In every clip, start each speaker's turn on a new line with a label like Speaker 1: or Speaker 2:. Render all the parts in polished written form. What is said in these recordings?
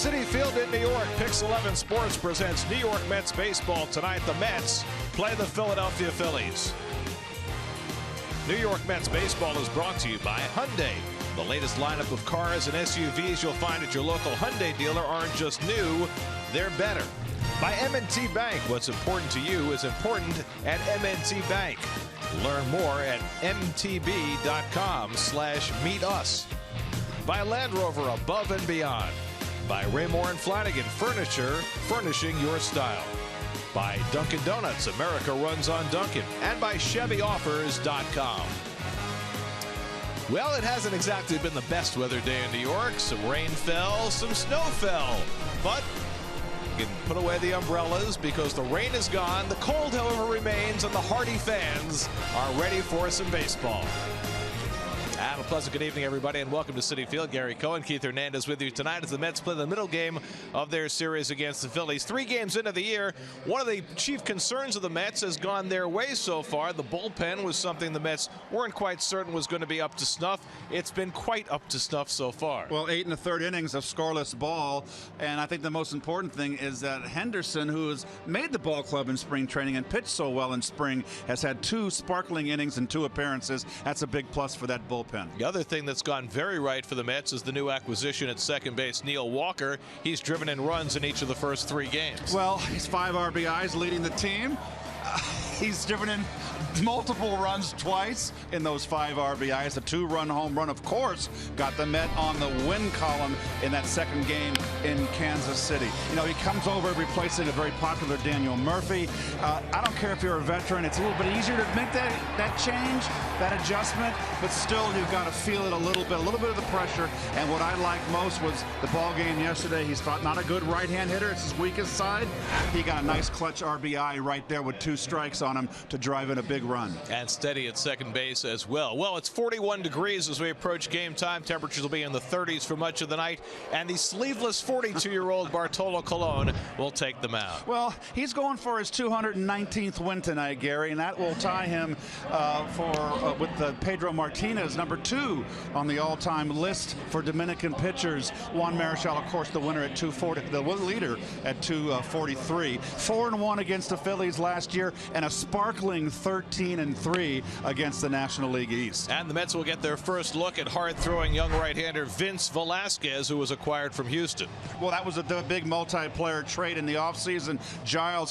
Speaker 1: Citi Field in New York, Pix 11 Sports presents New York Mets baseball tonight. The Mets play the Philadelphia Phillies. New York Mets baseball is brought to you by Hyundai. The latest lineup of cars and SUVs you'll find at your local Hyundai dealer aren't just new, they're better. By M&T Bank, what's important to you is important at M&T Bank. Learn more at mtb.com/meet us. By Land Rover Above and Beyond. By Raymore and Flanagan Furniture, furnishing your style. By Dunkin' Donuts, America runs on Dunkin'. And by ChevyOffers.com. Well, it hasn't exactly been the best weather day in New York. Some rain fell, some snow fell. But you can put away the umbrellas because the rain is gone. The cold, however, remains, and the hardy fans are ready for some baseball. And a pleasant good evening, everybody, and welcome to Citi Field. Gary Cohen, Keith Hernandez with you tonight as the Mets play the middle game of their series against the Phillies. 3 games into the year, one of the chief concerns of the Mets has gone their way so far. The bullpen was something the Mets weren't quite certain was going to be up to snuff. It's been quite up to snuff so far.
Speaker 2: Well, 8 1/3 innings of scoreless ball, and I think the most important thing is that Henderson, who has made the ball club in spring training and pitched so well in spring, has had 2 sparkling innings and 2 appearances. That's a big plus for that bullpen.
Speaker 1: The other thing that's gone very right for the Mets is the new acquisition at second base, Neil Walker. He's driven in runs in each of the first 3 games.
Speaker 2: Well, he's 5 RBIs leading the team. He's driven in multiple runs twice in those 5 RBIs. A 2-run home run, of course, got the Met on the win column in that second game in Kansas City. You know, he comes over replacing a very popular Daniel Murphy. I don't care if you're a veteran. It's a little bit easier to make that change, that adjustment, but still you've got to feel it a little bit of the pressure. And what I liked most was the ball game yesterday. He's not a good right-hand hitter. It's his weakest side. He got a nice clutch RBI right there with 2 strikes on him to drive in a big run.
Speaker 1: And steady at second base as well. Well, it's 41 degrees as we approach game time. Temperatures will be in the 30s for much of the night. And the sleeveless 42-year-old Bartolo Colon will take the mound.
Speaker 2: Well, he's going for his 219th win tonight, Gary, and that will tie him with Pedro Martinez, number 2 on the all-time list for Dominican pitchers. Juan Marichal, of course, the winner at 240, the leader at 243. 4-1 against the Phillies last year, and a sparkling 13-3 against the National League East.
Speaker 1: And the Mets will get their first look at hard-throwing young right-hander Vince Velasquez, who was acquired from Houston.
Speaker 2: Well, that was the big multiplayer trade in the offseason.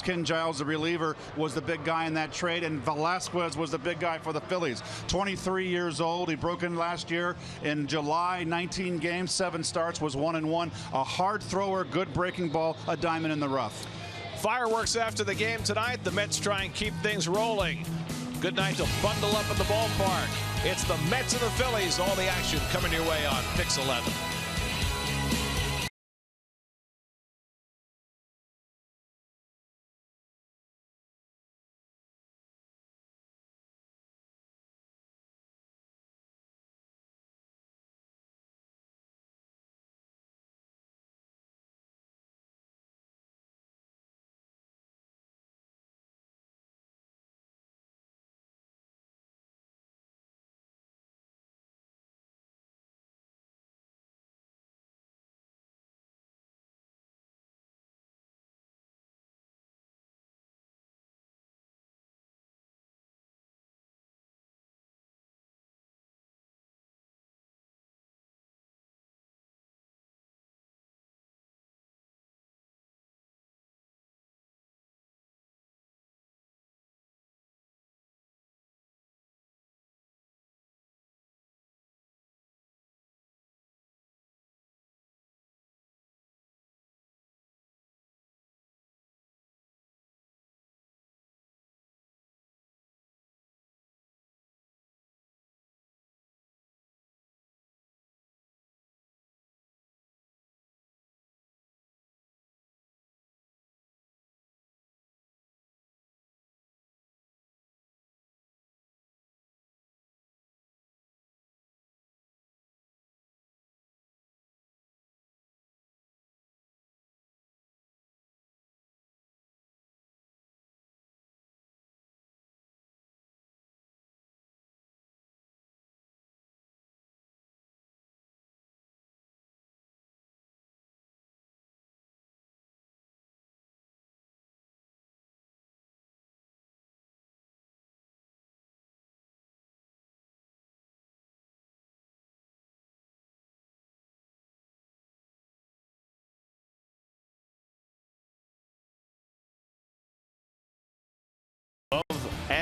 Speaker 2: Ken Giles, the reliever, was the big guy in that trade, and Velasquez was the big guy for the Phillies. 23 years old. He broke in last year in July, 19 games, 7 starts, was 1-1. A hard thrower, good breaking ball, a diamond in the rough.
Speaker 1: Fireworks after the game tonight. The Mets try and keep things rolling. Good night to bundle up at the ballpark. It's the Mets and the Phillies. All the action coming your way on Pix 11.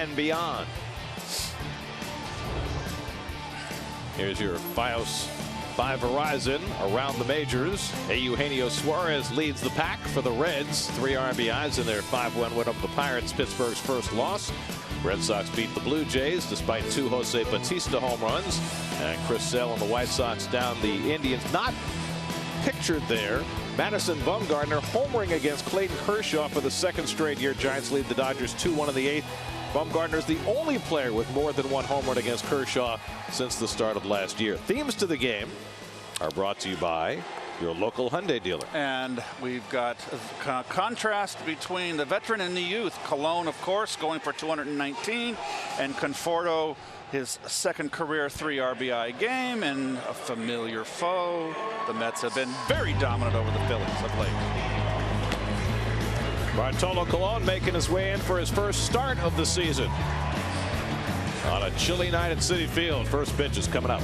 Speaker 1: and beyond. Here's your FiOS 5 Horizon around the majors. Eugenio Suarez leads the pack for the Reds. 3 RBIs in their 5-1 win over the Pirates, Pittsburgh's first loss. Red Sox beat the Blue Jays despite 2 Jose Bautista home runs. And Chris Sale and the White Sox down the Indians. Not pictured there. Madison Bumgarner homering against Clayton Kershaw for the 2nd straight year. Giants lead the Dodgers 2-1 in the 8th. Bumgarner is the only player with more than 1 home run against Kershaw since the start of last year. Themes to the game are brought to you by your local Hyundai dealer.
Speaker 2: And we've got a contrast between the veteran and the youth. Colon, of course, going for 219, and Conforto, his 2nd career 3 RBI game, and a familiar foe. The Mets have been very dominant over the Phillies of late.
Speaker 1: Bartolo Colon making his way in for his first start of the season on a chilly night at Citi Field. First pitch is coming up.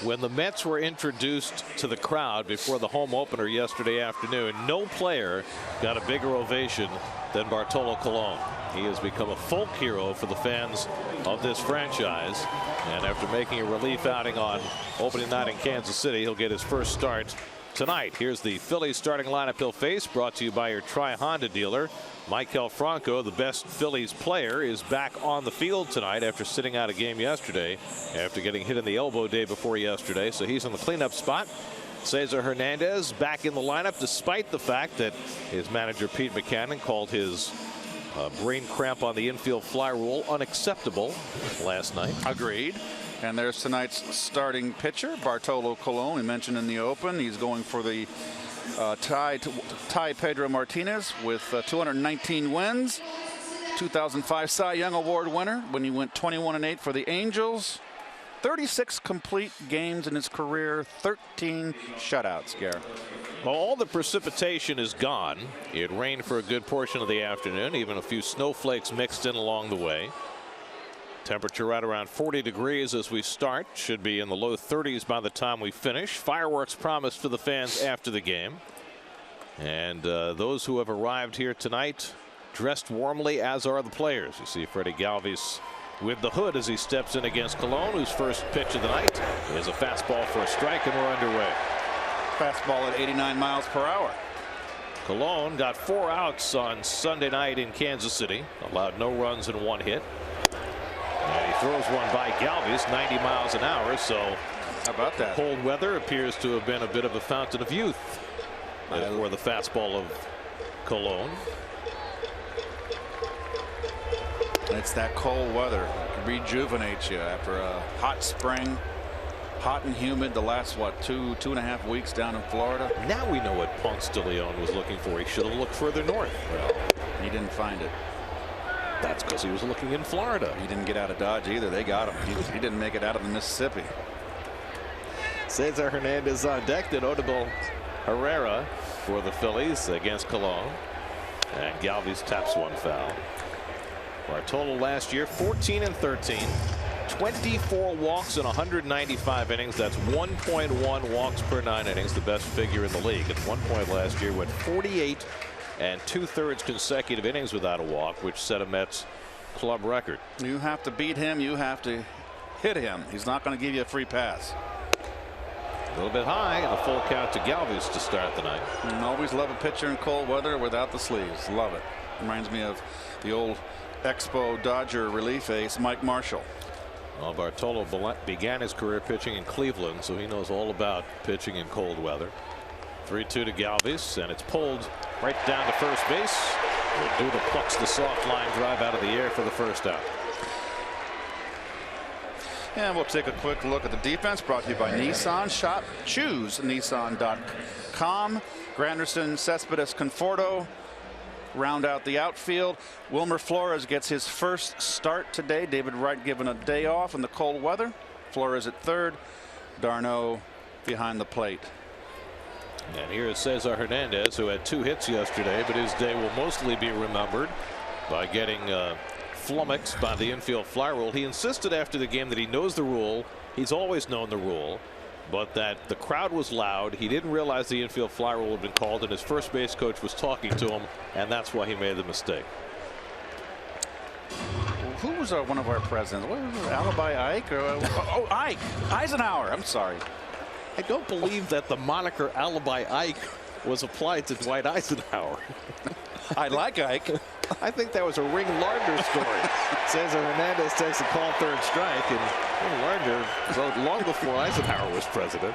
Speaker 1: When the Mets were introduced to the crowd before the home opener yesterday afternoon, no player got a bigger ovation than Bartolo Colon. He has become a folk hero for the fans of this franchise. And after making a relief outing on opening night in Kansas City, he'll get his first start tonight. Here's the Phillies starting lineup he'll face, brought to you by your Tri-Honda dealer. Michael Franco, the best Phillies player, is back on the field tonight after sitting out a game yesterday after getting hit in the elbow day before yesterday. So he's in the cleanup spot. Cesar Hernandez back in the lineup despite the fact that his manager Pete Mackanin called his brain cramp on the infield fly rule unacceptable last night.
Speaker 2: Agreed. And there's tonight's starting pitcher, Bartolo Colon. We mentioned in the open he's going for the tie Pedro Martinez with 219 wins. 2005 Cy Young Award winner when he went 21-8 for the Angels. 36 complete games in his career, 13 shutouts, Garrett.
Speaker 1: Well, all the precipitation is gone. It rained for a good portion of the afternoon, even a few snowflakes mixed in along the way. Temperature right around 40 degrees as we start. Should be in the low 30s by the time we finish. Fireworks promised for the fans after the game. And those who have arrived here tonight dressed warmly, as are the players. You see Freddie Galvis with the hood as he steps in against Colon, whose first pitch of the night is a fastball for a strike, and we're underway.
Speaker 2: Fastball at 89 miles per hour.
Speaker 1: Colon got 4 outs on Sunday night in Kansas City, allowed no runs and 1 hit. And he throws one by Galvis 90 miles an hour. So
Speaker 2: how about that?
Speaker 1: Cold weather appears to have been a bit of a fountain of youth for the fastball of Colon.
Speaker 2: It's that cold weather. It can rejuvenate you after a hot spring. Hot and humid the last, what, two and a half weeks down in Florida.
Speaker 1: Now we know what Ponce de Leon was looking for. He should have looked further north.
Speaker 2: Well, he didn't find it.
Speaker 1: That's because he was looking in Florida.
Speaker 2: He didn't get out of Dodge either. They got him. He didn't make it out of the Mississippi.
Speaker 1: Cesar Hernandez on deck. Then Odubel Herrera for the Phillies against Colon. And Galvis taps one foul. Our total last year, 14 and 13. 24 walks in 195 innings. That's 1.1 walks per 9 innings, the best figure in the league. At one point last year, went 48 and 2/3 consecutive innings without a walk, which set a Mets club record.
Speaker 2: You have to beat him. You have to hit him. He's not going to give you a free pass.
Speaker 1: A little bit high, and a full count to Galvis to start the night.
Speaker 2: And always love a pitcher in cold weather without the sleeves. Love it. Reminds me of the old Expo Dodger relief ace Mike Marshall.
Speaker 1: Well, Bartolo began his career pitching in Cleveland, so he knows all about pitching in cold weather. 3-2 to Galvis, and it's pulled right down to first base. Duda plucks the soft line drive out of the air for the first out.
Speaker 2: And we'll take a quick look at the defense, brought to you by Nissan. Shop, choose Nissan.com. Granderson, Cespedes, Conforto round out the outfield. Wilmer Flores gets his first start today. David Wright given a day off in the cold weather. Flores at third. d'Arnaud behind the plate.
Speaker 1: And here is Cesar Hernandez, who had 2 hits yesterday, but his day will mostly be remembered by getting flummoxed by the infield fly rule. He insisted after the game that he knows the rule. He's always known the rule, but that the crowd was loud. He didn't realize the infield fly rule had been called, and his first base coach was talking to him, and that's why he made the mistake.
Speaker 2: Who was one of our presidents? What was it, Alibi Ike? Oh, Ike Eisenhower. I'm sorry.
Speaker 1: I don't believe that the moniker Alibi Ike was applied to Dwight Eisenhower.
Speaker 2: I like Ike.
Speaker 1: I think that was a Ring Lardner story. Cesar Hernandez takes a call, 3rd strike, and Ring Lardner wrote long before Eisenhower was president.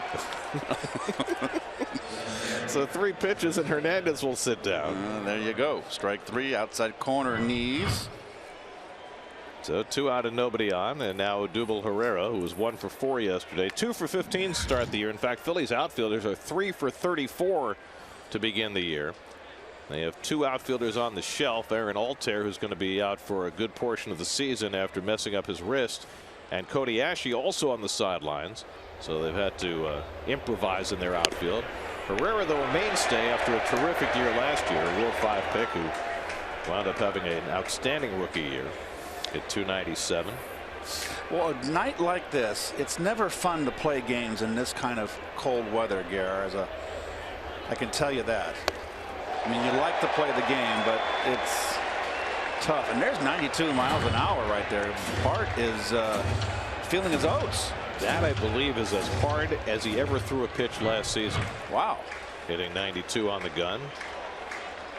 Speaker 1: So 3 pitches, and Hernandez will sit down.
Speaker 2: There you go. Strike 3, outside corner, knees.
Speaker 1: So 2 out and nobody on, and now Odubel Herrera, who was 1 for 4 yesterday, 2 for 15 to start the year. In fact, Phillies outfielders are 3 for 34 to begin the year. They have 2 outfielders on the shelf. Aaron Altair, who's going to be out for a good portion of the season after messing up his wrist, and Cody Ashley also on the sidelines. So they've had to improvise in their outfield. Herrera, though, a mainstay after a terrific year last year, a Rule 5 pick who wound up having an outstanding rookie year at 297.
Speaker 2: Well, a night like this, it's never fun to play games in this kind of cold weather, Gare. I can tell you that. I mean, you like to play the game, but it's tough. And there's 92 miles an hour right there. Bart is feeling his oats.
Speaker 1: That, I believe, is as hard as he ever threw a pitch last season.
Speaker 2: Wow.
Speaker 1: Hitting 92 on the gun.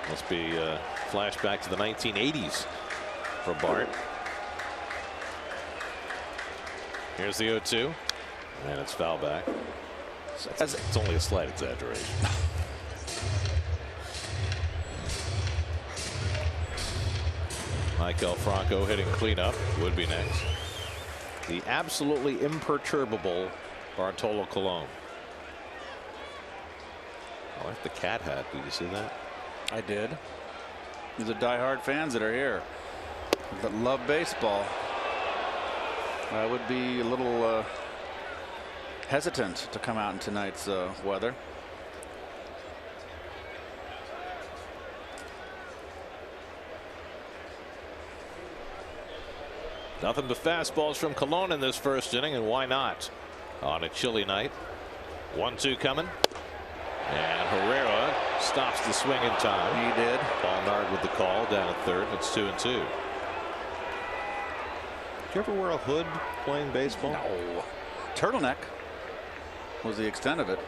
Speaker 1: Must be a flashback to the 1980s for Bart. Here's the 0-2. And it's foul back. It's only a slight exaggeration. Michael Franco hitting cleanup would be next. The absolutely imperturbable Bartolo Colon. I like the cat hat. Did you see that?
Speaker 2: I did. These are diehard fans that are here that love baseball. I would be a little hesitant to come out in tonight's weather.
Speaker 1: Nothing but fastballs from Colon in this first inning, and why not on a chilly night. 1-2 coming, and Herrera stops the swing in time.
Speaker 2: He did.
Speaker 1: Paul Nard with the call down at third. It's 2-2. you ever wear a hood playing baseball?
Speaker 2: No. Turtleneck was the extent of it.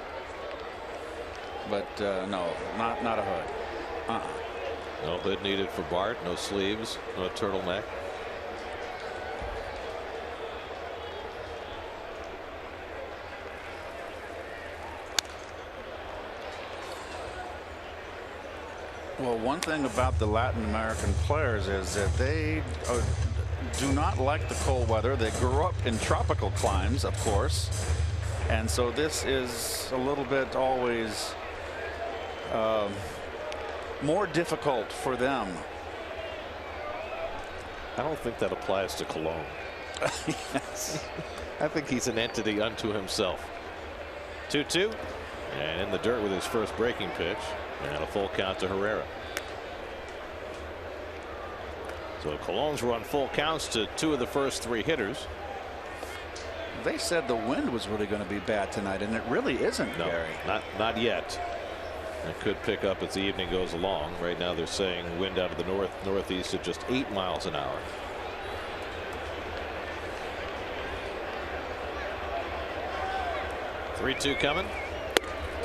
Speaker 2: But no, not a hood.
Speaker 1: No hood needed for Bart. No sleeves. No turtleneck.
Speaker 2: Well, one thing about the Latin American players is that they do not like the cold weather. They grew up in tropical climes, of course, and so this is a little bit always more difficult for them.
Speaker 1: I don't think that applies to Colon.
Speaker 2: Yes.
Speaker 1: I think he's an entity unto himself. 2-2, and in the dirt with his first breaking pitch, and a full count to Herrera. So Colon's run full counts to 2 of the first 3 hitters.
Speaker 2: They said the wind was really going to be bad tonight, and it really isn't,
Speaker 1: no,
Speaker 2: Gary.
Speaker 1: Not yet. It could pick up as the evening goes along. Right now they're saying wind out of the northeast at just 8 miles an hour. Three-two coming.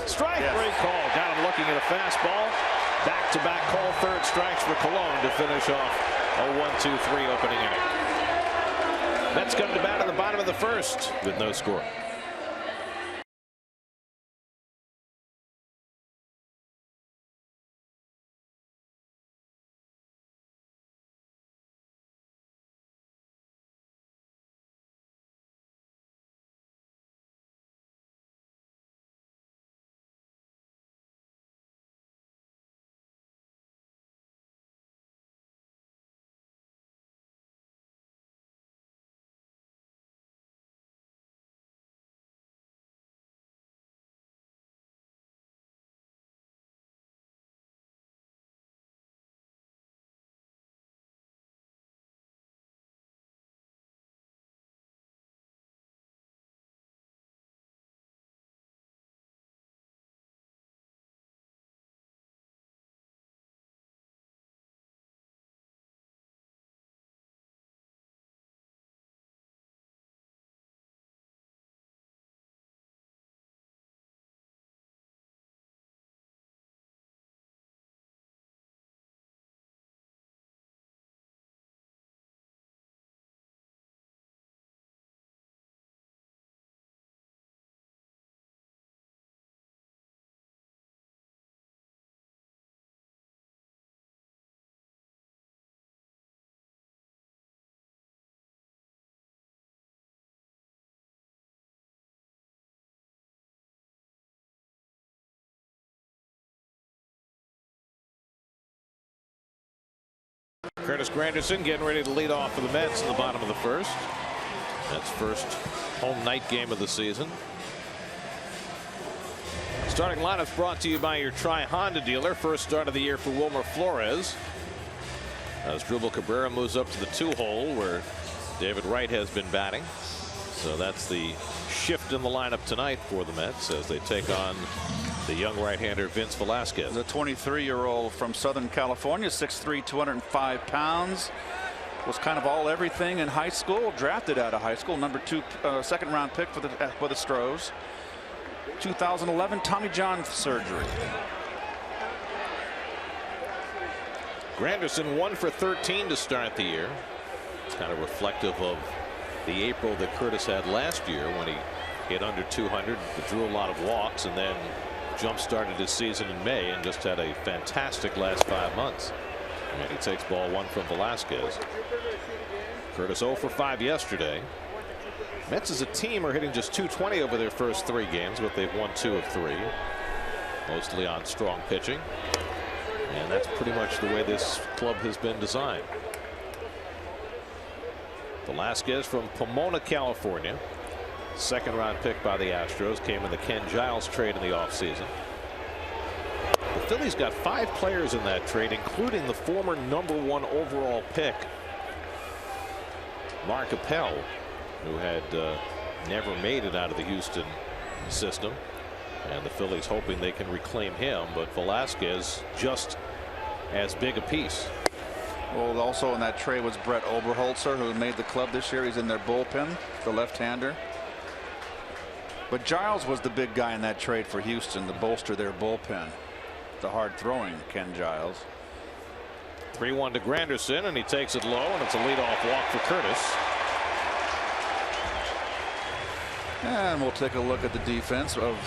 Speaker 1: Strike.
Speaker 2: Yes.
Speaker 1: Great call. Got him looking at a fastball. Back-to-back call. 3rd strikes for Colon to finish off a 1-2-3 opening inning. Mets come to bat in the bottom of the 1st with no score. Curtis Granderson getting ready to lead off for the Mets in the bottom of the 1st. That's first home night game of the season. Starting lineups brought to you by your Tri-Honda dealer. First start of the year for Wilmer Flores, as Drupal Cabrera moves up to the 2-hole where David Wright has been batting. So that's the shift in the lineup tonight for the Mets as they take on the young right-hander Vince Velasquez.
Speaker 2: The 23-year-old from Southern California, 6'3", 205 pounds. Was kind of all everything in high school. Drafted out of high school, number 2 second-round pick for the Astros. 2011 Tommy John surgery.
Speaker 1: Granderson 1 for 13 to start the year. Kind of reflective of the April that Curtis had last year when he hit under 200, but drew a lot of walks, and then jump-started his season in May and just had a fantastic last 5 months. And he takes ball 1 from Velasquez. Curtis 0 for 5 yesterday. Mets as a team are hitting just .220 over their first 3 games, but they've won 2 of 3, mostly on strong pitching. And that's pretty much the way this club has been designed. Velasquez from Pomona, California. Second-round pick by the Astros. Came in the Ken Giles trade in the offseason. The Phillies got 5 players in that trade, including the former #1 overall pick, Mark Appel, who had never made it out of the Houston system. And the Phillies hoping they can reclaim him, but Velasquez just as big a piece.
Speaker 2: Well, also in that trade was Brett Oberholzer, who made the club this year. He's in their bullpen, the left-hander. But Giles was the big guy in that trade for Houston to bolster their bullpen. The hard-throwing Ken Giles.
Speaker 1: 3-1 to Granderson, and he takes it low, and it's a leadoff walk for Curtis.
Speaker 2: And we'll take a look at the defense of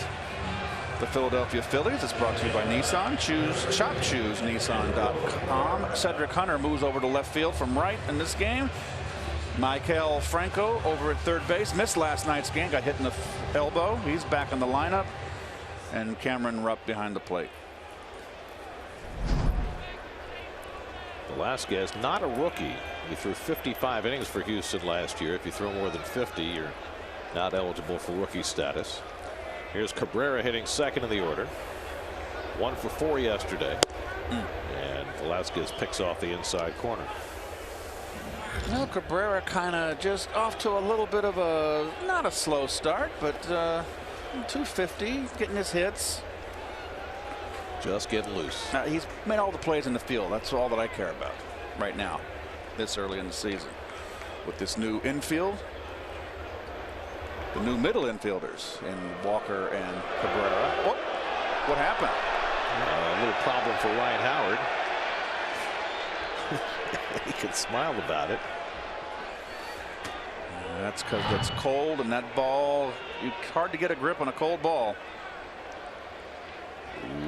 Speaker 2: the Philadelphia Phillies. It's brought to you by Nissan. ShopChooseNissan.com. Cedric Hunter moves over to left field from right in this game. Michael Franco over at third base. Missed last night's game. Got hit in the elbow. He's back in the lineup. And Cameron Rupp behind the plate.
Speaker 1: Velasquez, not a rookie. He threw 55 innings for Houston last year. If you throw more than 50, you're not eligible for rookie status. Here's Cabrera hitting second in the order. 1 for 4 yesterday. And Velasquez picks off the inside corner.
Speaker 2: Well, Cabrera kind of just off to a little bit of a, not a slow start, but 250, getting his hits.
Speaker 1: Just getting loose.
Speaker 2: Now, he's made all the plays in the field. That's all that I care about right now, this early in the season. With this new infield, the new middle infielders in Walker and Cabrera. Oh, what happened?
Speaker 1: A little problem for Ryan Howard. He can smile about it.
Speaker 2: That's because it's cold, and that ball, it's hard to get a grip on a cold ball.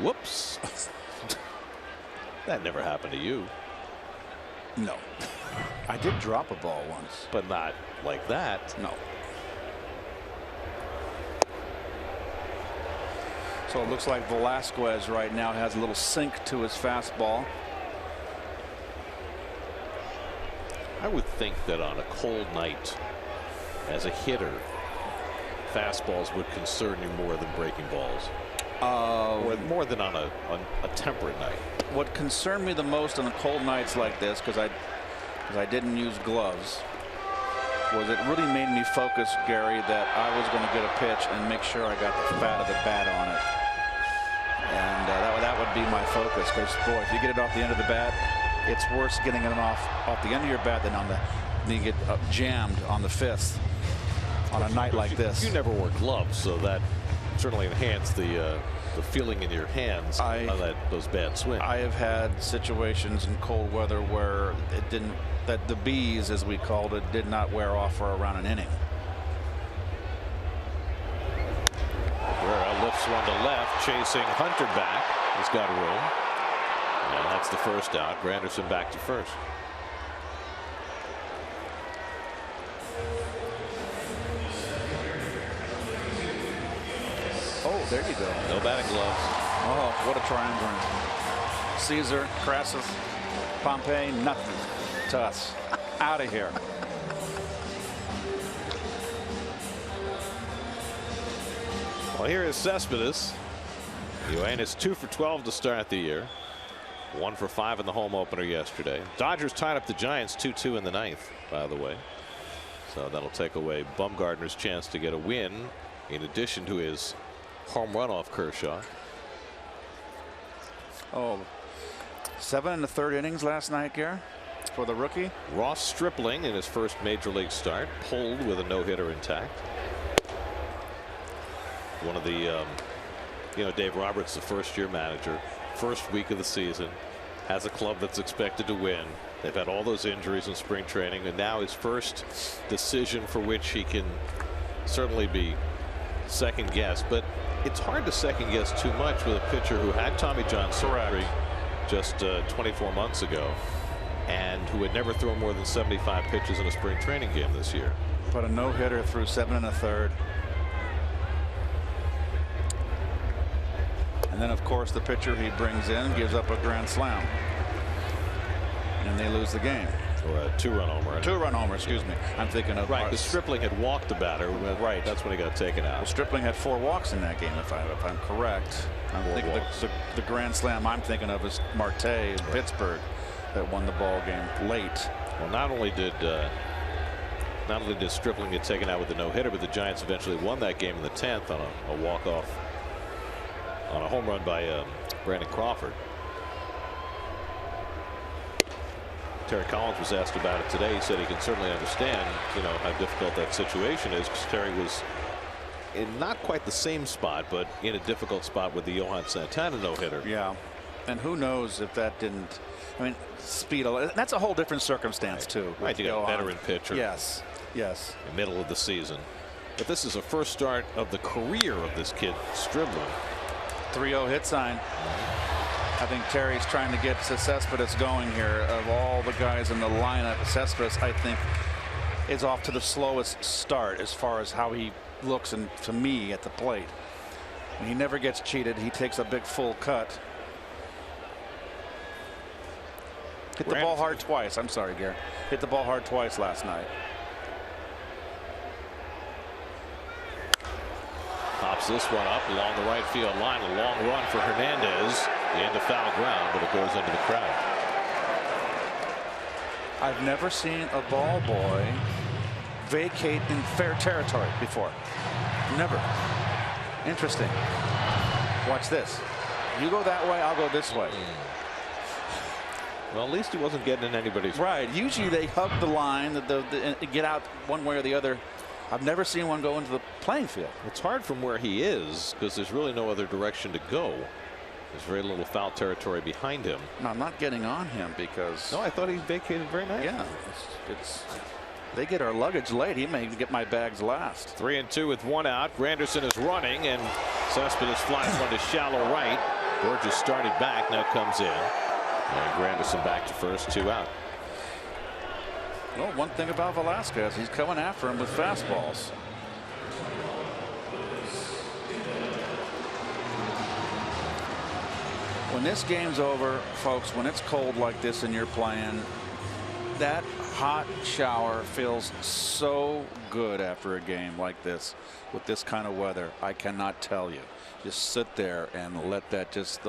Speaker 1: Whoops. That never happened to you.
Speaker 2: No. I did drop a ball once.
Speaker 1: But not like that.
Speaker 2: No. So it looks like Velasquez right now has a little sink to his fastball.
Speaker 1: I would think that on a cold night, as a hitter, fastballs would concern you more than breaking balls. More than on a temperate night.
Speaker 2: What concerned me the most on cold nights like this, because I didn't use gloves, was it really made me focus, Gary, that I was going to get a pitch and make sure I got the fat of the bat on it. And that would be my focus, because boy, if you get it off the end of the bat, it's worse getting it off the end of your bat than you get jammed on the fifth on a night like this.
Speaker 1: You never wore gloves, so that certainly enhanced the feeling in your hands on those bad swings.
Speaker 2: I have had situations in cold weather where it didn't, that the bees, as we called it, did not wear off for around an inning.
Speaker 1: Cabrera lifts one to left, chasing Hunter back. He's got room. And that's the first out. Granderson back to first.
Speaker 2: Oh, there you go.
Speaker 1: No batting gloves.
Speaker 2: Oh, what a triumvirate. Caesar, Crassus, Pompey, nothing to us. Out of here.
Speaker 1: Well, here is Cespedes. Ewing is 2 for 12 to start the year. 1 for 5 in the home opener yesterday. Dodgers tied up the Giants 2-2 in the 9th, by the way. So that'll take away Bumgarner's chance to get a win in addition to his home run off Kershaw.
Speaker 2: Oh, 7 1/3 innings last night, Gare, for the rookie.
Speaker 1: Ross Stripling in his first major league start, pulled with a no-hitter intact. One of the, Dave Roberts, the first-year manager, first week of the season, has a club that's expected to win. They've had all those injuries in spring training, and now his first decision for which he can certainly be second guessed. But it's hard to second guess too much with a pitcher who had Tommy John surgery just 24 months ago and who had never thrown more than 75 pitches in a spring training game this year.
Speaker 2: But a no-hitter through 7 1/3. And then, of course, the pitcher he brings in gives up a grand slam. And they lose the game.
Speaker 1: Or a 2-run homer.
Speaker 2: 2-run homer, excuse me. I'm thinking of.
Speaker 1: Right, because Stripling had walked the batter.
Speaker 2: Right.
Speaker 1: That's when he got taken out.
Speaker 2: Well, Stripling had 4 walks in that game, if I'm correct. I'm thinking the grand slam I'm thinking of is Marte in Pittsburgh that won the ball game late.
Speaker 1: Well, not only did Stripling get taken out with the no-hitter, but the Giants eventually won that game in the 10th on a walk-off on a home run by Brandon Crawford. Terry Collins was asked about it today. He said he can certainly understand, how difficult that situation is, because Terry was in not quite the same spot, but in a difficult spot with the Johan Santana no-hitter.
Speaker 2: Yeah, and who knows if that didn't. I mean, speed. That's a whole different circumstance too.
Speaker 1: Right, you got a veteran pitcher.
Speaker 2: Yes, yes.
Speaker 1: In the middle of the season, but this is the first start of the career of this kid Stribling.
Speaker 2: 3-0 hit sign. I think Terry's trying to get Cespedes going here. Of all the guys in the lineup, Cespedes, I think, is off to the slowest start as far as how he looks, and to me, at the plate. He never gets cheated. He takes a big full cut. Hit the ball hard twice. I'm sorry, Gary. Hit the ball hard twice last night.
Speaker 1: Pops this one up along the right field line. A long run for Hernandez into foul ground, but it goes into the crowd.
Speaker 2: I've never seen a ball boy vacate in fair territory before. Never. Interesting. Watch this. You go that way, I'll go this way.
Speaker 1: Well, at least he wasn't getting in anybody's.
Speaker 2: Right. Usually they hug the line, get out one way or the other. I've never seen one go into the playing field.
Speaker 1: It's hard from where he is because there's really no other direction to go. There's very little foul territory behind him.
Speaker 2: No, I'm not getting on him because.
Speaker 1: No, I thought he vacated very nice.
Speaker 2: Yeah, they get our luggage late. He may get my bags last.
Speaker 1: 3-2 with one out. Granderson is running, and Cespedes flies one to shallow right. Burgess started back, now comes in. And Granderson back to first, 2 out.
Speaker 2: Well, one thing about Velasquez, he's coming after him with fastballs. When this game's over, folks, when it's cold like this and you're playing, that hot shower feels so good after a game like this with this kind of weather. I cannot tell you. Just sit there and let that just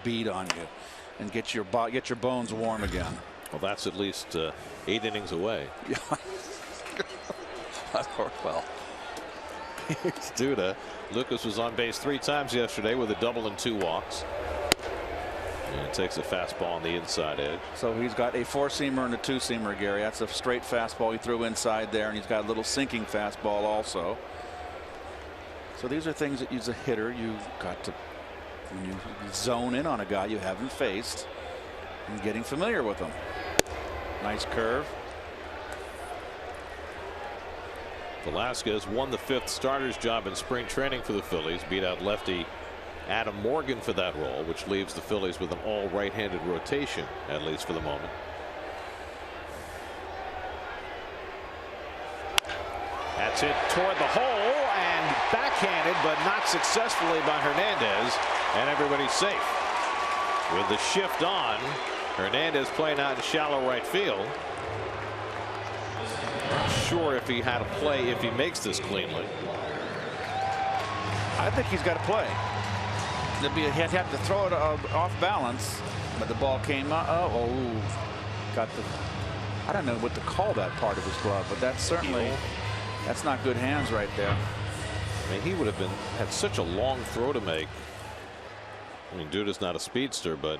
Speaker 2: beat on you and get your bones warm again.
Speaker 1: Well, that's at least 8 innings away.
Speaker 2: Yeah. Well,
Speaker 1: here's Duda. Lucas was on base 3 times yesterday with a double and 2 walks. And takes a fastball on the inside edge.
Speaker 2: So he's got a 4-seamer and a 2-seamer, Gary. That's a straight fastball he threw inside there, and he's got a little sinking fastball also. So these are things that, as a hitter, you've got to, when you zone in on a guy you haven't faced, and getting familiar with him. Nice curve.
Speaker 1: Velasquez won the 5th starter's job in spring training for the Phillies. Beat out lefty Adam Morgan for that role, which leaves the Phillies with an all right-handed rotation, at least for the moment. That's hit toward the hole and backhanded, but not successfully by Hernandez, and everybody's safe. With the shift on, Hernandez playing out in shallow right field. Not sure if he had a play if he makes this cleanly.
Speaker 2: I think he's got to play. He'd have to throw it off balance, but the ball came up. Got the. I don't know what to call that part of his glove, but that's certainly that's not good hands right there.
Speaker 1: I mean, he would have had such a long throw to make. I mean, Duda's not a speedster, but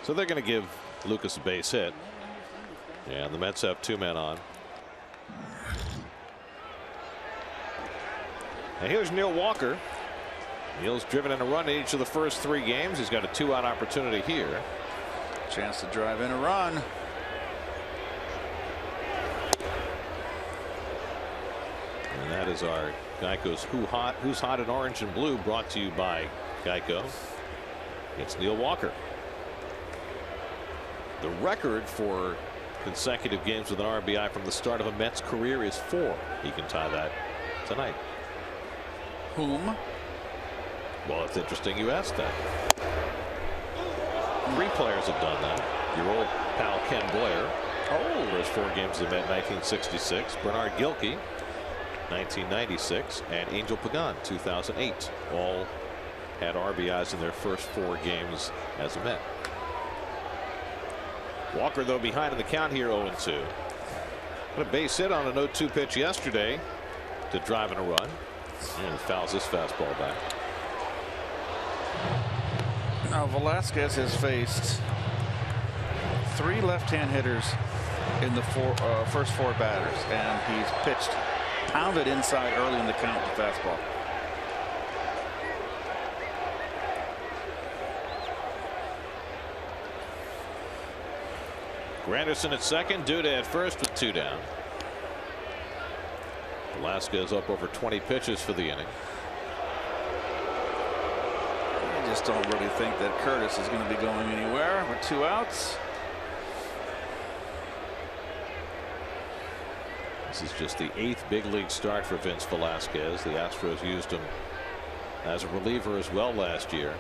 Speaker 1: so they're going to give Lucas a base hit. And the Mets have 2 men on. And here's Neil Walker. Neil's driven in a run in each of the first 3 games. He's got a 2-out opportunity here.
Speaker 2: Chance to drive in a run.
Speaker 1: And that is our Geico's Who's Hot in Orange and Blue, brought to you by Geico. It's Neil Walker. The record for consecutive games with an RBI from the start of a Mets career is 4. He can tie that tonight.
Speaker 2: Whom?
Speaker 1: Well, it's interesting you asked that. 3 players have done that. Your old pal Ken Blair. For his 4 games in 1966. Bernard Gilkey, 1996, and Angel Pagan, 2008. All had RBIs in their first 4 games as a Met. Walker, though, behind in the count here, 0-2. But a base hit on an 0-2 pitch yesterday to drive in a run. And fouls this fastball back.
Speaker 2: Now Velasquez has faced 3 left-hand hitters in the first 4 batters, and he's pitched, pounded inside early in the count with the fastball.
Speaker 1: Granderson at second, Duda at first with 2 down. Velasquez up over 20 pitches for the inning.
Speaker 2: I just don't really think that Curtis is going to be going anywhere with 2 outs.
Speaker 1: This is just the 8th big league start for Vince Velasquez. The Astros used him as a reliever as well last year.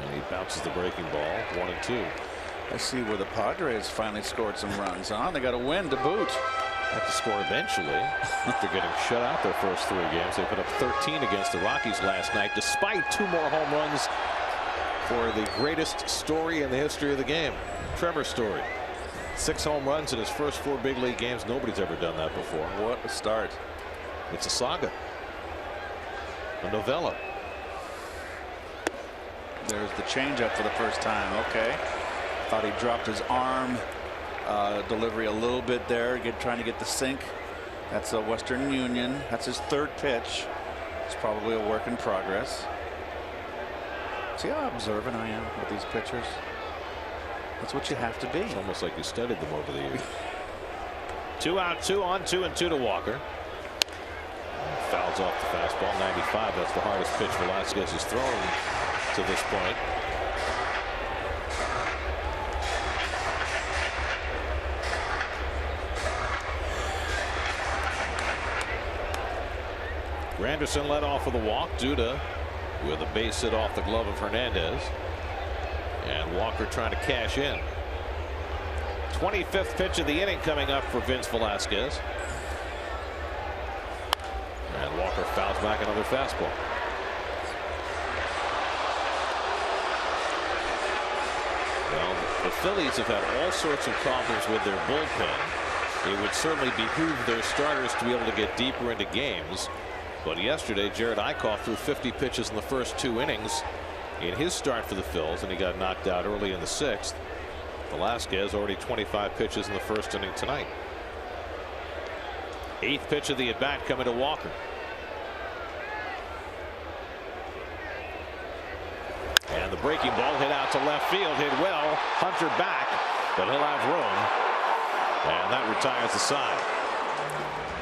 Speaker 1: And he bounces the breaking ball, 1-2.
Speaker 2: I see where the Padres finally scored some runs. They got a win to boot.
Speaker 1: Have to score eventually after getting shut out their first 3 games. They put up 13 against the Rockies last night, despite 2 more home runs for the greatest story in the history of the game, Trevor Story. 6 home runs in his first 4 big league games. Nobody's ever done that before.
Speaker 2: What a start.
Speaker 1: It's a saga, a novella.
Speaker 2: There's the changeup for the first time. Okay. Thought he dropped his arm delivery a little bit there, trying to get the sink. That's a Western Union. That's his 3rd pitch. It's probably a work in progress. See how observant I am with these pitchers? That's what you have to be.
Speaker 1: It's almost like you studied them over the years. 2 out, 2 on, 2-2 to Walker. Fouls off the fastball, 95. That's the hardest pitch Velasquez has thrown to this point. Granderson led off with a walk. Duda with a base hit off the glove of Hernandez. And Walker trying to cash in. 25th pitch of the inning coming up for Vince Velasquez. And Walker fouls back another fastball. Well, the Phillies have had all sorts of problems with their bullpen. It would certainly behoove their starters to be able to get deeper into games. But yesterday, Jared Eichhoff threw 50 pitches in the first 2 innings in his start for the Phils, and he got knocked out early in the 6th. Velasquez already 25 pitches in the first inning tonight. 8th pitch of the at bat coming to Walker. And the breaking ball hit out to left field, hit well. Hunter back, but he'll have room. And that retires the side.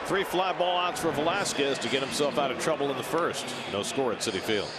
Speaker 1: 3 fly ball outs for Velasquez to get himself out of trouble in the first. No score at Citi Field.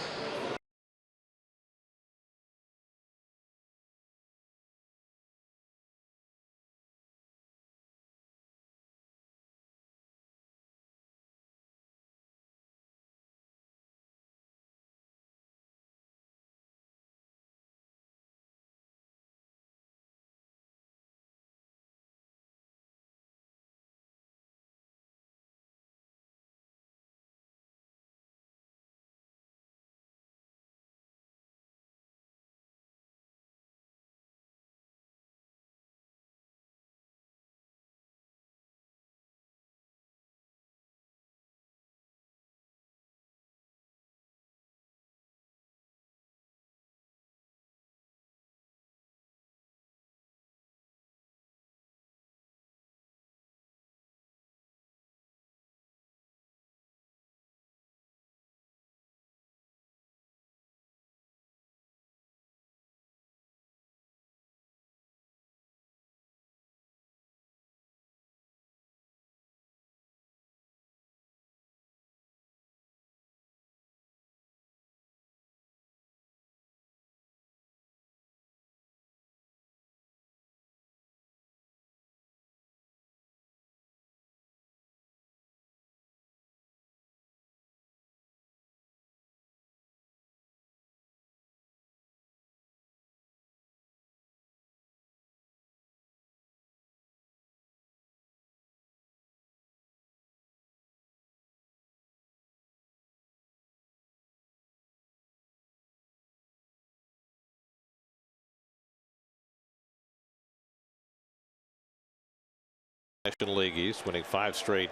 Speaker 1: National League East, winning 5 straight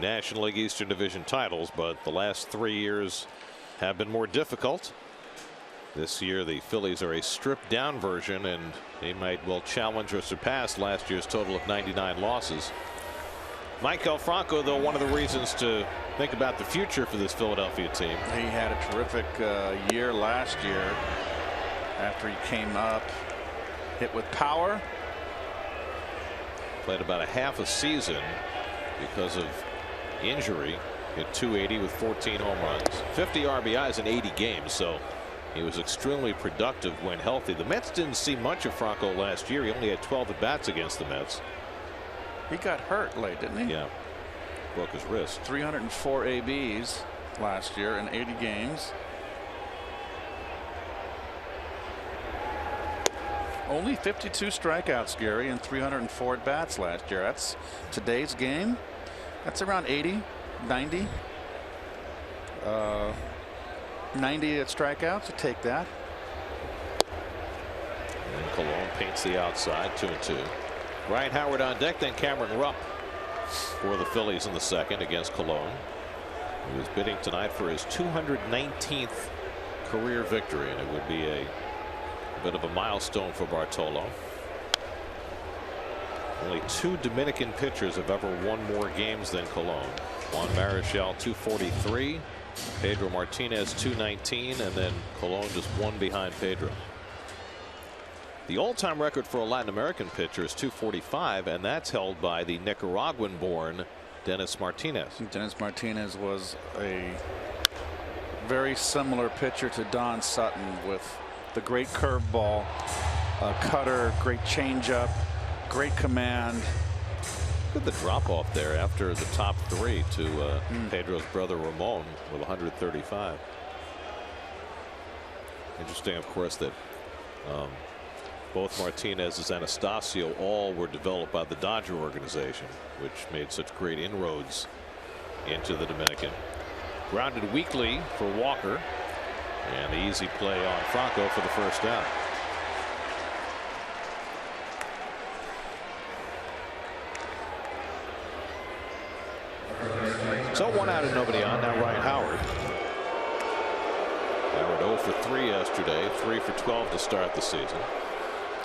Speaker 1: National League Eastern Division titles, but the last 3 years have been more difficult. This year the Phillies are a stripped down version, and they might well challenge or surpass last year's total of 99 losses. Maikel Franco, though, one of the reasons to think about the future for this Philadelphia team.
Speaker 2: He had a terrific year last year after he came up, hit with power.
Speaker 1: Played about a half a season because of injury. Hit .280 with 14 home runs, 50 RBIs in 80 games. So he was extremely productive when healthy. The Mets didn't see much of Franco last year. He only had 12 at bats against the Mets.
Speaker 2: He got hurt late, didn't he?
Speaker 1: Yeah. Broke his wrist.
Speaker 2: 304 ABs last year in 80 games. Only 52 strikeouts, Gary, and 304 at bats last year. That's today's game. That's around 80, 90. 90 at strikeouts. I'll take that.
Speaker 1: And Colon paints the outside, 2-2. Ryan Howard on deck, then Cameron Rupp for the Phillies in the second against Colon. He was bidding tonight for his 219th career victory, and it would be a bit of a milestone for Bartolo. Only 2 Dominican pitchers have ever won more games than Colon. Juan Marichal 243, Pedro Martinez 219, and then Colon just one behind Pedro. The all-time record for a Latin American pitcher is 245, and that's held by the Nicaraguan-born Dennis Martinez.
Speaker 2: Dennis Martinez was a very similar pitcher to Don Sutton, with the great curveball, cutter, great changeup, great command.
Speaker 1: Look at the drop-off there after the top 3 to Pedro's brother Ramon with 135. Interesting, of course, that both Martinez and Anastasio all were developed by the Dodger organization, which made such great inroads into the Dominican. Grounded weakly for Walker, and the easy play on Franco for the first down. So 1 out and nobody on. Now Ryan Howard. Howard 0 for 3 yesterday, 3 for 12 to start the season.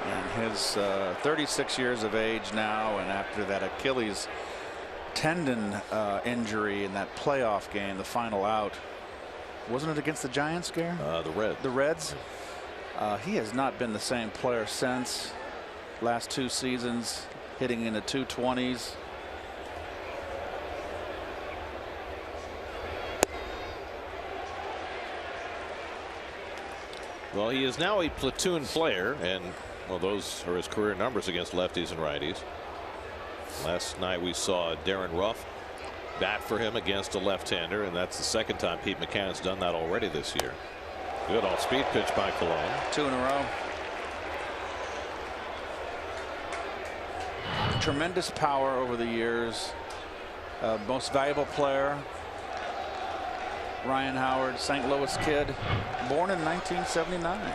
Speaker 2: And his 36 years of age now, and after that Achilles tendon injury in that playoff game, the final out, wasn't it against the Giants, Gary?
Speaker 1: The
Speaker 2: Reds. He has not been the same player since. Last 2 seasons, hitting in the 220s.
Speaker 1: Well, he is now a platoon player, and well, those are his career numbers against lefties and righties. Last night we saw Darren Ruff bat for him against a left-hander, and that's the second time Pete McCann's done that already this year. Good off-speed pitch by Colon.
Speaker 2: 2 in a row. Tremendous power over the years. Most valuable player. Ryan Howard, St. Louis kid, born in 1979.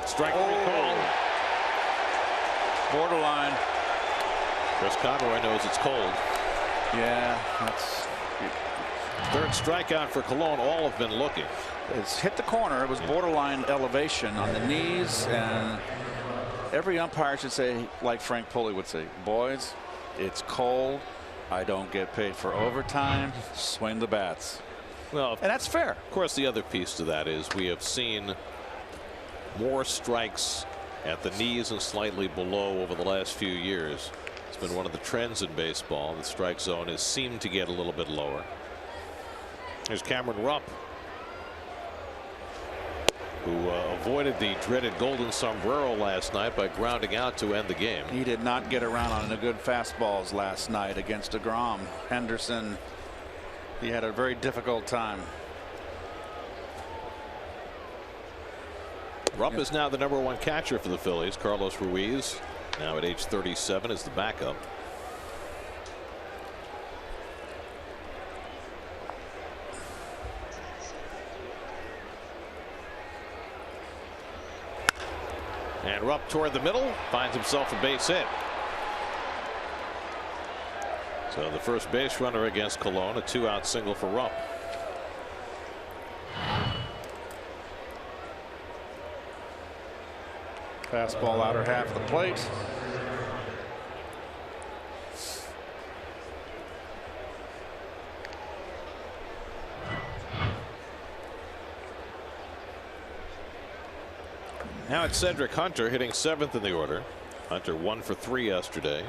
Speaker 1: Strike 3 call.
Speaker 2: Borderline.
Speaker 1: Chris Conroy knows it's cold.
Speaker 2: Yeah, that's
Speaker 1: third strikeout for Colon. All have been looking.
Speaker 2: It's hit the corner. It was borderline elevation on the knees, and every umpire should say, like Frank Pulley would say, boys, it's cold. I don't get paid for overtime. Swing the bats.
Speaker 1: Well,
Speaker 2: and that's fair.
Speaker 1: Of course, the other piece to that is we have seen more strikes at the knees and slightly below over the last few years. It's been one of the trends in baseball. The strike zone has seemed to get a little bit lower. Here's Cameron Rupp, who avoided the dreaded golden sombrero last night by grounding out to end the game.
Speaker 2: He did not get around on the good fastballs last night against DeGrom. Henderson, he had a very difficult time.
Speaker 1: Rupp is now the #1 catcher for the Phillies. Carlos Ruiz, now at age 37, is the backup. And Rupp toward the middle, finds himself a base hit. So the first base runner against Colon, a 2-out single for Rupp.
Speaker 2: Fastball outer half of the plate.
Speaker 1: Now it's Cedric Hunter hitting 7th in the order. Hunter 1 for 3 yesterday.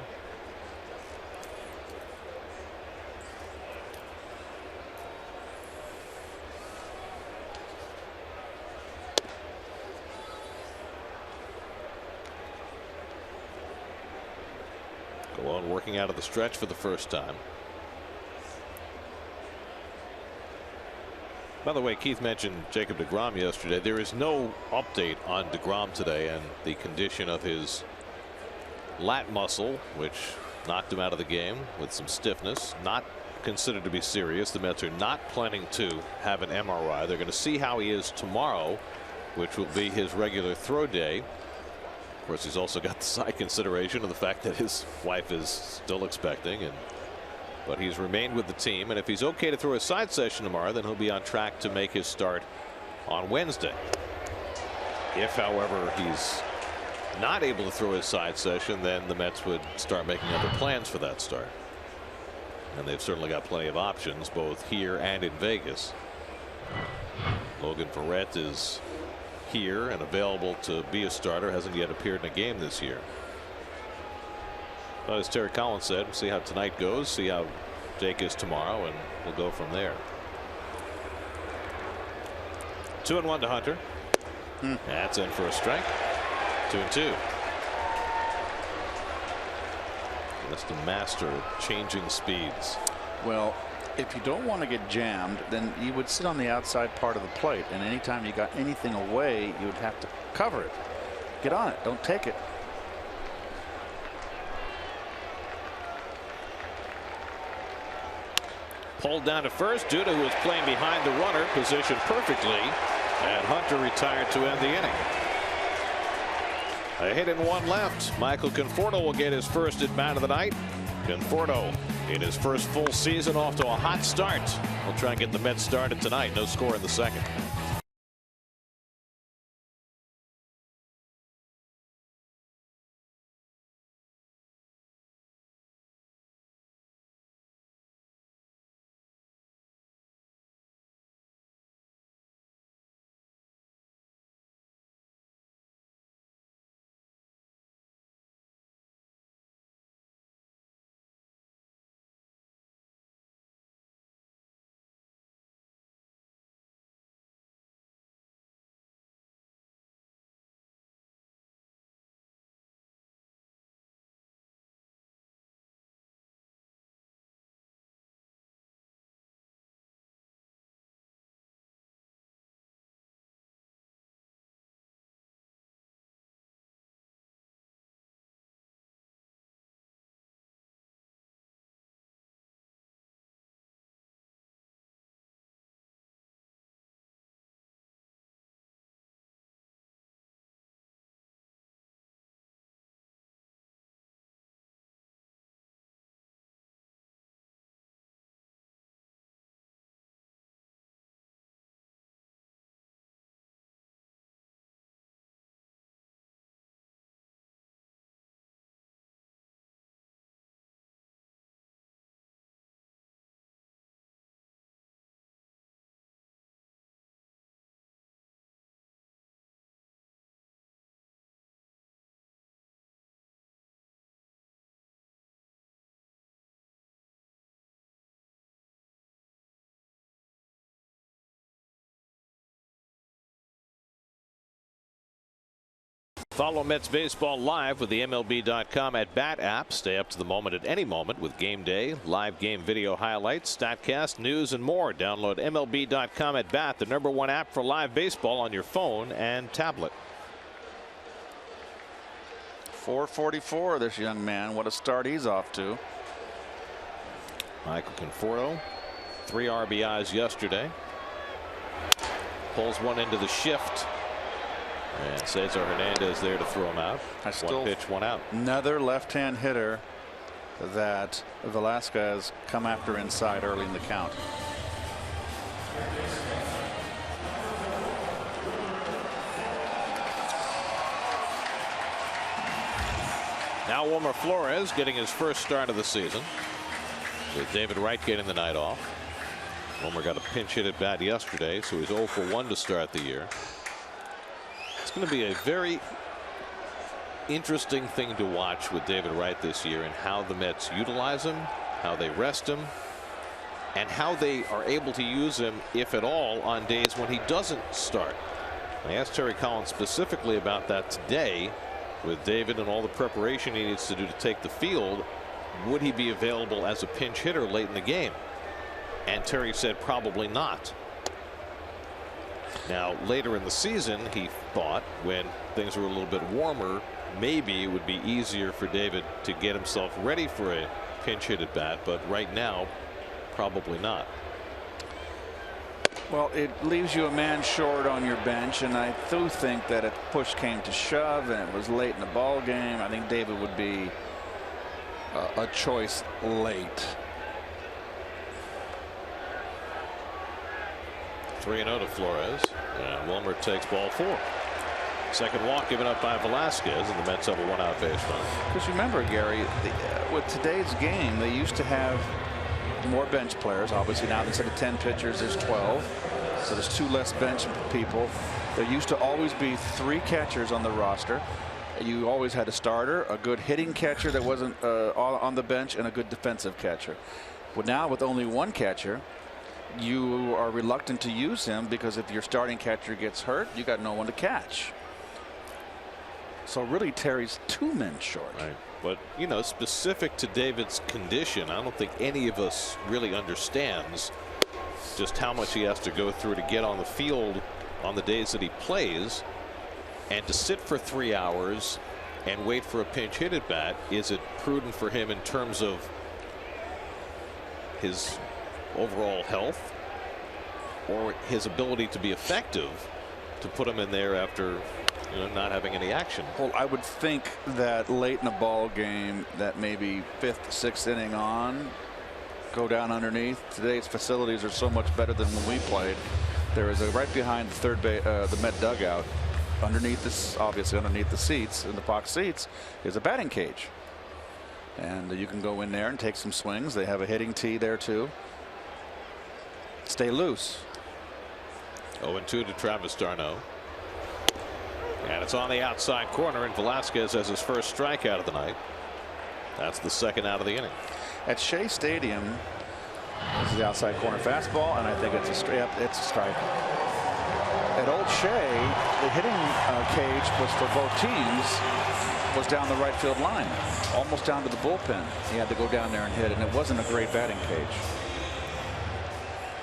Speaker 1: Galone working out of the stretch for the first time. By the way, Keith mentioned Jacob deGrom yesterday. There is no update on deGrom today and the condition of his lat muscle, which knocked him out of the game with some stiffness. Not considered to be serious. The Mets are not planning to have an MRI. They're going to see how he is tomorrow, which will be his regular throw day. Of course, he's also got the side consideration of the fact that his wife is still expecting, but he's remained with the team, and if he's okay to throw a side session tomorrow, then he'll be on track to make his start on Wednesday. If, however, he's not able to throw his side session, then the Mets would start making other plans for that start. And they've certainly got plenty of options both here and in Vegas. Logan Ferret is here and available to be a starter. Hasn't yet appeared in a game this year. But as Terry Collins said, see how tonight goes, see how Jake is tomorrow, and we'll go from there. 2-1 to Hunter. That's in for a strike. 2-2. Just a master of changing speeds.
Speaker 2: Well, if you don't want to get jammed, then you would sit on the outside part of the plate, and anytime you got anything away, you would have to cover it. Get on it. Don't take it.
Speaker 1: Pulled down to first. Duda, who was playing behind the runner, positioned perfectly, and Hunter retired to end the inning. A hit and 1 left. Michael Conforto will get his first at bat of the night. Conforto in his first full season off to a hot start. We'll try and get the Mets started tonight. No score in the second. Follow Mets baseball live with the MLB.com at Bat app. Stay up to the moment at any moment with game day, live game video highlights, StatCast, news, and more. Download MLB.com at Bat, the #1 app for live baseball on your phone and tablet.
Speaker 2: 444, this young man. What a start he's off to.
Speaker 1: Michael Conforto, 3 RBIs yesterday. Pulls one into the shift. And Cesar Hernandez there to throw him out. One pitch, 1 out.
Speaker 2: Another left-hand hitter that Velasquez come after inside early in the count.
Speaker 1: Now Wilmer Flores getting his first start of the season, with David Wright getting the night off. Wilmer got a pinch hit at bat yesterday, so he's 0 for 1 to start the year. It's going to be a very interesting thing to watch with David Wright this year, and how the Mets utilize him, how they rest him, and how they are able to use him, if at all, on days when he doesn't start. I asked Terry Collins specifically about that today, with David and all the preparation he needs to do to take the field. Would he be available as a pinch hitter late in the game? And Terry said probably not. Now later in the season, he thought, when things were a little bit warmer, maybe it would be easier for David to get himself ready for a pinch hit at bat, but right now probably not.
Speaker 3: Well, it leaves you a man short on your bench, and I do think that if push came to shove and it was late in the ball game, I think David would be a choice late.
Speaker 1: 3-0 to Flores, and Wilmer takes ball 4. Second walk given up by Velasquez, and the Mets have a 1-out base run.
Speaker 3: Because remember, Gary, with today's game, they used to have more bench players. Obviously now instead of 10 pitchers, there's 12, so there's 2 less bench people. There used to always be 3 catchers on the roster. You always had a starter, a good hitting catcher that wasn't on the bench, and a good defensive catcher. But now with only 1 catcher, you are reluctant to use him, because if your starting catcher gets hurt, you got no one to catch. So really, Terry's 2 men short.
Speaker 1: Right. But, you know, specific to David's condition, I don't think any of us really understands just how much he has to go through to get on the field on the days that he plays. And to sit for 3 hours and wait for a pinch hit at bat, is it prudent for him in terms of his overall health or his ability to be effective to put him in there after, you know, not having any action?
Speaker 3: Well, I would think that late in a ball game, that maybe 5th, 6th inning on, go down underneath. Today's facilities are so much better than when we played. There is right behind the Met dugout, underneath this, obviously underneath the seats, in the box seats, is a batting cage, and you can go in there and take some swings. They have a hitting tee there too. Stay loose.
Speaker 1: 0-2 to Travis d'Arnaud. And it's on the outside corner, and Velasquez has his first strikeout of the night. That's the 2nd out of the inning.
Speaker 3: At Shea Stadium, this is the outside corner fastball, and I think it's a strike. It's a strike. At Old Shea, the hitting cage was for both teams was down the right field line, almost down to the bullpen. He had to go down there and hit, and it wasn't a great batting cage.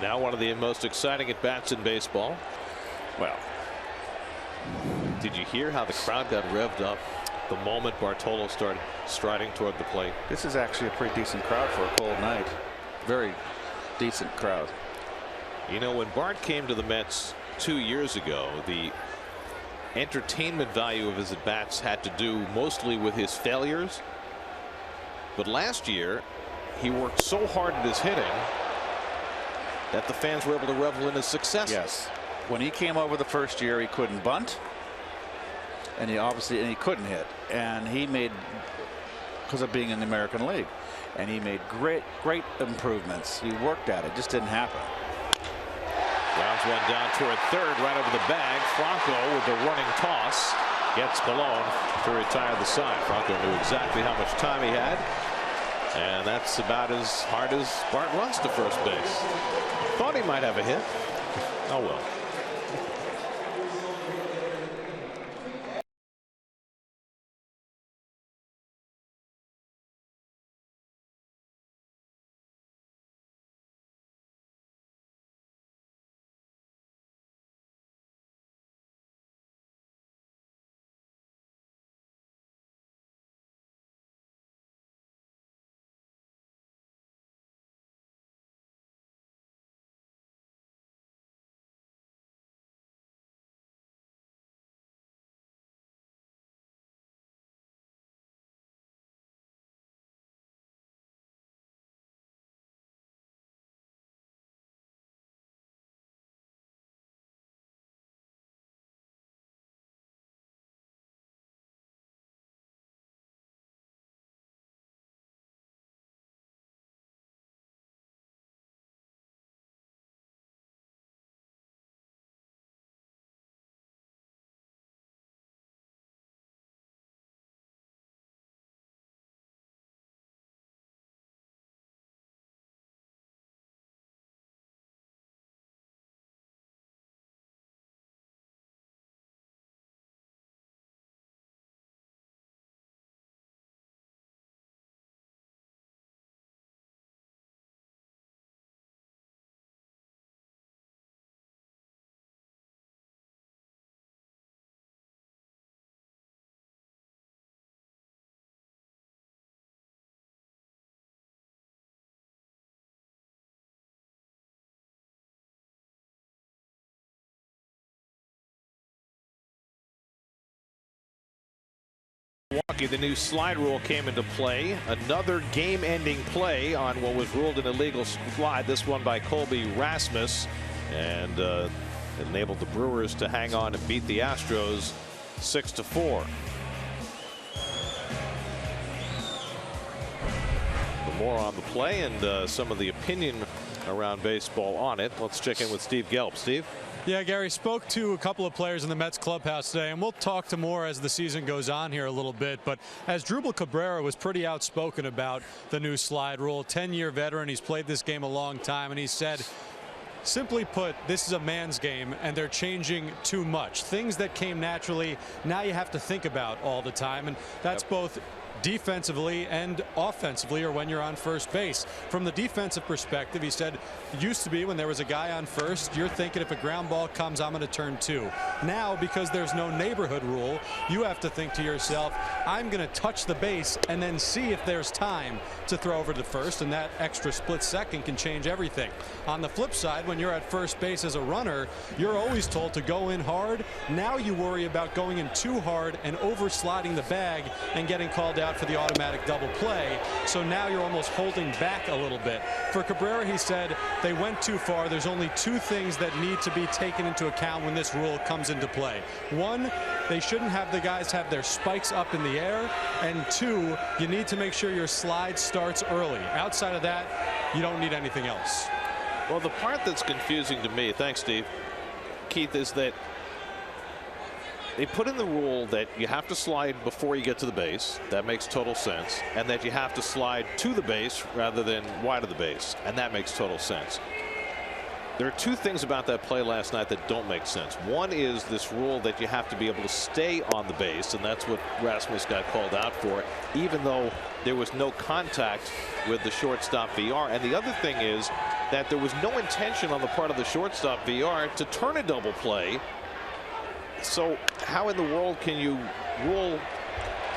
Speaker 1: Now one of the most exciting at bats in baseball.
Speaker 3: Well,
Speaker 1: did you hear how the crowd got revved up the moment Bartolo started striding toward the plate?
Speaker 3: This is actually a pretty decent crowd for a cold night. Very decent crowd.
Speaker 1: You know, when Bart came to the Mets 2 years ago, the entertainment value of his at-bats had to do mostly with his failures. But last year, he worked so hard at his hitting that the fans were able to revel in his success.
Speaker 3: Yes. When he came over the first year, he couldn't bunt, and he couldn't hit, and he made, because of being in the American League, and he made great improvements. He worked at it, just didn't happen.
Speaker 1: Grounds one down toward third, right over the bag. Franco with the running toss gets Colon to retire the side. Franco knew exactly how much time he had, and that's about as hard as Bart runs to first base. Thought he might have a hit. Oh well. Milwaukee, the new slide rule came into play. Another game-ending play on what was ruled an illegal slide. This one by Colby Rasmus, and enabled the Brewers to hang on and beat the Astros 6-4. More on the play and some of the opinion around baseball on it. Let's check in with Steve Gelb. Steve?
Speaker 4: Yeah, Gary, spoke to a couple of players in the Mets clubhouse today, and we'll talk to more as the season goes on here a little bit. But as Asdrubal Cabrera was pretty outspoken about the new slide rule, 10-year veteran, he's played this game a long time, and he said, simply put, this is a man's game, and they're changing too much. Things that came naturally, now you have to think about all the time, and that's both defensively and offensively, or when you're on first base. From the defensive perspective, he said it used to be when there was a guy on first, you're thinking if a ground ball comes, I'm going to turn two. Now, because there's no neighborhood rule, you have to think to yourself, I'm going to touch the base and then see if there's time to throw over to first, and that extra split second can change everything. On the flip side, when you're at first base as a runner, you're always told to go in hard. Now you worry about going in too hard and oversliding the bag and getting called out for the automatic double play. So now you're almost holding back a little bit. For Cabrera, he said they went too far. There's only two things that need to be taken into account when this rule comes into play. One, they shouldn't have the guys have their spikes up in the air. And two, you need to make sure your slide starts early. Outside of that, you don't need anything else.
Speaker 1: Well, the part that's confusing to me, thanks, Steve, Keith, is that they put in the rule that you have to slide before you get to the base. That makes total sense. And that you have to slide to the base rather than wide of the base. And that makes total sense. There are two things about that play last night that don't make sense. One is this rule that you have to be able to stay on the base, and that's what Rasmus got called out for, even though there was no contact with the shortstop VR. And the other thing is that there was no intention on the part of the shortstop VR to turn a double play. So how in the world can you rule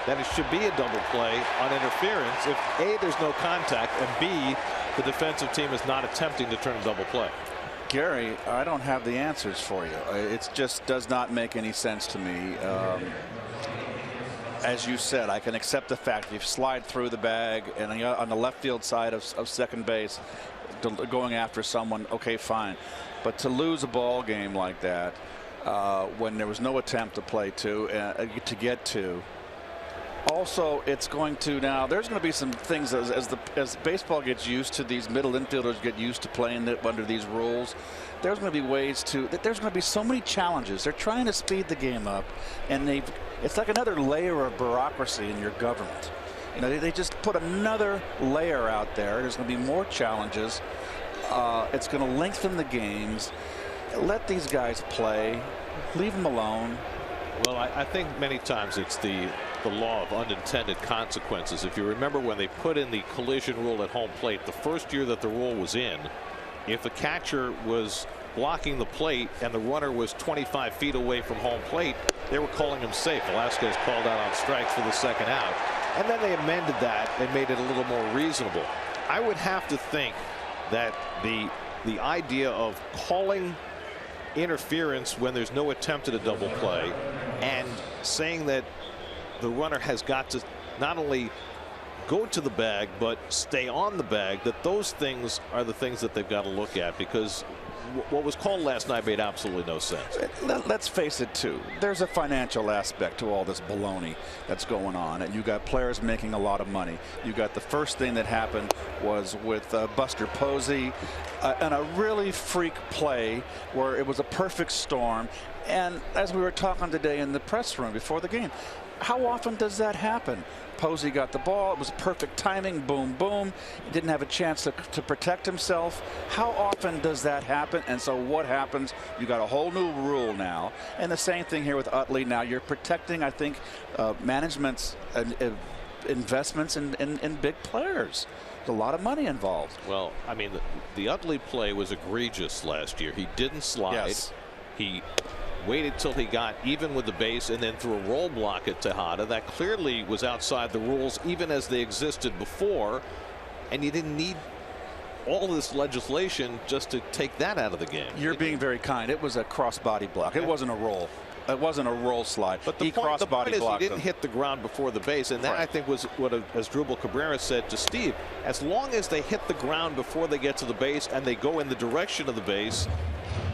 Speaker 1: that it should be a double play on interference if A, there's no contact, and B, the defensive team is not attempting to turn a double play?
Speaker 3: Gary, I don't have the answers for you. It just does not make any sense to me. As you said, I can accept the fact you slide through the bag and on the left field side of second base going after someone, okay, fine. But to lose a ball game like that when there was no attempt to play to get to. Also, it's going to now. There's going to be some things as baseball gets used to, these middle infielders get used to playing under these rules. There's going to be ways to. There's going to be so many challenges. They're trying to speed the game up, and it's like another layer of bureaucracy in your government. You know, they just put another layer out there. There's going to be more challenges. It's going to lengthen the games. Let these guys play. Leave them alone.
Speaker 1: Well, I think many times it's the law of unintended consequences. If you remember when they put in the collision rule at home plate the first year that the rule was in, if a catcher was blocking the plate and the runner was 25 feet away from home plate, they were calling him safe. Velasquez called out on strikes for the second out, and then they amended that and made it a little more reasonable. I would have to think that the idea of calling interference when there's no attempt at a double play and saying that the runner has got to not only go to the bag but stay on the bag, that those things are the things that they've got to look at, because what was called last night made absolutely no sense.
Speaker 3: Let's face it, too. There's a financial aspect to all this baloney that's going on, and you got players making a lot of money. You got the first thing that happened was with Buster Posey and a really freak play where it was a perfect storm. And as we were talking today in the press room before the game, how often does that happen? Posey got the ball. It was perfect timing. Boom, boom. He didn't have a chance to protect himself. How often does that happen? And so what happens? You got a whole new rule now. And the same thing here with Utley. Now you're protecting, I think, management's investments in big players. There's a lot of money involved.
Speaker 1: Well, I mean, the Utley play was egregious last year. He didn't slide.
Speaker 3: Yes.
Speaker 1: He waited till he got even with the base and then threw a roll block at Tejada. That clearly was outside the rules even as they existed before, and you didn't need all this legislation just to take that out of the game.
Speaker 3: You're being very kind. It was a cross body block. It wasn't a roll. It wasn't a roll slide.
Speaker 1: But
Speaker 3: he cross-body blocked
Speaker 1: he didn't hit the ground before the base, and that I think was what, as Drupal Cabrera said to Steve, as long as they hit the ground before they get to the base and they go in the direction of the base,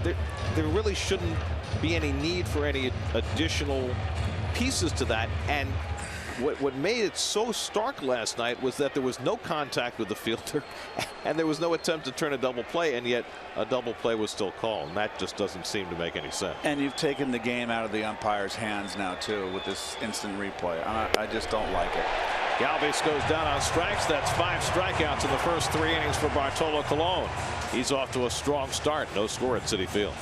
Speaker 1: there really shouldn't be any need for any additional pieces to that. And what made it so stark last night was that there was no contact with the fielder and there was no attempt to turn a double play, and yet a double play was still called, and that just doesn't seem to make any sense.
Speaker 3: And you've taken the game out of the umpire's hands now too with this instant replay. I just don't like it.
Speaker 1: Galvis goes down on strikes. That's 5 strikeouts in the first 3 innings for Bartolo Colon. He's off to a strong start. No score at Citi Field.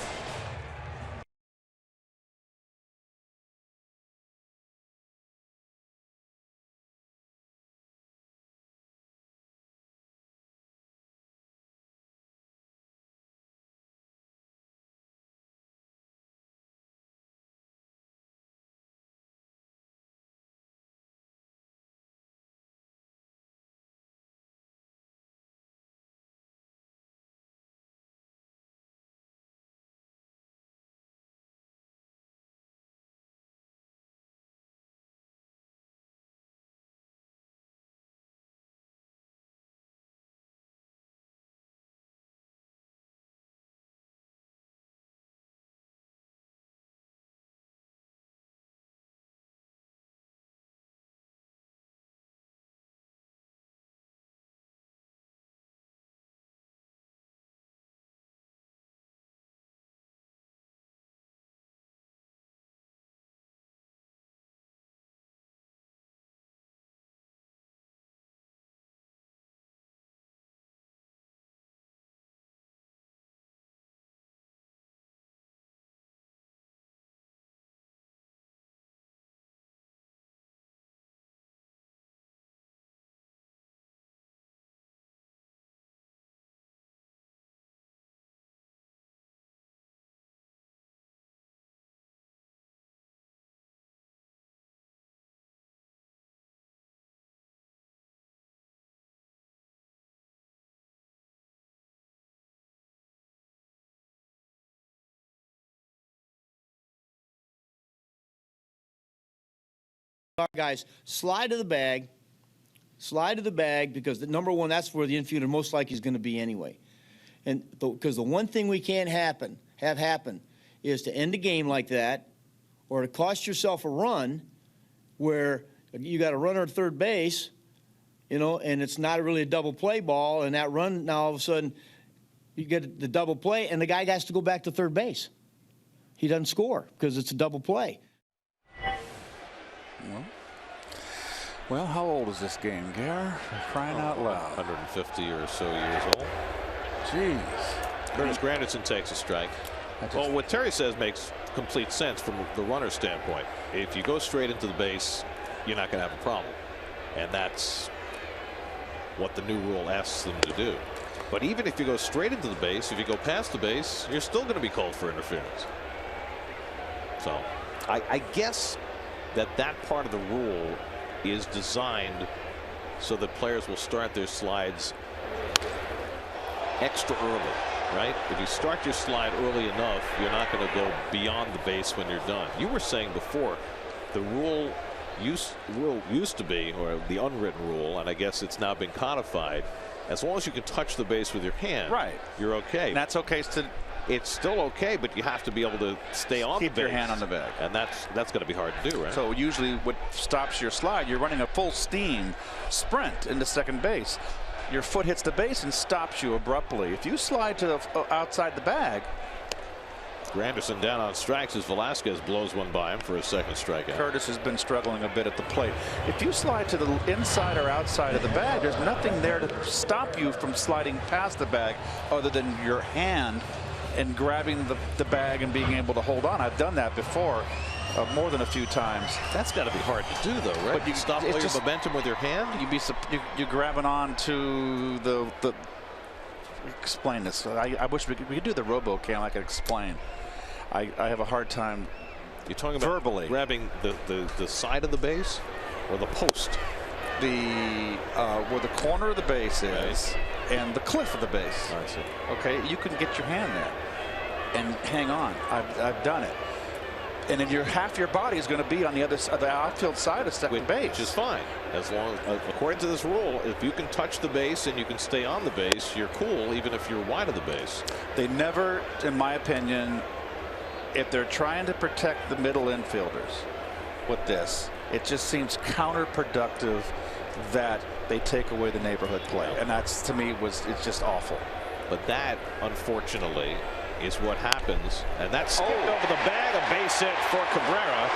Speaker 5: Guys, slide to the bag, because number one, that's where the infielder most likely is going to be anyway. And because the one thing we can't have happen is to end a game like that, or to cost yourself a run where you got a runner at third base, you know, and it's not really a double play ball, and that run now all of a sudden you get the double play and the guy has to go back to third base. He doesn't score because it's a double play.
Speaker 3: Well, how old is this game, Gare? Crying out loud.
Speaker 1: 150 or so years old.
Speaker 3: Jeez.
Speaker 1: Curtis Granderson takes a strike. Well, what Terry says makes complete sense from the runner's standpoint. If you go straight into the base, you're not going to have a problem. And that's what the new rule asks them to do. But even if you go straight into the base, if you go past the base, you're still going to be called for interference. So I guess that part of the rule is designed so that players will start their slides extra early, right? If you start your slide early enough, you're not going to go beyond the base when you're done. You were saying before the rule used to be, or the unwritten rule, and I guess it's now been codified, as long as you can touch the base with your hand,
Speaker 3: right,
Speaker 1: you're okay.
Speaker 3: And that's okay.
Speaker 1: It's still okay, but you have to be able to stay on the base.
Speaker 3: Keep your hand on the bag.
Speaker 1: And that's going to be hard to do, right?
Speaker 3: So usually what stops your slide, you're running a full steam sprint into second base. Your foot hits the base and stops you abruptly. If you slide to the outside the bag.
Speaker 1: Granderson down on strikes as Velasquez blows one by him for his second strikeout.
Speaker 3: Curtis has been struggling a bit at the plate. If you slide to the inside or outside of the bag, there's nothing there to stop you from sliding past the bag other than your hand and grabbing the bag and being able to hold on. I've done that before more than a few times.
Speaker 1: That's got to be hard to do, though, right?
Speaker 3: But you
Speaker 1: stop all your momentum with your hand.
Speaker 3: You're grabbing on to the. Explain this. I wish we could do the RoboCam. I could explain. I have a hard time.
Speaker 1: You're talking about
Speaker 3: verbally
Speaker 1: grabbing the side of the base or the post.
Speaker 3: Where the corner of the base is, right, and the cliff of the base.
Speaker 1: I see.
Speaker 3: Okay, you can get your hand there and hang on. I've done it. And then half your body is going to be on the other side, the outfield side of second base.
Speaker 1: Which is fine. As long as, according to this rule, if you can touch the base and you can stay on the base, you're cool, even if you're wide of the base.
Speaker 3: They never, in my opinion, if they're trying to protect the middle infielders with this, it just seems counterproductive that they take away the neighborhood play. And that's, to me, it's just awful.
Speaker 1: But that, unfortunately, is what happens, and that's skipped over the bag, a base hit for Cabrera.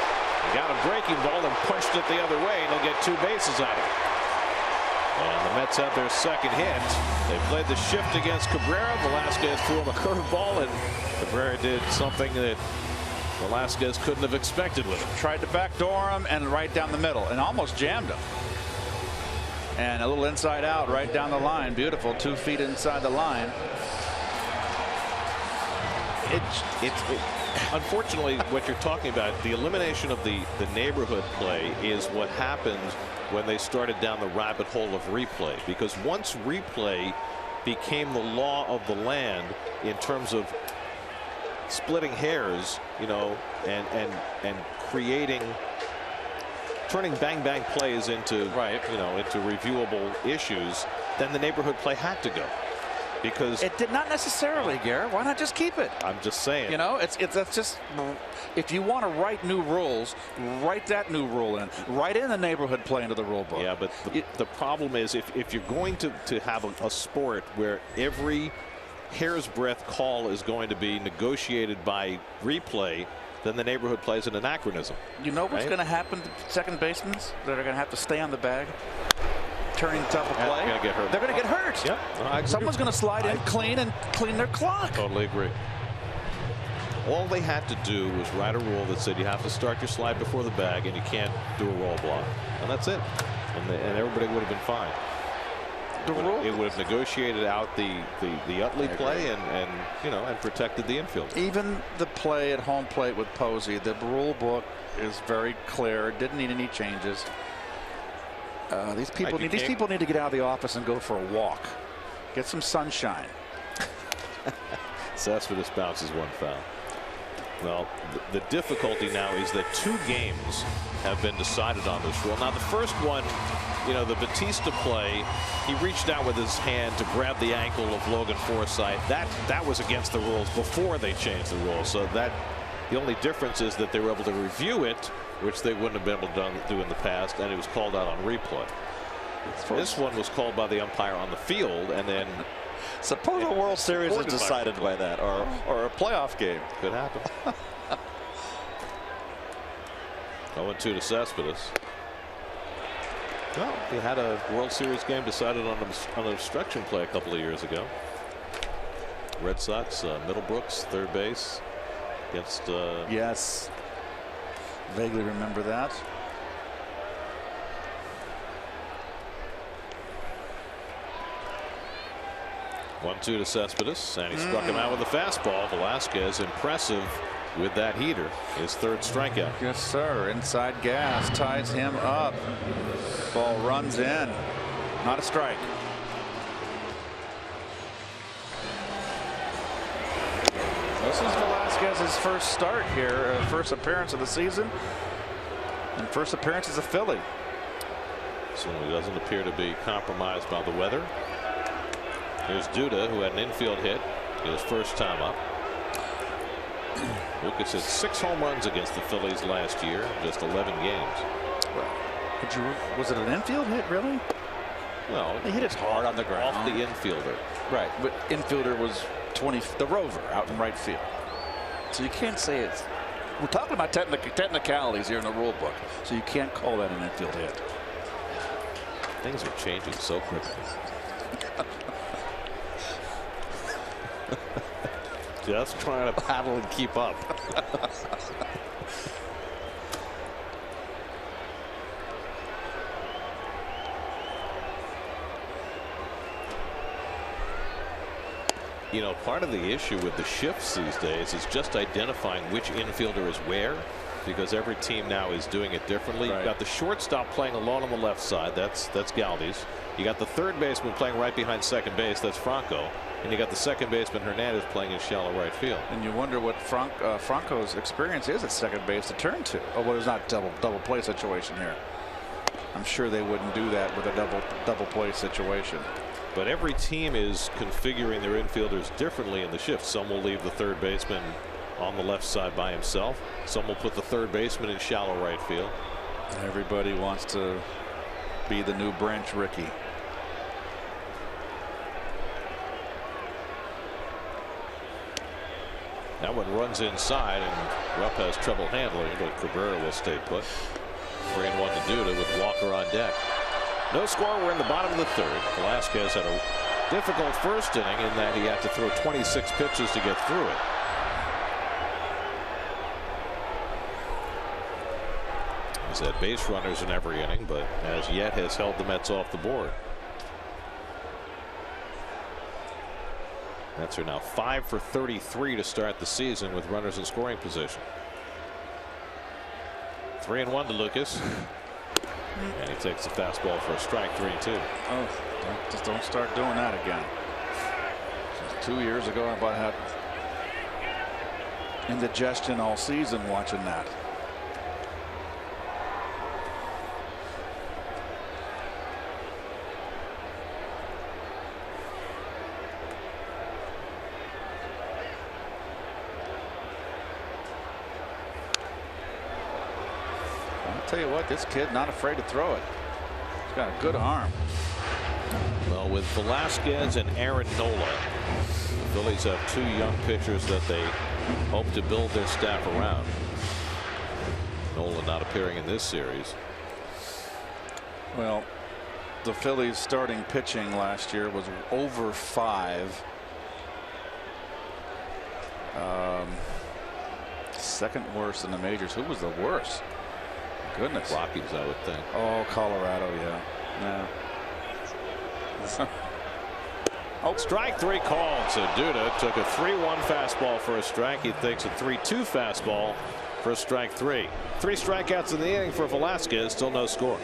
Speaker 1: He got a breaking ball and punched it the other way, and he'll get 2 bases out of it. And the Mets have their second hit. They played the shift against Cabrera. Velasquez threw him a curveball, and Cabrera did something that Velasquez couldn't have expected with him.
Speaker 3: Tried to backdoor him and right down the middle, and almost jammed him. And a little inside out right down the line. Beautiful, 2 feet inside the line.
Speaker 1: Unfortunately, what you're talking about, the elimination of the neighborhood play, is what happened when they started down the rabbit hole of replay. Because once replay became the law of the land in terms of splitting hairs, you know, and creating, turning bang bang plays into into reviewable issues, then the neighborhood play had to go. Because
Speaker 3: it did not necessarily, Garrett. Why not just keep it?
Speaker 1: I'm just saying.
Speaker 3: You know, that's just, if you want to write new rules, write that new rule in. Write in the neighborhood play into the rule book.
Speaker 1: Yeah, but the problem is if you're going to have a sport where every hair's breadth call is going to be negotiated by replay, then the neighborhood play is an anachronism.
Speaker 3: You know what's going to happen to second basemen that are going to have to stay on the bag? Turning tough a play. They're going to get hurt.
Speaker 1: Yep. No,
Speaker 3: someone's going to slide in clean and clean their clock.
Speaker 1: Totally agree. All they had to do was write a rule that said you have to start your slide before the bag and you can't do a roll block, and that's it. And everybody would have been fine. It would have negotiated out the Utley play and protected the infield.
Speaker 3: Even the play at home plate with Posey, the rule book is very clear. It didn't need any changes. These people need to get out of the office and go for a walk. Get some sunshine.
Speaker 1: Cespedes bounces 1 foul. Well, the difficulty now is that 2 games have been decided on this rule. Now, the first one, the Batista play, he reached out with his hand to grab the ankle of Logan Forsythe. That was against the rules before they changed the rules. So the only difference is that they were able to review it, which they wouldn't have been able to do in the past, and it was called out on replay. This one was called by the umpire on the field, and then
Speaker 6: suppose a World Series is decided by that, or a playoff game.
Speaker 1: Could happen. 0-2 to Cespedes. Well, he had a World Series game decided on an obstruction play a couple of years ago. Red Sox, Middlebrooks, third base against.
Speaker 3: Yes. Vaguely remember that.
Speaker 1: One-two to Cespedes, and he struck him out with a fastball. Velasquez, impressive with that heater. His 3rd strikeout.
Speaker 3: Yes, sir. Inside gas ties him up. Ball runs in. Not a strike. This is Velasquez's first start here, first appearance of the season, and first appearance as a Philly.
Speaker 1: Certainly doesn't appear to be compromised by the weather. Here's Duda, who had an infield hit his first time up. Lucas hit 6 home runs against the Phillies last year, just 11 games.
Speaker 3: Was it an infield hit, really?
Speaker 1: No,
Speaker 3: he hit it hard on the ground.
Speaker 1: Off the infielder.
Speaker 3: Right, but infielder was the Rover out in right field. So you can't say it's. We're talking about technicalities here in the rule book, so you can't call that an infield hit.
Speaker 1: Things are changing so quickly. Just trying to paddle and keep up. Part of the issue with the shifts these days is just identifying which infielder is where, because every team now is doing it differently. Right. You've got the shortstop playing alone on the left side. That's Galdes. You got the third baseman playing right behind second base. That's Franco. And you got the second baseman Hernandez playing in shallow right field.
Speaker 3: And you wonder what Franco's experience is at second base to turn to. Oh, well, it's not double play situation here. I'm sure they wouldn't do that with a double play situation.
Speaker 1: But every team is configuring their infielders differently in the shift. Some will leave the third baseman on the left side by himself. Some will put the third baseman in shallow right field.
Speaker 3: Everybody wants to be the new Branch Rickey.
Speaker 1: That one runs inside, and Rupp has trouble handling it, but Cabrera will stay put. 3-1 to Duda with Walker on deck. No score. We're in the bottom of the third. Velasquez had a difficult first inning in that he had to throw 26 pitches to get through it. He's had base runners in every inning, but as yet has held the Mets off the board. Mets are now 5 for 33 to start the season with runners in scoring position. 3-1 to Lucas. And he takes the fastball for a strike. 3-2.
Speaker 3: Oh, just don't start doing that again. 2 years ago, I about had indigestion all season watching that. Tell you what, this kid not afraid to throw it. He's got a good arm.
Speaker 1: Well, with Velasquez and Aaron Nola, the Phillies have 2 young pitchers that they hope to build their staff around. Nola not appearing in this series.
Speaker 3: Well, the Phillies starting pitching last year was over 5. Second worst in the majors. Who was the worst? Goodness.
Speaker 1: Rockies, I would think.
Speaker 3: Oh, Colorado, yeah.
Speaker 1: Oh, strike 3 called. So Duda took a 3-1 fastball for a strike. He takes a 3-2 fastball for strike 3. 3 strikeouts in the inning for Velasquez. Still no score.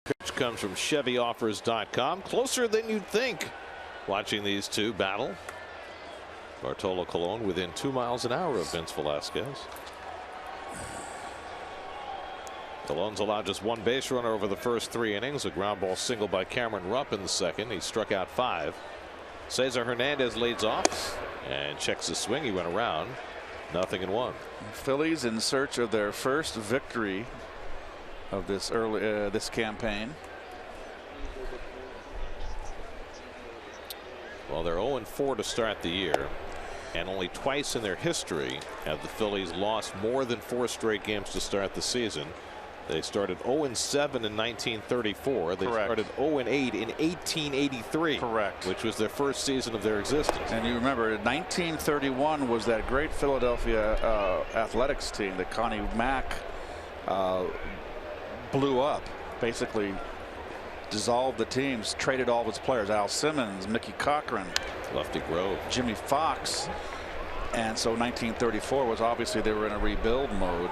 Speaker 1: Pitch comes from ChevyOffers.com. Closer than you'd think. Watching these two battle. Bartolo Colon within 2 miles an hour of Vince Velasquez. Colon's allowed just 1 base runner over the first 3 innings. A ground ball single by Cameron Rupp in the second. He struck out 5. Cesar Hernandez leads off and checks the swing. He went around. 0-1.
Speaker 3: Phillies in search of their first victory of this this campaign.
Speaker 1: Well, they're 0-4 to start the year, and only twice in their history have the Phillies lost more than 4 straight games to start the season. They started 0-7 in 1934. They
Speaker 2: Correct.
Speaker 1: started 0-8 in 1883.
Speaker 2: Correct.
Speaker 1: Which was their first season of their existence.
Speaker 2: And you remember 1931 was that great Philadelphia athletics team that Connie Mack blew up, basically dissolved the teams, traded all of its players, Al Simmons, Mickey Cochran,
Speaker 1: Lefty Grove,
Speaker 2: Jimmy Fox. And so 1934 was obviously they were in a rebuild mode.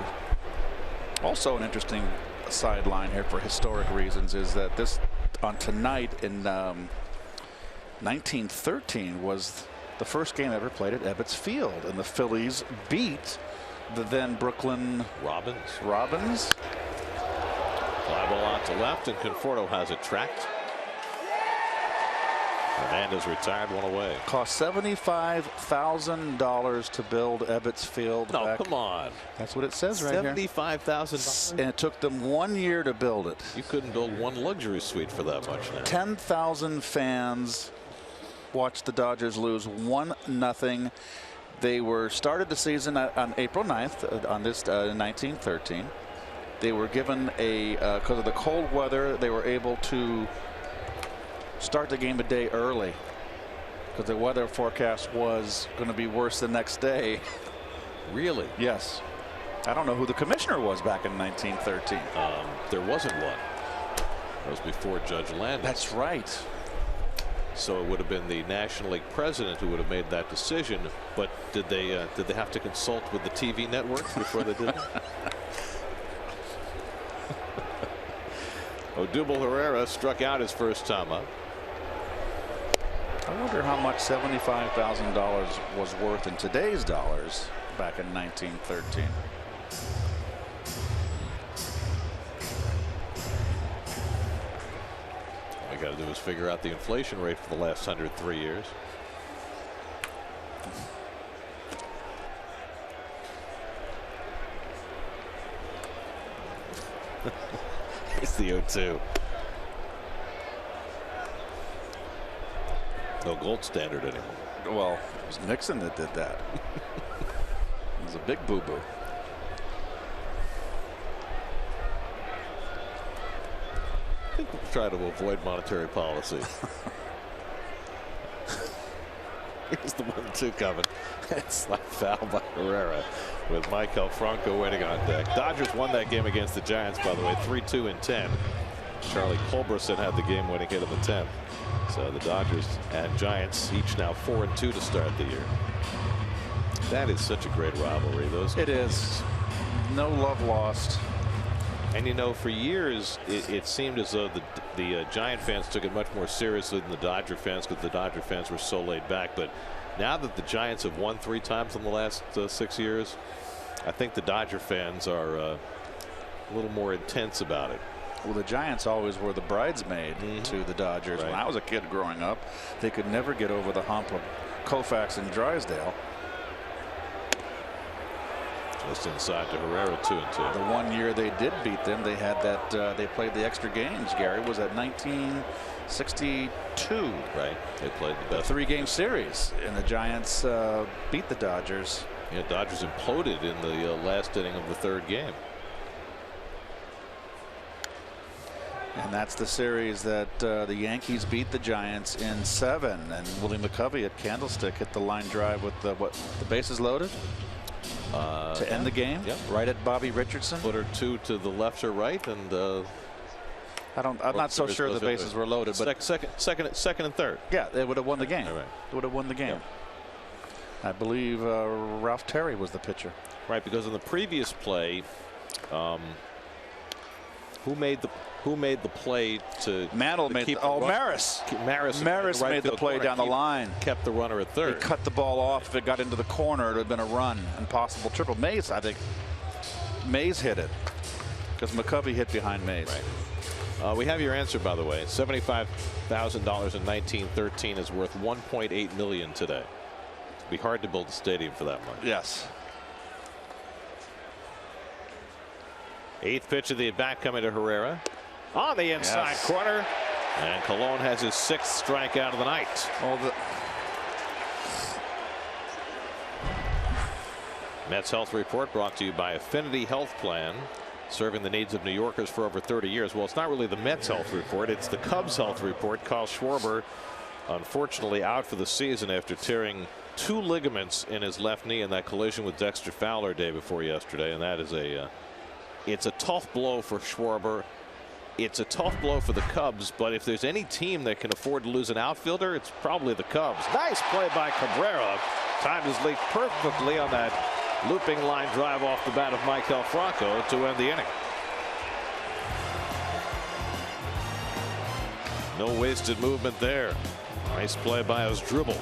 Speaker 2: Also an interesting sideline here for historic reasons is that this on tonight in 1913 was the first game ever played at Ebbets Field, and the Phillies beat the then Brooklyn Robins.
Speaker 1: Fly ball out to left, and Conforto has it tracked. Hernandez retired, one away.
Speaker 2: Cost $75,000 to build Ebbets Field.
Speaker 1: No, come on.
Speaker 2: That's what it says right here.
Speaker 1: $75,000.
Speaker 2: And it took them 1 year to build it.
Speaker 1: You couldn't build one luxury suite for that much now.
Speaker 2: 10,000 fans watched the Dodgers lose 1-0. They were started the season on April 9th on this 1913. They were given a because of the cold weather, they were able to start the game a day early because the weather forecast was going to be worse the next day.
Speaker 1: Really?
Speaker 2: Yes. I don't know who the commissioner was back in 1913.
Speaker 1: There wasn't one. That was before Judge Landis.
Speaker 2: That's right.
Speaker 1: So it would have been the National League president who would have made that decision. But did they have to consult with the TV networks before they did that? Odubel Herrera struck out his first time up.
Speaker 2: I wonder how much $75,000 was worth in today's dollars back in 1913.
Speaker 1: All we got to do is figure out the inflation rate for the last 103 years. It's the 0-2. No gold standard anymore.
Speaker 2: Well, it was Nixon that did that. It was a big boo-boo.
Speaker 1: I think we'll try to avoid monetary policy. Here's the 1-2 coming. It's like foul by Herrera with Michael Franco waiting on deck. Dodgers won that game against the Giants, by the way, 3-2 in 10. Charlie Culberson had the game-winning hit in the 10th. So the Dodgers and Giants each now 4-2 to start the year. That is such a great rivalry.
Speaker 2: It is. No love lost.
Speaker 1: And you know, for years it seemed as though the Giant fans took it much more seriously than the Dodger fans because the Dodger fans were so laid back. But now that the Giants have won 3 times in the last 6 years, I think the Dodger fans are a little more intense about it.
Speaker 2: Well, the Giants always were the bridesmaid to the Dodgers.
Speaker 1: Right.
Speaker 2: When I was a kid growing up, they could never get over the hump of Koufax and Drysdale.
Speaker 1: Just inside to Herrera, 2-2.
Speaker 2: The 1 year they did beat them, they had that they played the extra games. Gary, was that 1962?
Speaker 1: Right. They played the best
Speaker 2: 3-game series, and the Giants beat the Dodgers.
Speaker 1: Yeah, Dodgers imploded in the last inning of the 3rd game.
Speaker 2: And that's the series that the Yankees beat the Giants in 7. And Willie McCovey at Candlestick hit the line drive with the bases loaded to end the game.
Speaker 1: Yep.
Speaker 2: Right at Bobby Richardson.
Speaker 1: Footer 2 to the left or right, and
Speaker 2: I'm not so sure the bases were loaded, but
Speaker 1: second and third.
Speaker 2: Yeah, they would have won the game.
Speaker 1: All right.
Speaker 2: They would have won the game. Yeah. I believe Ralph Terry was the pitcher.
Speaker 1: Right, because in the previous play, who made the play to
Speaker 2: Mantle made
Speaker 1: keep
Speaker 2: Maris.
Speaker 1: Maris
Speaker 2: Made the play down the line.
Speaker 1: Kept the runner at third.
Speaker 2: He cut the ball off. If it got into the corner, it would have been a run. Impossible triple. Mays, I think. Mays hit it because McCovey hit behind Mays.
Speaker 1: Right. We have your answer, by the way. $75,000 in 1913 is worth $1.8 million today. It'd be hard to build a stadium for that much.
Speaker 2: Yes.
Speaker 1: 8th pitch of the at bat coming to Herrera. On the inside corner. And Colon has his 6th strikeout of the night. Mets Health Report brought to you by Affinity Health Plan. serving the needs of New Yorkers for over 30 years. Well, it's not really the Mets health report. It's the Cubs health report. Kyle Schwarber, unfortunately, out for the season after tearing 2 ligaments in his left knee in that collision with Dexter Fowler day before yesterday. And that is it's a tough blow for Schwarber. It's a tough blow for the Cubs, but if there's any team that can afford to lose an outfielder, it's probably the Cubs. Nice play by Cabrera. Timed his leak perfectly on that looping line drive off the bat of Maikel Franco to end the inning. No wasted movement there. Nice play by Asdrubal.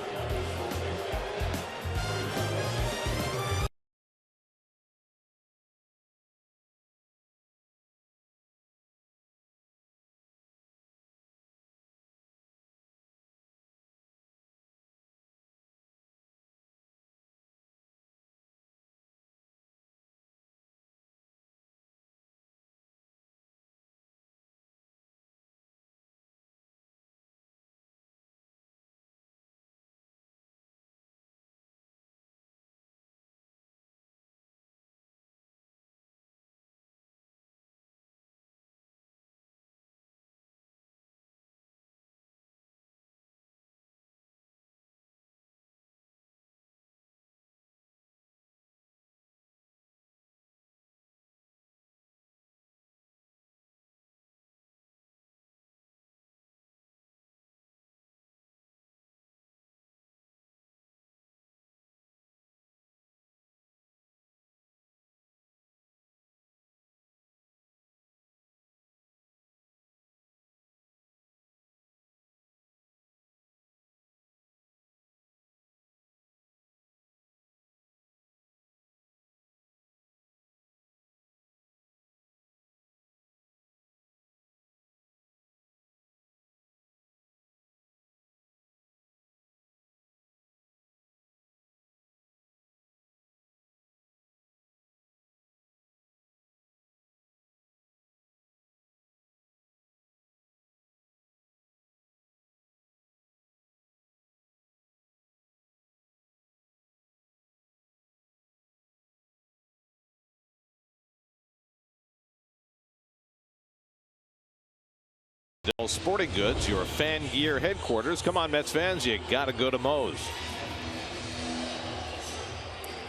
Speaker 1: Sporting Goods, your fan gear headquarters. Come on, Mets fans, you got to go to Moe's.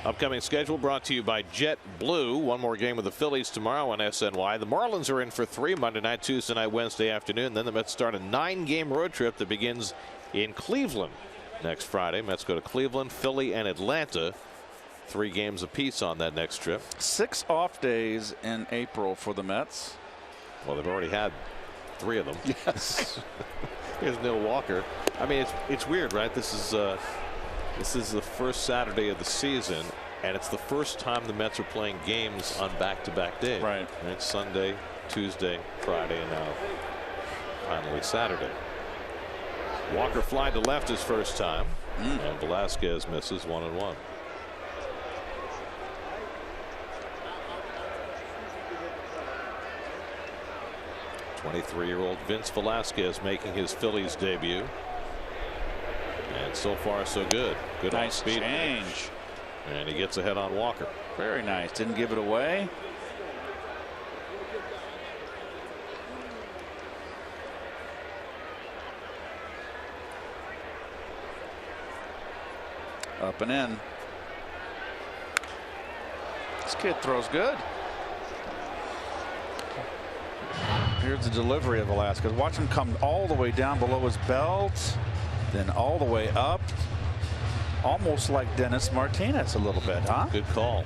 Speaker 1: Upcoming schedule brought to you by JetBlue. One more game with the Phillies tomorrow on SNY. The Marlins are in for 3 Monday night, Tuesday night, Wednesday afternoon. Then the Mets start a 9-game road trip that begins in Cleveland next Friday. Mets go to Cleveland, Philly, and Atlanta. 3 games apiece on that next trip.
Speaker 3: 6 off days in April for the Mets.
Speaker 1: Well, they've already had 3 of them.
Speaker 3: Yes.
Speaker 1: Here's Neil Walker. I mean, it's weird, right? This is the first Saturday of the season, and it's the first time the Mets are playing games on back-to-back days.
Speaker 3: Right.
Speaker 1: Sunday, Tuesday, Friday, and now finally Saturday. Walker flying to left his first time, and Velasquez misses 1-1. '23-year-old Vince Velasquez making his Phillies debut. And so far, so good. Good
Speaker 3: nice
Speaker 1: off-speed
Speaker 3: change.
Speaker 1: And he gets ahead on Walker.
Speaker 3: Very nice. Didn't give it away. Up and in. This kid throws good. Here's the delivery of Velasquez. Watch him come all the way down below his belt, then all the way up. Almost like Dennis Martinez a little bit, huh?
Speaker 1: Good call.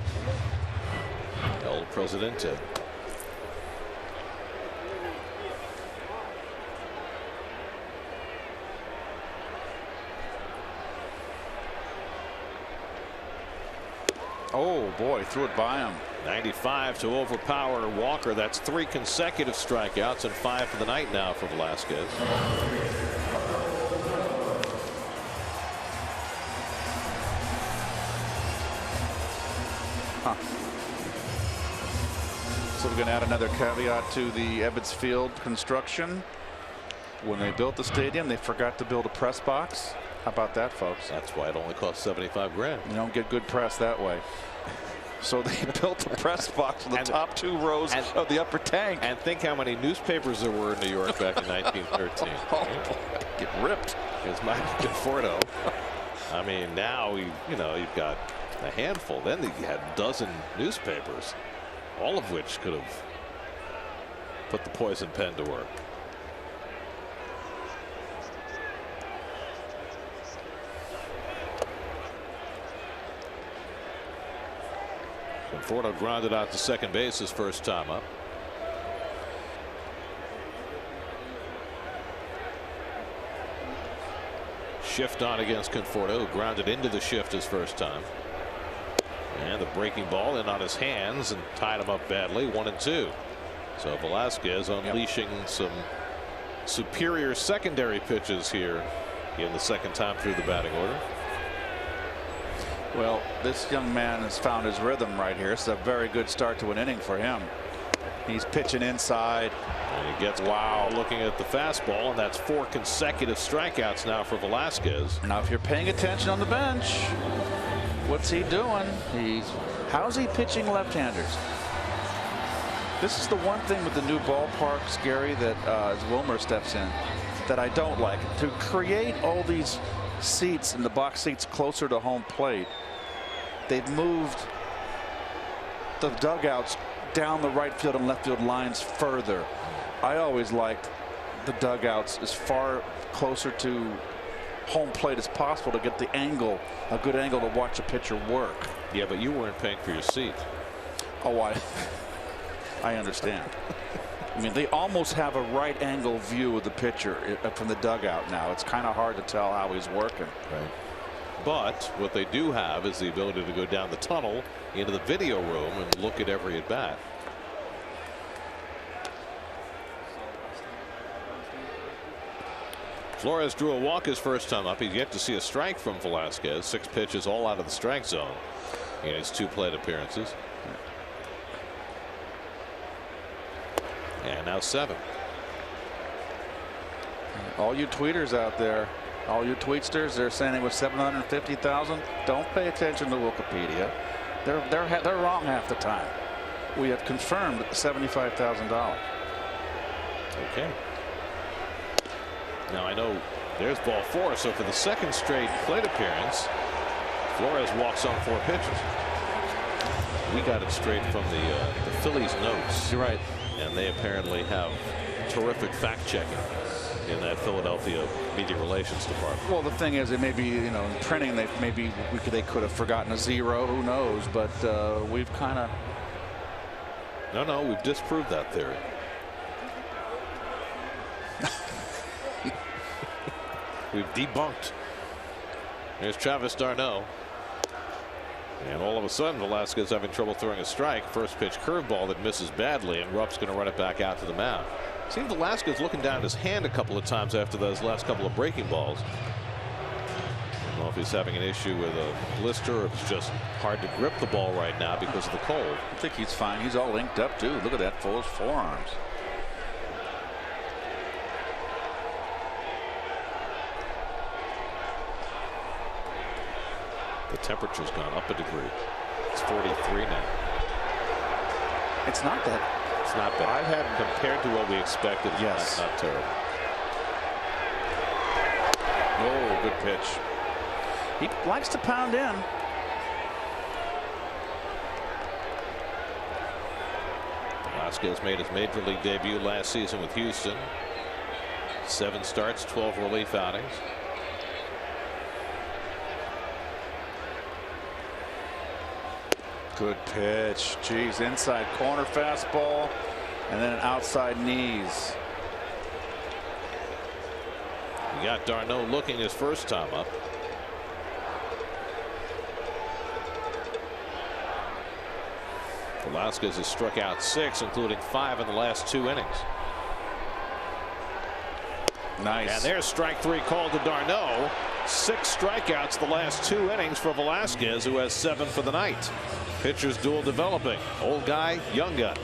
Speaker 1: El Presidente.
Speaker 3: Oh boy, threw it by him.
Speaker 1: 95 to overpower Walker. That's 3 consecutive strikeouts and 5 for the night now for Velasquez.
Speaker 3: So we're going to add another caveat to the Ebbets Field construction. When they built the stadium, they forgot to build a press box.
Speaker 2: How about that, folks?
Speaker 1: That's why it only costs 75 grand.
Speaker 2: You don't get good press that way. So they built a press box in the top 2 rows of the upper tank.
Speaker 1: And think how many newspapers there were in New York back in 1913.
Speaker 2: Get ripped.
Speaker 1: Here's Mike Conforto. I mean, now you've got a handful. Then you had a dozen newspapers, all of which could have put the poison pen to work. Conforto grounded out to second base his first time up. Shift on against Conforto, who grounded into the shift his first time. And the breaking ball in on his hands and tied him up badly, 1-2. So Velasquez unleashing some superior secondary pitches here in the second time through the batting order.
Speaker 2: Well, this young man has found his rhythm right here. It's a very good start to an inning for him. He's pitching inside.
Speaker 1: And he gets looking at the fastball, and that's 4 consecutive strikeouts now for Velasquez.
Speaker 2: Now, if you're paying attention on the bench, what's he doing? How's he pitching left-handers? This is the one thing with the new ballparks, Gary, that as Wilmer steps in, that I don't like. To create all these seats in the box seats closer to home plate, they've moved the dugouts down the right field and left field lines further. I always liked the dugouts as far closer to home plate as possible to get the angle, a good angle to watch a pitcher work.
Speaker 1: Yeah, but you weren't paying for your seat.
Speaker 2: Oh, I understand. I mean, they almost have a right angle view of the pitcher from the dugout now. It's kind of hard to tell how he's working.
Speaker 1: Right. But what they do have is the ability to go down the tunnel into the video room and look at every at bat. Flores drew a walk his first time up. He's yet to see a strike from Velasquez. 6 pitches, all out of the strike zone in his 2 plate appearances. And now 7.
Speaker 2: All you tweeters out there, all you tweetsters, they're saying it was 750,000. Don't pay attention to Wikipedia. They're wrong half the time. We have confirmed $75,000.
Speaker 1: Okay. Now I know there's ball 4. So for the second straight plate appearance, Flores walks on 4 pitches. We got it straight from the Phillies notes.
Speaker 2: You're right.
Speaker 1: And they apparently have terrific fact checking in that Philadelphia media relations department.
Speaker 2: Well, the thing is, it may be, in printing, they could have forgotten a 0. Who knows? But we've kind of.
Speaker 1: No, we've disproved that theory. We've debunked. Here's Travis d'Arnaud. And all of a sudden, Velasquez having trouble throwing a strike. First pitch curveball that misses badly, and Rupp's going to run it back out to the mound. Seen Velasquez looking down at his hand a couple of times after those last couple of breaking balls. I don't know if he's having an issue with a blister or if it's just hard to grip the ball right now because of the cold.
Speaker 2: I think he's fine. He's all inked up, too. Look at that, full forearms.
Speaker 1: The temperature's gone up a degree. It's 43 now.
Speaker 2: It's not that.
Speaker 1: It's not bad. I had compared to what we expected.
Speaker 2: Yes.
Speaker 1: Not terrible.
Speaker 2: Oh, good pitch. He likes to pound in.
Speaker 1: Velasquez made his major league debut last season with Houston. 7 starts, 12 relief outings.
Speaker 2: Good pitch. Geez, inside corner fastball and then an outside knees.
Speaker 1: You got d'Arnaud looking his first time up. Velasquez has struck out 6, including 5 in the last 2 innings.
Speaker 2: Nice.
Speaker 1: And there's strike 3 called to d'Arnaud. 6 strikeouts the last 2 innings for Velasquez, who has 7 for the night. Pitchers duel developing. Old guy, young gun.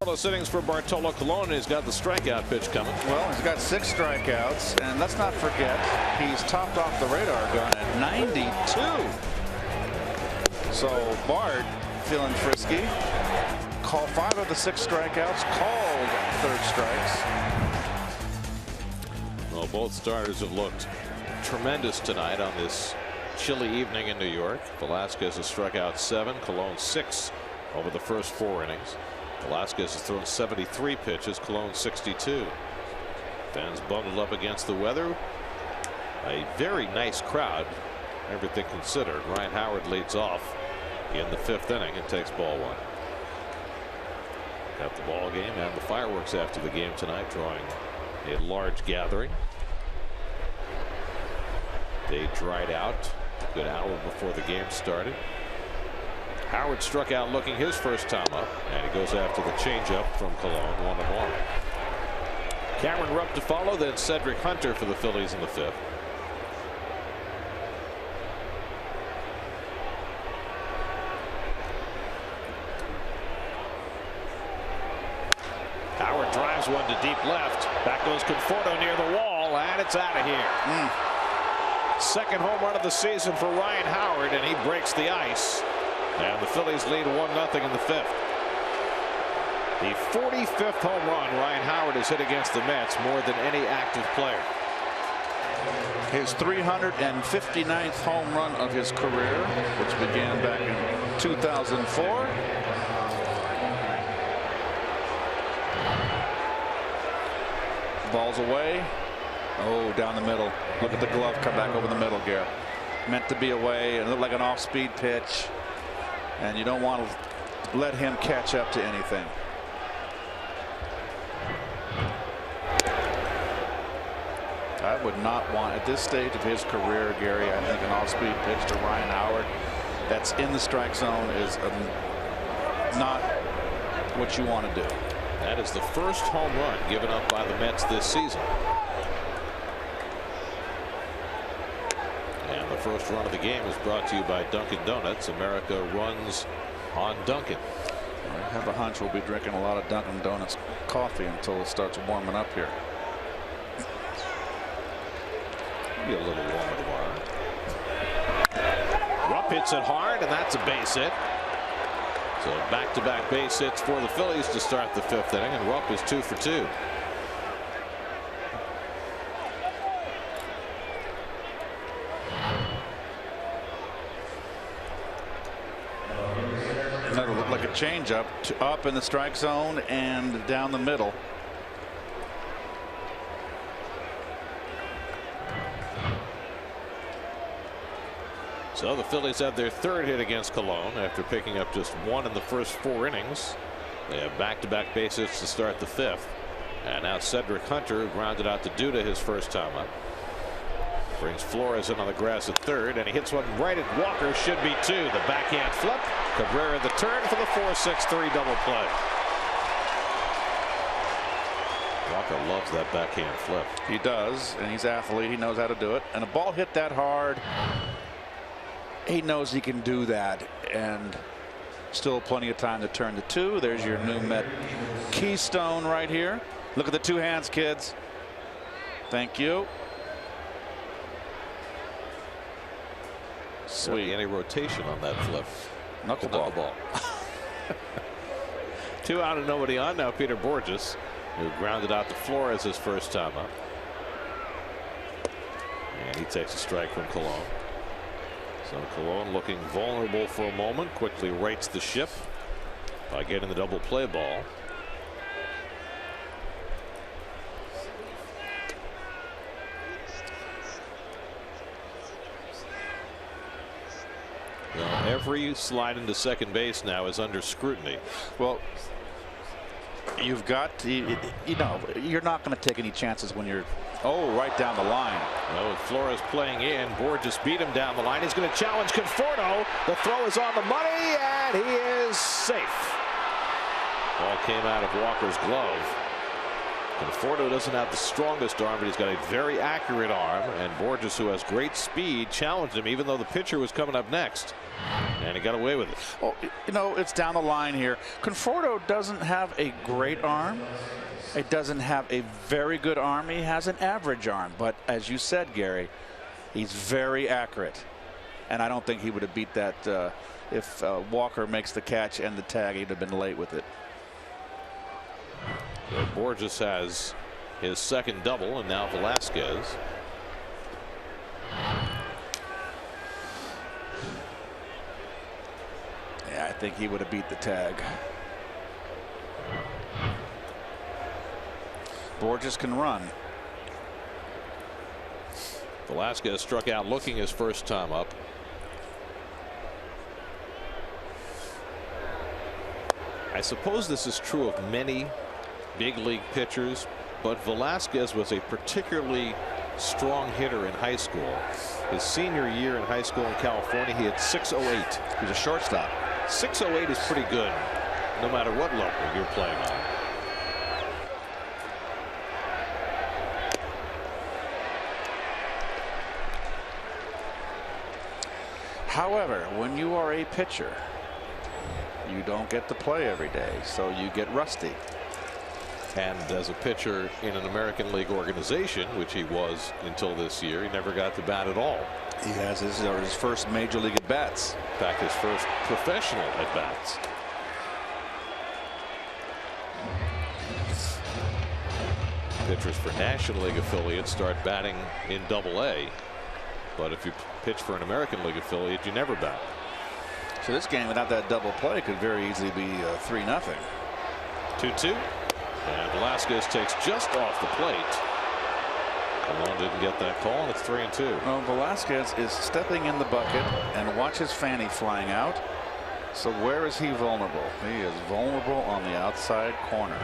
Speaker 1: Innings for Bartolo Colon. He's got the strikeout pitch coming.
Speaker 3: Well, he's got 6 strikeouts, and let's not forget he's topped off the radar gun at 92. So Bart feeling frisky. Call 5 of the 6 strikeouts, called 3rd strikes.
Speaker 1: Well, both starters have looked tremendous tonight on this chilly evening in New York. Velasquez has struck out 7, Colon 6 over the first 4 innings. Velasquez has thrown 73 pitches, Colon 62. Fans bundled up against the weather. A very nice crowd, everything considered. Ryan Howard leads off in the 5th inning and takes ball 1. Got the ball game and the fireworks after the game tonight, drawing a large gathering. Day dried out a good hour before the game started. Howard struck out looking his first time up, and he goes after the changeup from Colon, 1-1. Cameron Rupp to follow, then Cedric Hunter for the Phillies in the 5th. Howard drives one to deep left. Back goes Conforto near the wall, and it's out of here. Second home run of the season for Ryan Howard, and he breaks the ice. And the Phillies lead 1-0 in the 5th. The 45th home run Ryan Howard has hit against the Mets, more than any active player.
Speaker 3: His 359th home run of his career, which began back in 2004. Ball's away. Oh, down the middle. Look at the glove come back over the middle, Garrett. Meant to be away, and it looked like an off-speed pitch. And you don't want to let him catch up to anything. I would not want, at this stage of his career, Gary, I think an off-speed pitch to Ryan Howard that's in the strike zone is not what you want to do.
Speaker 1: That is the first home run given up by the Mets this season. And the first run of the game is brought to you by Dunkin' Donuts. America runs on Dunkin'.
Speaker 3: I have a hunch we'll be drinking a lot of Dunkin' Donuts coffee until it starts warming up here.
Speaker 1: Be a little warmer tomorrow. Rupp hits it hard, and that's a base hit. So back-to-back base hits for the Phillies to start the 5th inning, and Rupp is 2 for 2.
Speaker 3: That'll look like a changeup up in the strike zone and down the middle.
Speaker 1: So the Phillies have their 3rd hit against Colon after picking up just 1 in the first 4 innings. They have back-to-back base hits to start the 5th. And now Cedric Hunter grounded out to Duda his first time up. Brings Flores in on the grass at 3rd, and he hits one right at Walker. Should be 2. The backhand flip. Cabrera the turn for the 4-6-3 double play. Walker loves that backhand flip.
Speaker 3: He does, and he's an athlete. He knows how to do it. And a ball hit that hard, he knows he can do that, and still plenty of time to turn to 2. There's your new Met keystone right here. Look at the 2 hands, kids. Thank you.
Speaker 1: Sweet. Any rotation on that flip.
Speaker 3: Knuckleball.
Speaker 1: 2 out and nobody on now. Peter Borges, who grounded out to Flores his first time up. And he takes a strike from Colon. So Colon looking vulnerable for a moment, quickly rights the ship by getting the double play ball. Now, every slide into second base now is under scrutiny.
Speaker 3: Well, you've got to, you know, you're not going to take any chances when you're right down the line.
Speaker 1: Well, with Flores playing in, Borges beat him down the line. He's going to challenge Conforto. The throw is on the money, and he is safe. Ball came out of Walker's glove. Conforto doesn't have the strongest arm, but he's got a very accurate arm. And Borges, who has great speed, challenged him even though the pitcher was coming up next. And he got away with it.
Speaker 3: Well, you know, it's down the line here. Conforto doesn't have a great arm. It doesn't have a very good arm. He has an average arm. But as you said, Gary, he's very accurate. And I don't think he would have beat that if Walker makes the catch and the tag. He'd have been late with it.
Speaker 1: So Borges has his second double, and now Velasquez.
Speaker 3: Yeah, I think he would have beat the tag. Borges can run.
Speaker 1: Velasquez struck out looking his first time up. I suppose this is true of many big league pitchers, but Velasquez was a particularly strong hitter in high school. His senior year in high school in California, he had 608.
Speaker 3: He was a shortstop.
Speaker 1: 608 is pretty good, no matter what level you're playing on.
Speaker 3: However, when you are a pitcher, you don't get to play every day, so you get rusty.
Speaker 1: And as a pitcher in an American League organization, which he was until this year, he never got to bat at all.
Speaker 3: He has his first major league at bats.
Speaker 1: In fact, his first professional at bats. Pitchers for National League affiliates start batting in Double-A, but if you pitch for an American League affiliate, you never bat.
Speaker 3: So this game without that double play could very easily be 3-0.
Speaker 1: 2-2. And Velasquez takes just off the plate. Colon didn't get that call, and it's 3-2.
Speaker 3: Well, Velasquez is stepping in the bucket, and watch his fanny flying out. So where is he vulnerable? He is vulnerable on the outside corner.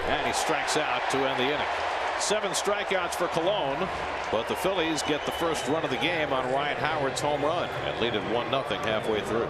Speaker 1: And he strikes out to end the inning. 7 strikeouts for Colon, but the Phillies get the first run of the game on Ryan Howard's home run and lead it 1-0 halfway through.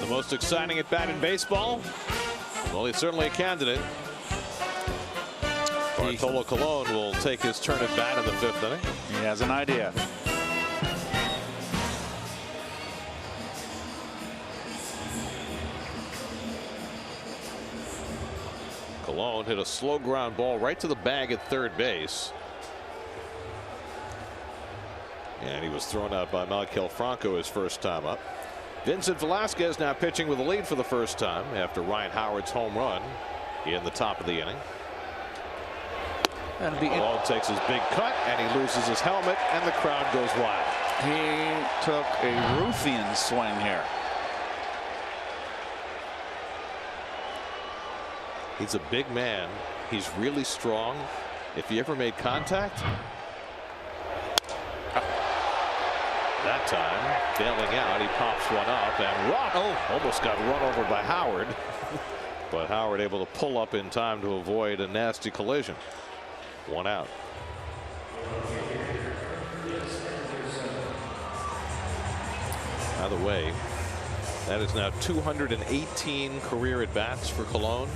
Speaker 1: The most exciting at bat in baseball? Well, he's certainly a candidate. Bartolo Colon will take his turn at bat in the 5th inning.
Speaker 3: He has an idea.
Speaker 1: Colon hit a slow ground ball right to the bag at third base. And he was thrown out by Maikel Franco his first time up. Vincent Velasquez now pitching with a lead for the first time after Ryan Howard's home run in the top of the inning.
Speaker 3: That'd be
Speaker 1: Malone takes his big cut, and he loses his helmet, and the crowd goes wild.
Speaker 3: He took a Ruthian swing here.
Speaker 1: He's a big man. He's really strong. If he ever made contact, that time, bailing out, he pops one up, and almost got run over by Howard. But Howard able to pull up in time to avoid a nasty collision. 1 out. By the way, that is now 218 career at bats for Colon.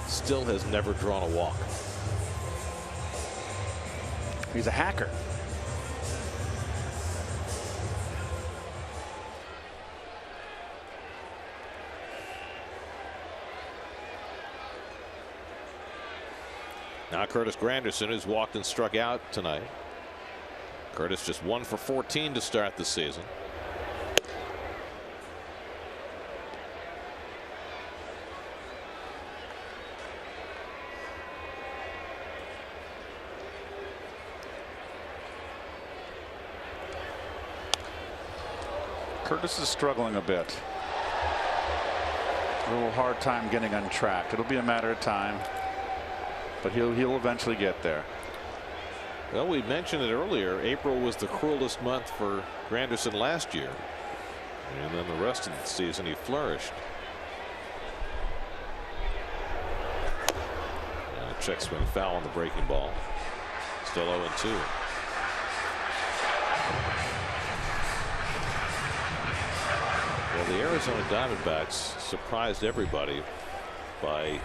Speaker 1: Still has never drawn a walk.
Speaker 3: He's a hacker.
Speaker 1: Now Curtis Granderson, who's walked and struck out tonight. Curtis just 1 for 14 to start the season.
Speaker 3: Curtis is struggling a bit. A little hard time getting on track. It'll be a matter of time, but he'll eventually get there.
Speaker 1: Well, we mentioned it earlier. April was the cruelest month for Granderson last year, and then the rest of the season he flourished. And a check swing foul on the breaking ball. Still 0-2. Well, the Arizona Diamondbacks surprised everybody by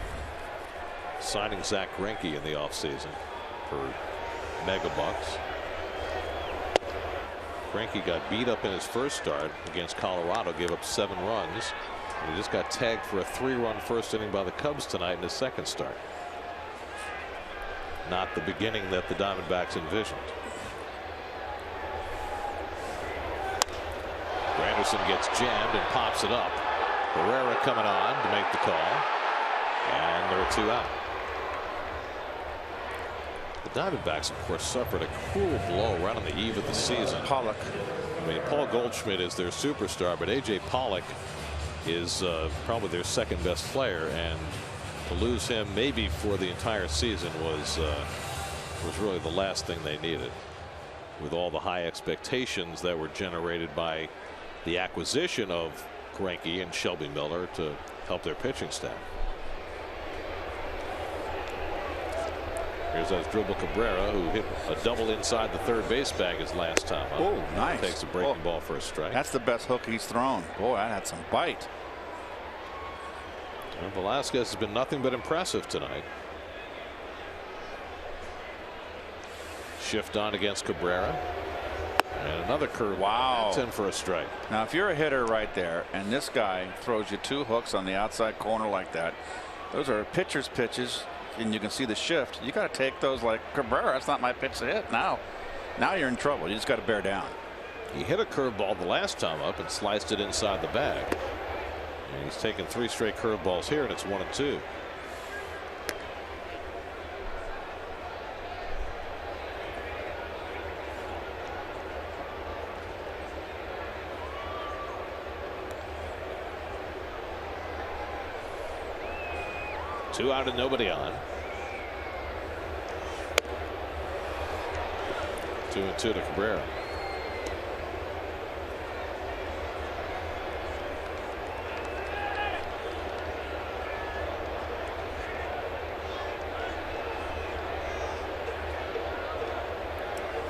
Speaker 1: signing Zach Greinke in the offseason for mega bucks. Greinke got beat up in his first start against Colorado, gave up 7 runs, and he just got tagged for a 3-run first inning by the Cubs tonight in his second start. Not the beginning that the Diamondbacks envisioned. Granderson gets jammed and pops it up. Herrera coming on to make the call, and there are 2 out. The Diamondbacks, of course, suffered a cruel blow right on the eve of the season.
Speaker 3: Pollock.
Speaker 1: I mean, Paul Goldschmidt is their superstar, but A.J. Pollock is probably their second best player, and to lose him maybe for the entire season was really the last thing they needed, with all the high expectations that were generated by the acquisition of Greinke and Shelby Miller to help their pitching staff. Here's Asdrubal Cabrera, who hit a double inside the third base bag his last time up.
Speaker 3: Oh, nice.
Speaker 1: Takes a breaking ball for a strike.
Speaker 3: That's the best hook he's thrown. Boy, that had some bite.
Speaker 1: And Velasquez has been nothing but impressive tonight. Shift on against Cabrera. And another curve.
Speaker 3: Wow.
Speaker 1: That's in for a strike.
Speaker 3: Now, if you're a hitter right there, and this guy throws you 2 hooks on the outside corner like that, those are pitcher's pitches, and you can see the shift. You got to take those like Cabrera. That's not my pitch to hit. Now you're in trouble. You just got to bear down.
Speaker 1: He hit a curveball the last time up and sliced it inside the bag. And he's taken 3 straight curveballs here, and it's 1-2. Two out and nobody on. 2-2 to Cabrera.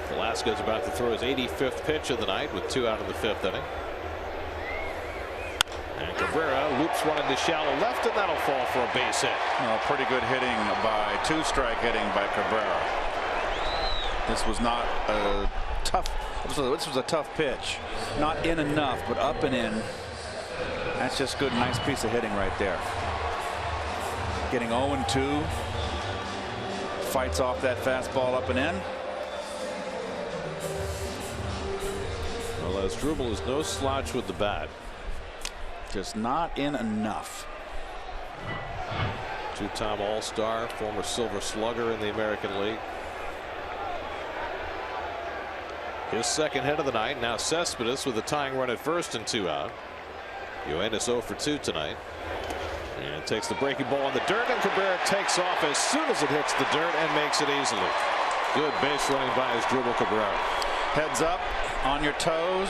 Speaker 1: Velasquez about to throw his 85th pitch of the night with 2 out in the 5th inning. And Cabrera loops one into shallow left, and that'll fall for a base hit.
Speaker 3: Pretty good hitting by 2-strike hitting by Cabrera. This was not a tough. This was a tough pitch. Not in enough, but up and in. That's just good. Nice piece of hitting right there. Getting 0-2. Fights off that fastball up and in.
Speaker 1: Well, Asdrubal is no slouch with the bat.
Speaker 3: Just not in enough.
Speaker 1: 2-time All-Star, former Silver Slugger in the American League. His second hit of the night. Now Cespedes with a tying run at first and 2 out. Yoenis 0 for 2 tonight. And takes the breaking ball in the dirt, and Cabrera takes off as soon as it hits the dirt and makes it easily. Good base running by Asdrubal Cabrera.
Speaker 2: Heads up, on your toes.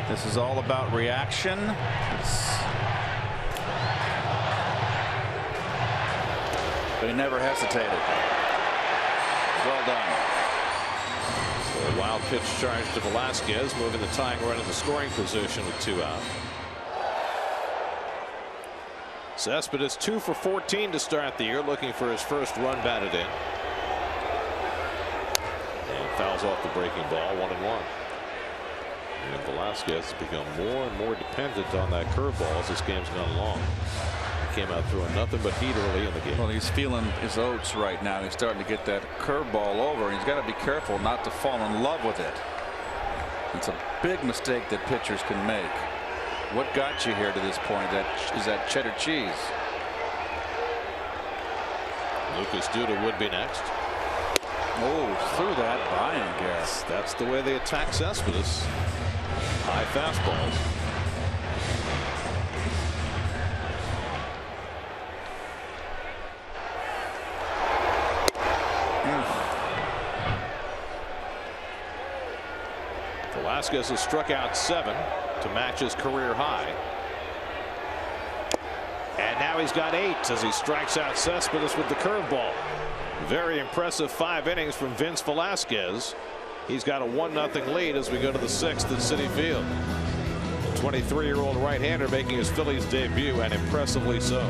Speaker 2: This is all about reaction. But he never hesitated. Well done.
Speaker 1: So a wild pitch charge to Velasquez, moving the tying run into scoring position with 2 out. Cespedes 2 for 14 to start the year, looking for his first run batted in. And fouls off the breaking ball, 1-1. And Velasquez has become more and more dependent on that curveball as this game's gone along. He came out throwing nothing but heat early in the game.
Speaker 2: Well, he's feeling his oats right now. He's starting to get that curveball over. He's got to be careful not to fall in love with it. It's a big mistake that pitchers can make. What got you here to this point? Is that cheddar cheese?
Speaker 1: Lucas Duda would be next.
Speaker 2: Oh, threw that by him, Gareth.
Speaker 1: That's the way they attack Cespedes. High fastballs. Velasquez has struck out 7 to match his career high. And now he's got 8 as he strikes out Cespedes with the curveball. Very impressive 5 innings from Vince Velasquez. He's got a 1-0 lead as we go to the 6th at Citi Field. The 23-year-old right-hander making his Phillies debut, and impressively so.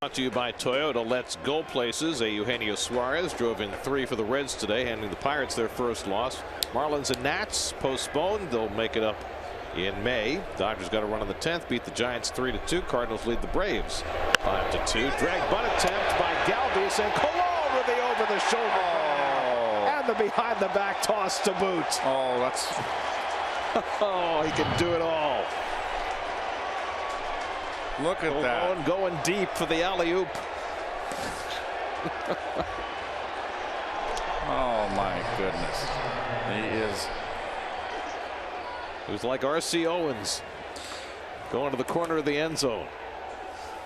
Speaker 1: Brought to you by Toyota. Let's go places. Eugenio Suarez drove in 3 for the Reds today, handing the Pirates their first loss. Marlins and Nats postponed. They'll make it up in May. Dodgers got a run on the 10th, beat the Giants 3-2. Cardinals lead the Braves 5-2. Drag bunt attempt by Galvis, and Colon with the over the shoulder and the behind the back toss to boot.
Speaker 2: Oh, that's
Speaker 1: oh, he can do it all.
Speaker 2: Look at that.
Speaker 1: Going deep for the alley-oop.
Speaker 2: Oh my goodness. He is.
Speaker 1: It was like R.C. Owens going to the corner of the end zone.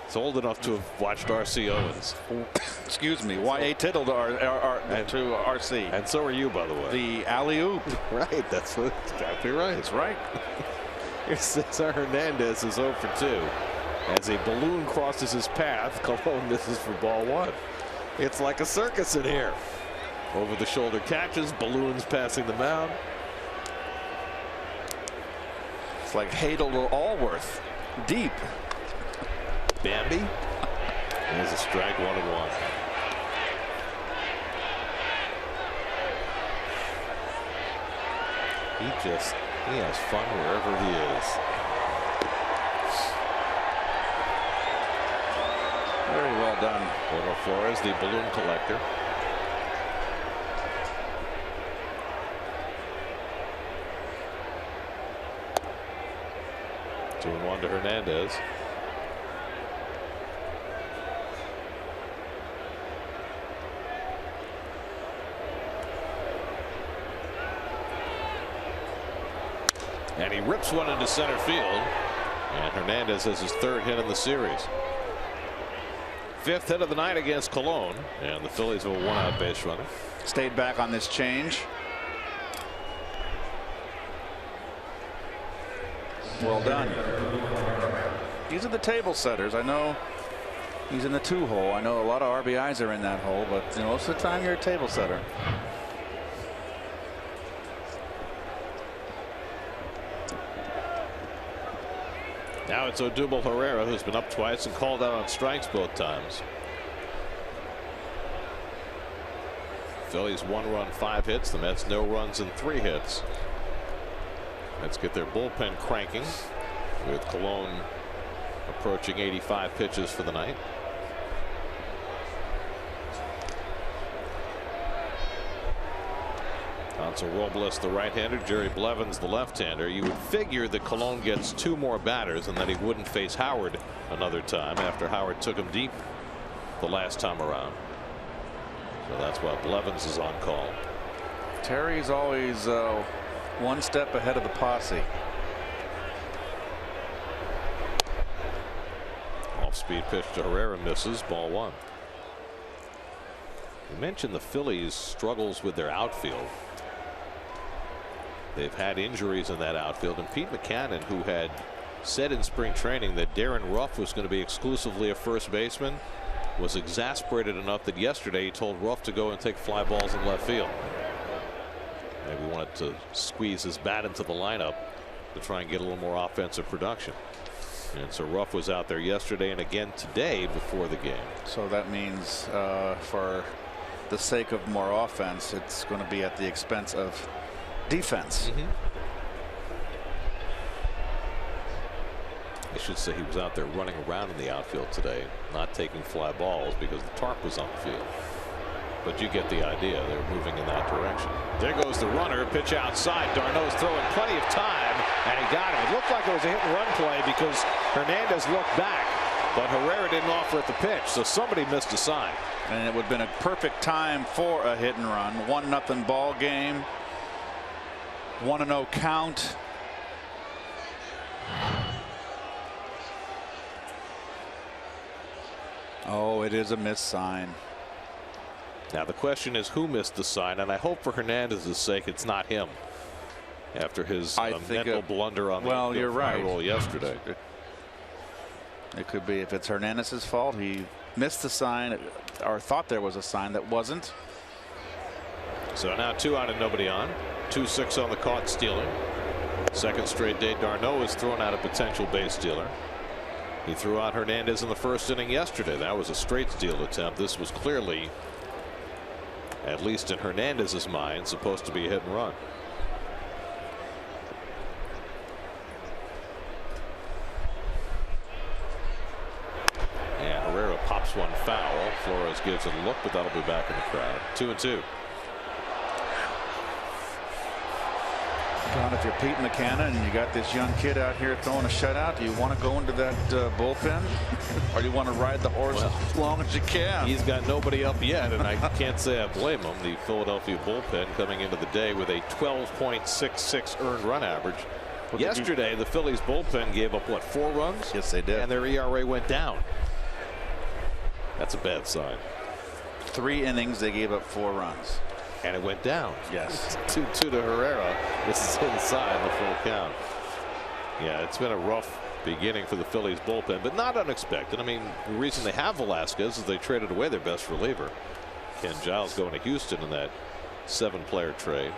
Speaker 1: It's old enough to have watched R.C. Owens.
Speaker 2: Excuse me. Y.A. Tittle to R.C.
Speaker 1: And so are you, by the way.
Speaker 2: The alley-oop.
Speaker 1: Right. That's exactly right.
Speaker 2: That's right.
Speaker 1: Here's Cesar Hernandez is 0 for 2. As a balloon crosses his path, Colon misses for ball 1. It's like a circus in here. Over the shoulder catches, balloons passing the mound.
Speaker 2: It's like Hadel to Allworth. Deep.
Speaker 1: Bambi. There's a strike, 1-1. He has fun wherever he is.
Speaker 3: Very well done.
Speaker 1: Wilmer Flores, the balloon collector. Two and one to Hernandez. And he rips one into center field. And Hernandez has his third hit in the series. Fifth hit of the night against Cologne. And the Phillies have a one-out base runner.
Speaker 3: Stayed back on this change. Well done. These are the table setters. I know he's in the 2-hole. I know a lot of RBIs are in that hole, but most of the time you're a table setter.
Speaker 1: Now it's Odubel Herrera, who's been up twice and called out on strikes both times. Phillies 1 run, 5 hits. The Mets no runs and 3 hits. Let's get their bullpen cranking with Cologne approaching 85 pitches for the night. Hansel Robles, the right-hander, Jerry Blevins, the left-hander. You would figure that Cologne gets 2 more batters and that he wouldn't face Howard another time after Howard took him deep the last time around. So that's why Blevins is on call.
Speaker 3: Terry's always one step ahead of the posse.
Speaker 1: Off-speed pitch to Herrera, misses, ball 1. You mentioned the Phillies' struggles with their outfield. They've had injuries in that outfield, and Pete Mackanin, who had said in spring training that Darren Ruff was going to be exclusively a first baseman, was exasperated enough that yesterday he told Ruff to go and take fly balls in left field. Maybe wanted to squeeze his bat into the lineup to try and get a little more offensive production. And so Ruff was out there yesterday and again today before the game.
Speaker 3: So that means for the sake of more offense, it's going to be at the expense of defense.
Speaker 1: I should say he was out there running around in the outfield today, not taking fly balls because the tarp was on the field. But you get the idea. They're moving in that direction. There goes the runner. Pitch outside. D'Arnaud's throwing plenty of time, and he got him. It looked like it was a hit-and-run play because Hernandez looked back, but Herrera didn't offer at the pitch, so somebody missed a sign.
Speaker 3: And it would have been a perfect time for a hit-and-run. 1-0 ball game. 1-0 count. Oh, it is a missed sign.
Speaker 1: Now the question is who missed the sign, and I hope for Hernandez's sake it's not him after his mental blunder on the
Speaker 3: you're right.
Speaker 1: roll yesterday.
Speaker 3: It could be. If it's Hernandez's fault, he missed the sign or thought there was a sign that wasn't.
Speaker 1: So now 2 out and nobody on. 2-6 on the caught stealing. Second straight day d'Arnaud is thrown out a potential base stealer. He threw out Hernandez in the first inning yesterday. That was a straight steal attempt. This was clearly, at least in Hernandez's mind, supposed to be a hit and run. And Herrera pops one foul. Flores gives it a look, but that'll be back in the crowd. 2-2.
Speaker 3: John, if you're Pete Mackanin and you got this young kid out here throwing a shutout, do you want to go into that bullpen, or do you want to ride the horse as long as you can?
Speaker 1: He's got nobody up yet, and I can't say I blame him. The Philadelphia bullpen coming into the day with a 12.66 earned run average. Yesterday, the Phillies bullpen gave up, what, 4 runs?
Speaker 3: Yes, they did.
Speaker 1: And their ERA went down. That's a bad sign.
Speaker 3: 3 innings, they gave up 4 runs.
Speaker 1: And it went down.
Speaker 3: Yes.
Speaker 1: 2-2 to Herrera. This is inside the full count. Yeah, it's been a rough beginning for the Phillies bullpen, but not unexpected. I mean, the reason they have Velasquez is they traded away their best reliever. Ken Giles going to Houston in that 7-player trade.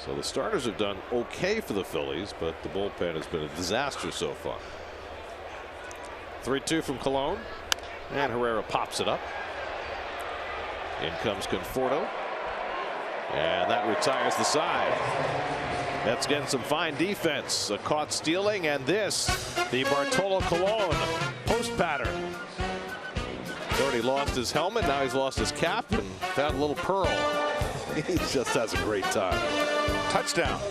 Speaker 1: So the starters have done okay for the Phillies, but the bullpen has been a disaster so far. 3-2 from Colon. And Herrera pops it up. In comes Conforto. And that retires the side. Mets getting some fine defense. A caught stealing, and this, the Bartolo Colon post pattern. He's already lost his helmet. Now he's lost his cap and found a little pearl. He just has a great time.
Speaker 2: Touchdown.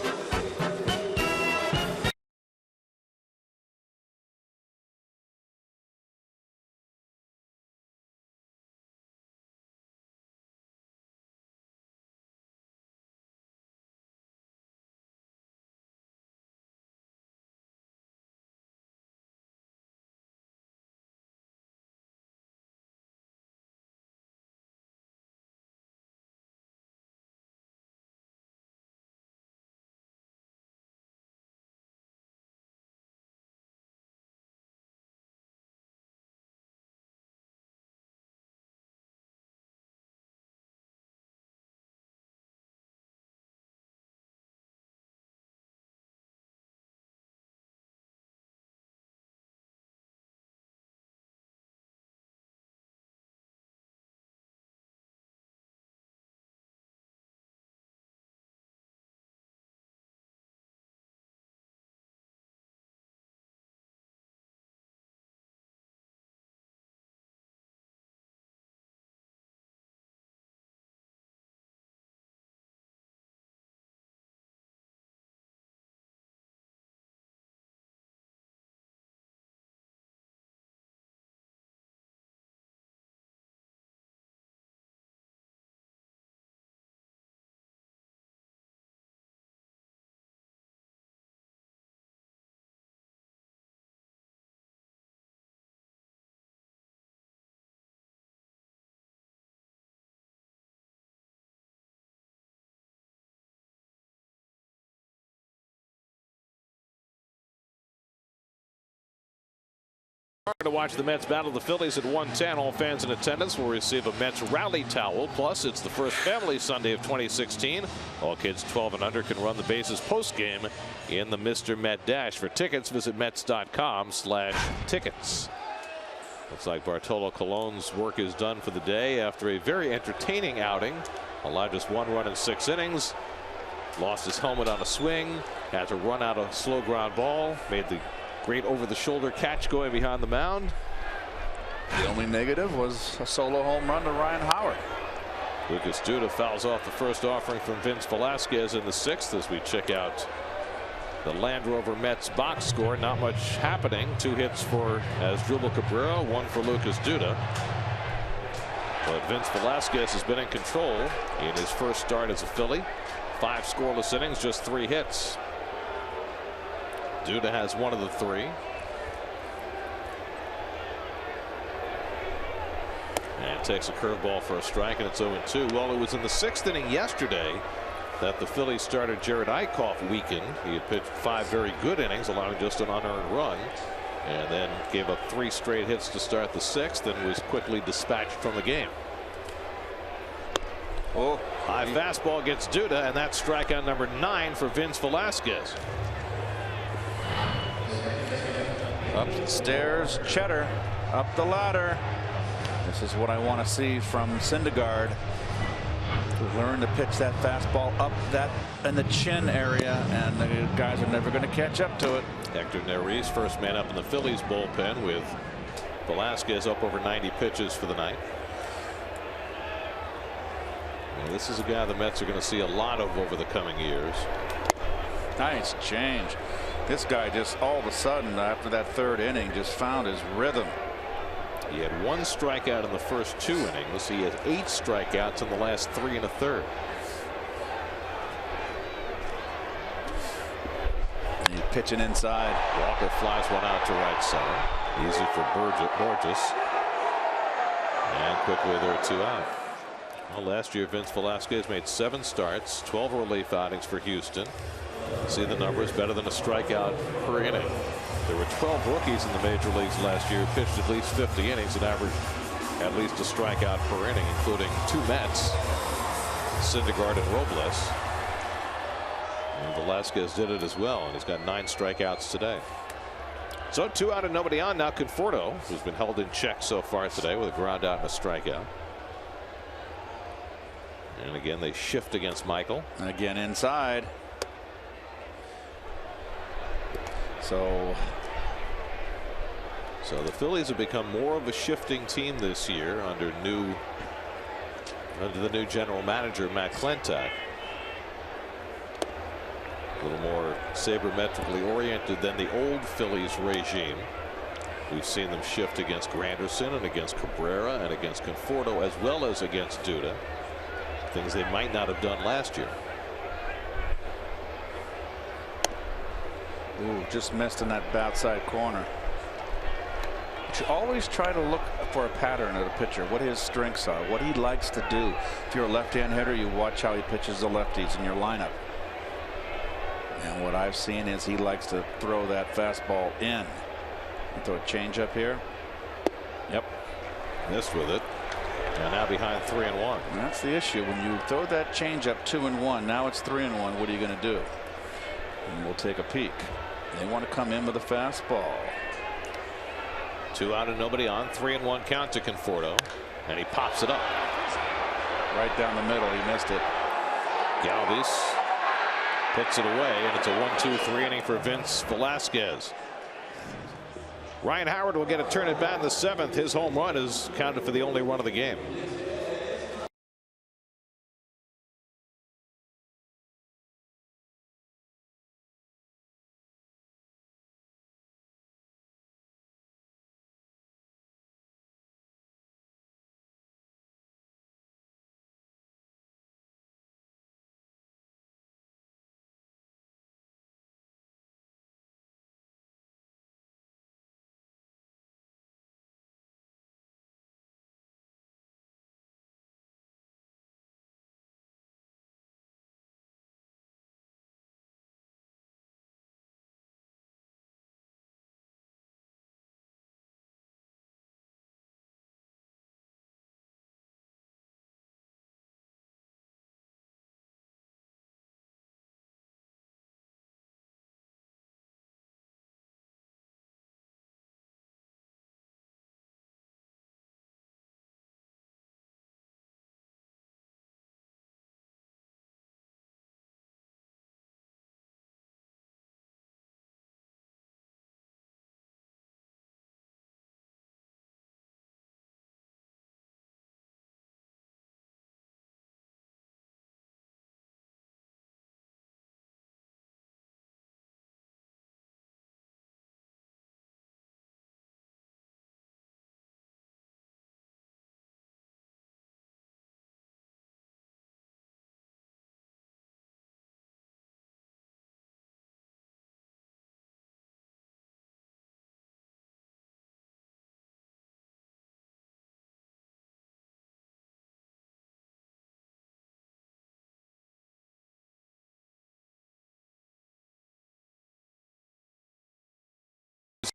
Speaker 1: To watch the Mets battle the Phillies at 1:10. All fans in attendance will receive a Mets rally towel. Plus, it's the first family Sunday of 2016. All kids 12 and under can run the bases post-game in the Mr. Met Dash. For tickets, visit Mets.com/tickets. Looks like Bartolo Colon's work is done for the day after a very entertaining outing. Allowed just 1 run in 6 innings. Lost his helmet on a swing. Had to run out a slow ground ball. Made the great over-the-shoulder catch going behind the mound.
Speaker 2: The only negative was a solo home run to Ryan Howard.
Speaker 1: Lucas Duda fouls off the first offering from Vince Velasquez in the 6th as we check out the Land Rover Mets box score. Not much happening. 2 hits for Asdrubal Cabrera, 1 for Lucas Duda. But Vince Velasquez has been in control in his first start as a Philly. 5 scoreless innings, just 3 hits. Duda has 1 of the 3. And takes a curveball for a strike, and it's 0-2. Well, it was in the 6th inning yesterday that the Phillies started Jared Eichhoff weakened. He had pitched 5 very good innings, allowing just an unearned run, and then gave up 3 straight hits to start the 6th and was quickly dispatched from the game. Oh, high fastball gets Duda, and that's strikeout number 9 for Vince Velasquez.
Speaker 2: Up the stairs, Cheddar. Up the ladder. This is what I want to see from Syndergaard. Learn to pitch that fastball up that in the chin area, and the guys are never going to catch up to it.
Speaker 1: Hector Neris, first man up in the Phillies bullpen, with Velasquez up over 90 pitches for the night. And this is a guy the Mets are going to see a lot of over the coming years.
Speaker 2: Nice change. This guy just all of a sudden after that 3rd inning just found his rhythm.
Speaker 1: He had 1 strikeout in the first 2 innings. He has 8 strikeouts in the last 3 1/3.
Speaker 2: He's pitching inside.
Speaker 1: Walker flies one out to right center. Easy for Borges. And quickly there are 2 out. Well, last year Vince Velasquez made 7 starts, 12 relief outings for Houston. See the numbers, better than a strikeout per inning. There were 12 rookies in the major leagues last year who pitched at least 50 innings and averaged at least a strikeout per inning, including 2 Mets, Syndergaard and Robles. And Velasquez did it as well, and he's got 9 strikeouts today. So 2 out and nobody on. Now Conforto, who's been held in check so far today with a ground out and a strikeout. And again, they shift against Michael.
Speaker 3: And again inside. So
Speaker 1: the Phillies have become more of a shifting team this year under the new general manager, Matt Klentak. A little more sabermetrically oriented than the old Phillies regime. We've seen them shift against Granderson and against Cabrera and against Conforto as well as against Duda. Things they might not have done last year.
Speaker 3: Ooh, just missed in that outside corner. You always try to look for a pattern of a pitcher, what his strengths are, what he likes to do. If you're a left-hand hitter, you watch how he pitches the lefties in your lineup. And what I've seen is he likes to throw that fastball in. Throw a changeup here.
Speaker 1: Yep. Missed with it. And now behind 3-1.
Speaker 3: And that's the issue. When you throw that changeup 2-1, now it's 3-1. What are you going to do? And we'll take a peek. They want to come in with a fastball.
Speaker 1: 2 out and nobody on. 3-1 count to Conforto. And he pops it up.
Speaker 3: Right down the middle. He missed it.
Speaker 1: Galvis puts it away, and it's a 1-2-3 inning for Vince Velasquez. Ryan Howard will get a turn at bat in the 7th. His home run is counted for the only run of the game.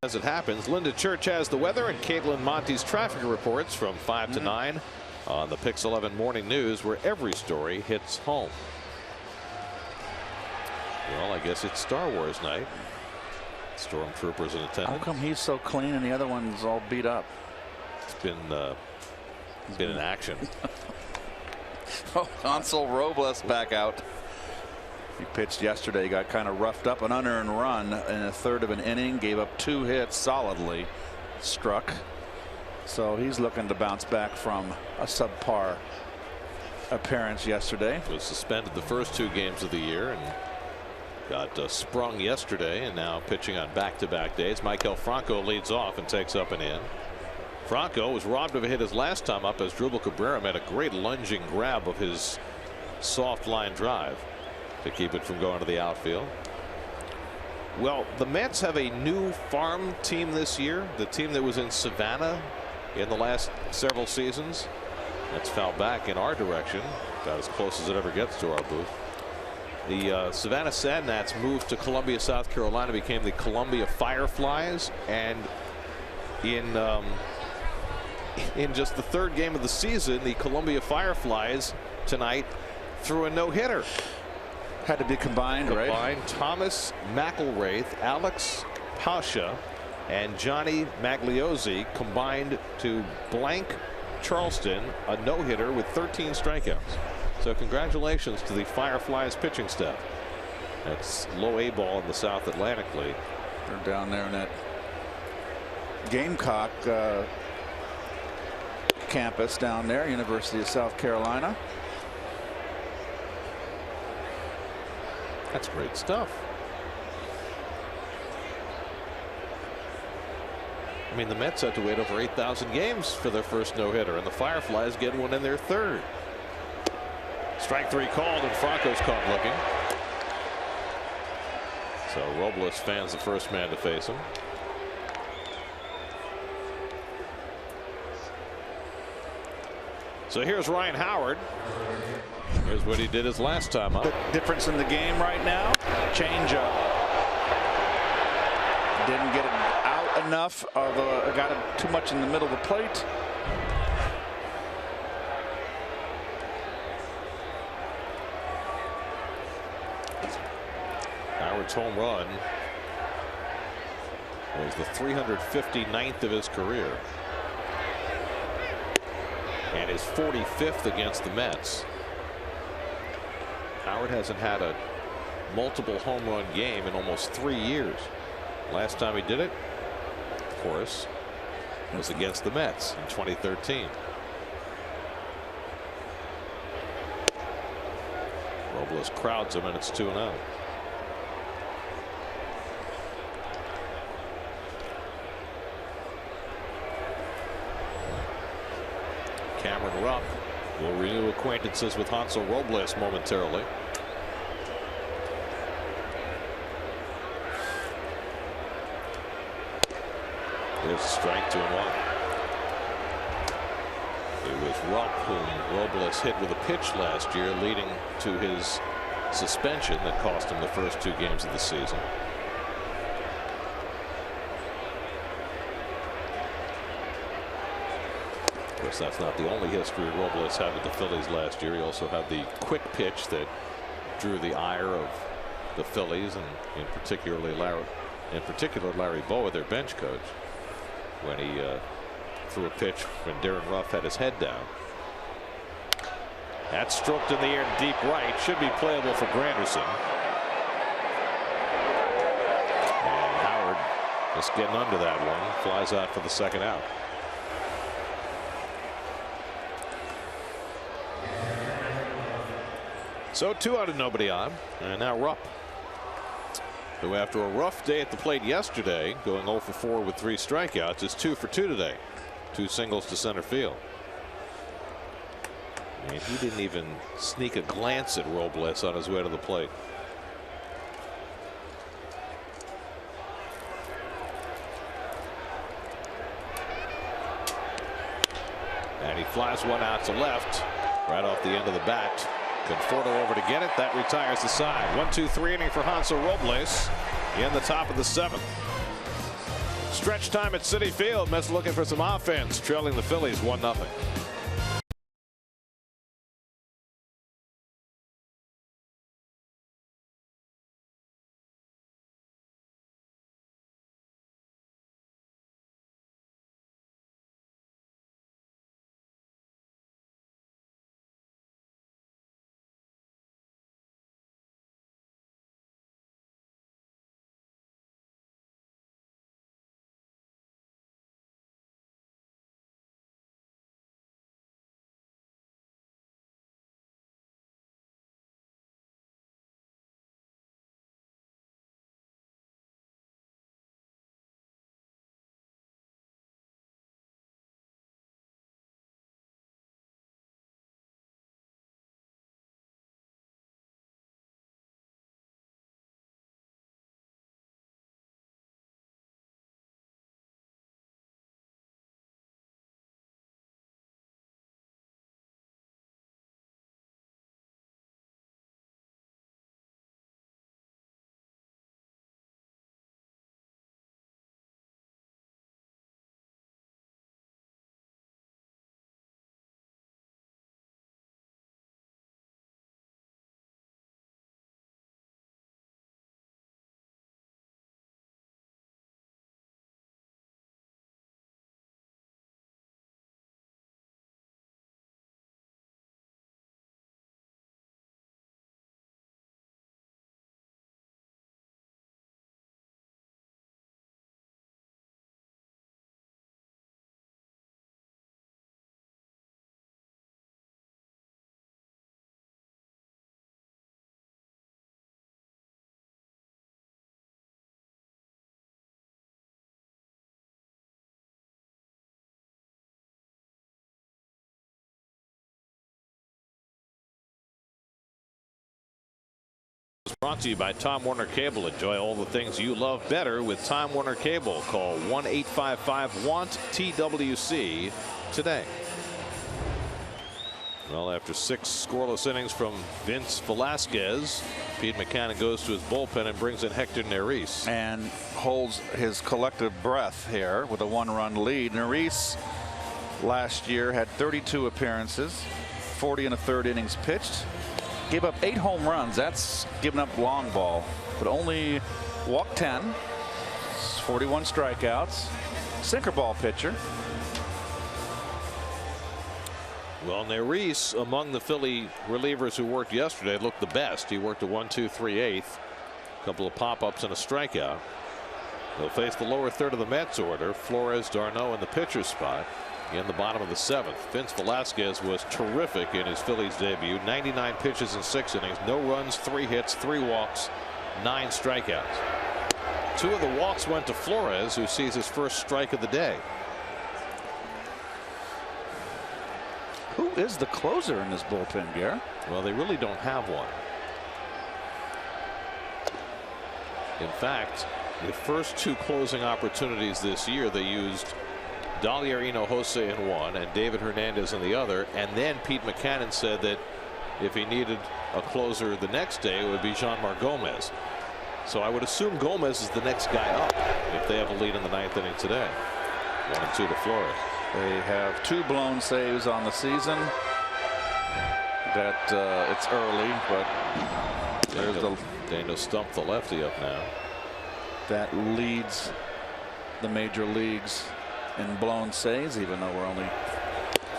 Speaker 1: As it happens, Linda Church has the weather and Caitlin Monte's traffic reports from 5 to 9 on the Pix 11 Morning News, where every story hits home. Well, I guess it's Star Wars night. Stormtroopers in attendance.
Speaker 3: How come he's so clean and the other one's all beat up?
Speaker 1: It's been in action.
Speaker 3: Oh, Hansel Robles back out. He pitched yesterday, got kind of roughed up, an unearned run in a third of an inning, gave up 2 hits solidly, struck. So he's looking to bounce back from a subpar appearance yesterday.
Speaker 1: Was suspended the first 2 games of the year and got sprung yesterday, and now pitching on back-to-back days. Maikel Franco leads off and takes up and in. Franco was robbed of a hit his last time up as Drupal Cabrera made a great lunging grab of his soft line drive to keep it from going to the outfield. Well, the Mets have a new farm team this year, the team that was in Savannah in the last several seasons. That's fouled back in our direction, about as close as it ever gets to our booth. The Savannah Sandnats moved to Columbia, South Carolina, became the Columbia Fireflies, and in just the 3rd game of the season, the Columbia Fireflies tonight threw a no-hitter.
Speaker 3: Had to be combined, right?
Speaker 1: Thomas McElwraith, Alex Pasha, and Johnny Magliozzi combined to blank Charleston a no-hitter with 13 strikeouts. So congratulations to the Fireflies pitching staff. That's low A ball in the South Atlantic League.
Speaker 2: They're down there in that Gamecock campus down there, University of South Carolina.
Speaker 1: That's great stuff. I mean, the Mets had to wait over 8,000 games for their first no-hitter, and the Fireflies get one in their third. Strike 3 called, and Franco's caught looking. So Robles fans the first man to face him. So here's Ryan Howard. Here's what he did his last time up.
Speaker 2: The difference in the game right now, changeup. Didn't get it out enough of got it too much in the middle of the plate.
Speaker 1: Howard's home run was the 359th of his career, and his 45th against the Mets. Howard hasn't had a multiple home run game in almost 3 years. Last time he did it, of course, was against the Mets in 2013. Robles crowds him, and it's 2-0. Cameron Rupp will renew acquaintances with Hansel Robles momentarily. Here's strike 2-1. It was Rupp whom Robles hit with a pitch last year, leading to his suspension that cost him the first 2 games of the season. Of course, that's not the only history Robles had with the Phillies last year. He also had the quick pitch that drew the ire of the Phillies, and in particular Larry Bowa, their bench coach, when he threw a pitch when Darren Ruff had his head down. That's stroked in the air to deep right. Should be playable for Granderson. And Howard just getting under that one. Flies out for the second out. So 2 out and nobody on. And now Rupp, who after a rough day at the plate yesterday, going 0 for 4 with 3 strikeouts, is 2 for 2 today. 2 singles to center field. And he didn't even sneak a glance at Robles on his way to the plate. And he flies one out to left, right off the end of the bat. Conforto over to get it. That retires the side. 1-2-3 inning for Hansel Robles in the top of the 7th. Stretch time at Citi Field. Mets looking for some offense, trailing the Phillies 1-0. Brought to you by Time Warner Cable. Enjoy all the things you love better with Time Warner Cable. Call 1-855-WANT-TWC today. Well, after 6 scoreless innings from Vince Velasquez, Pete Mackanin goes to his bullpen and brings in Hector Neris.
Speaker 2: And holds his collective breath here with a 1-run lead. Neris last year had 32 appearances, 40 1/3 innings pitched. Gave up 8 home runs. That's giving up long ball, but only walked 10, 41 strikeouts, sinker ball pitcher.
Speaker 1: Well, Neris, among the Philly relievers who worked yesterday, looked the best. He worked a 1-2-3/8, a couple of pop-ups and a strikeout. They'll face the lower third of the Mets order. Flores, d'Arnaud in the pitcher's spot in the bottom of the 7th. Vince Velasquez was terrific in his Phillies debut. 99 pitches in 6 innings, no runs, 3 hits, 3 walks, 9 strikeouts. 2 of the walks went to Flores, who sees his first strike of the day.
Speaker 2: Who is the closer in this bullpen, Gare?
Speaker 1: Well, they really don't have one. In fact, the first 2 closing opportunities this year, they used Dalier Hinojosa in one and David Hernandez in the other. And then Pete Mackanin said that if he needed a closer the next day, it would be Jeanmar Gomez. So I would assume Gomez is the next guy up if they have a lead in the 9th inning today. 1-2 to Flores.
Speaker 2: They have 2 blown saves on the season. That it's early, but there's
Speaker 1: Daniel stumped the lefty up now.
Speaker 2: That leads the major leagues in blown saves, even though we're only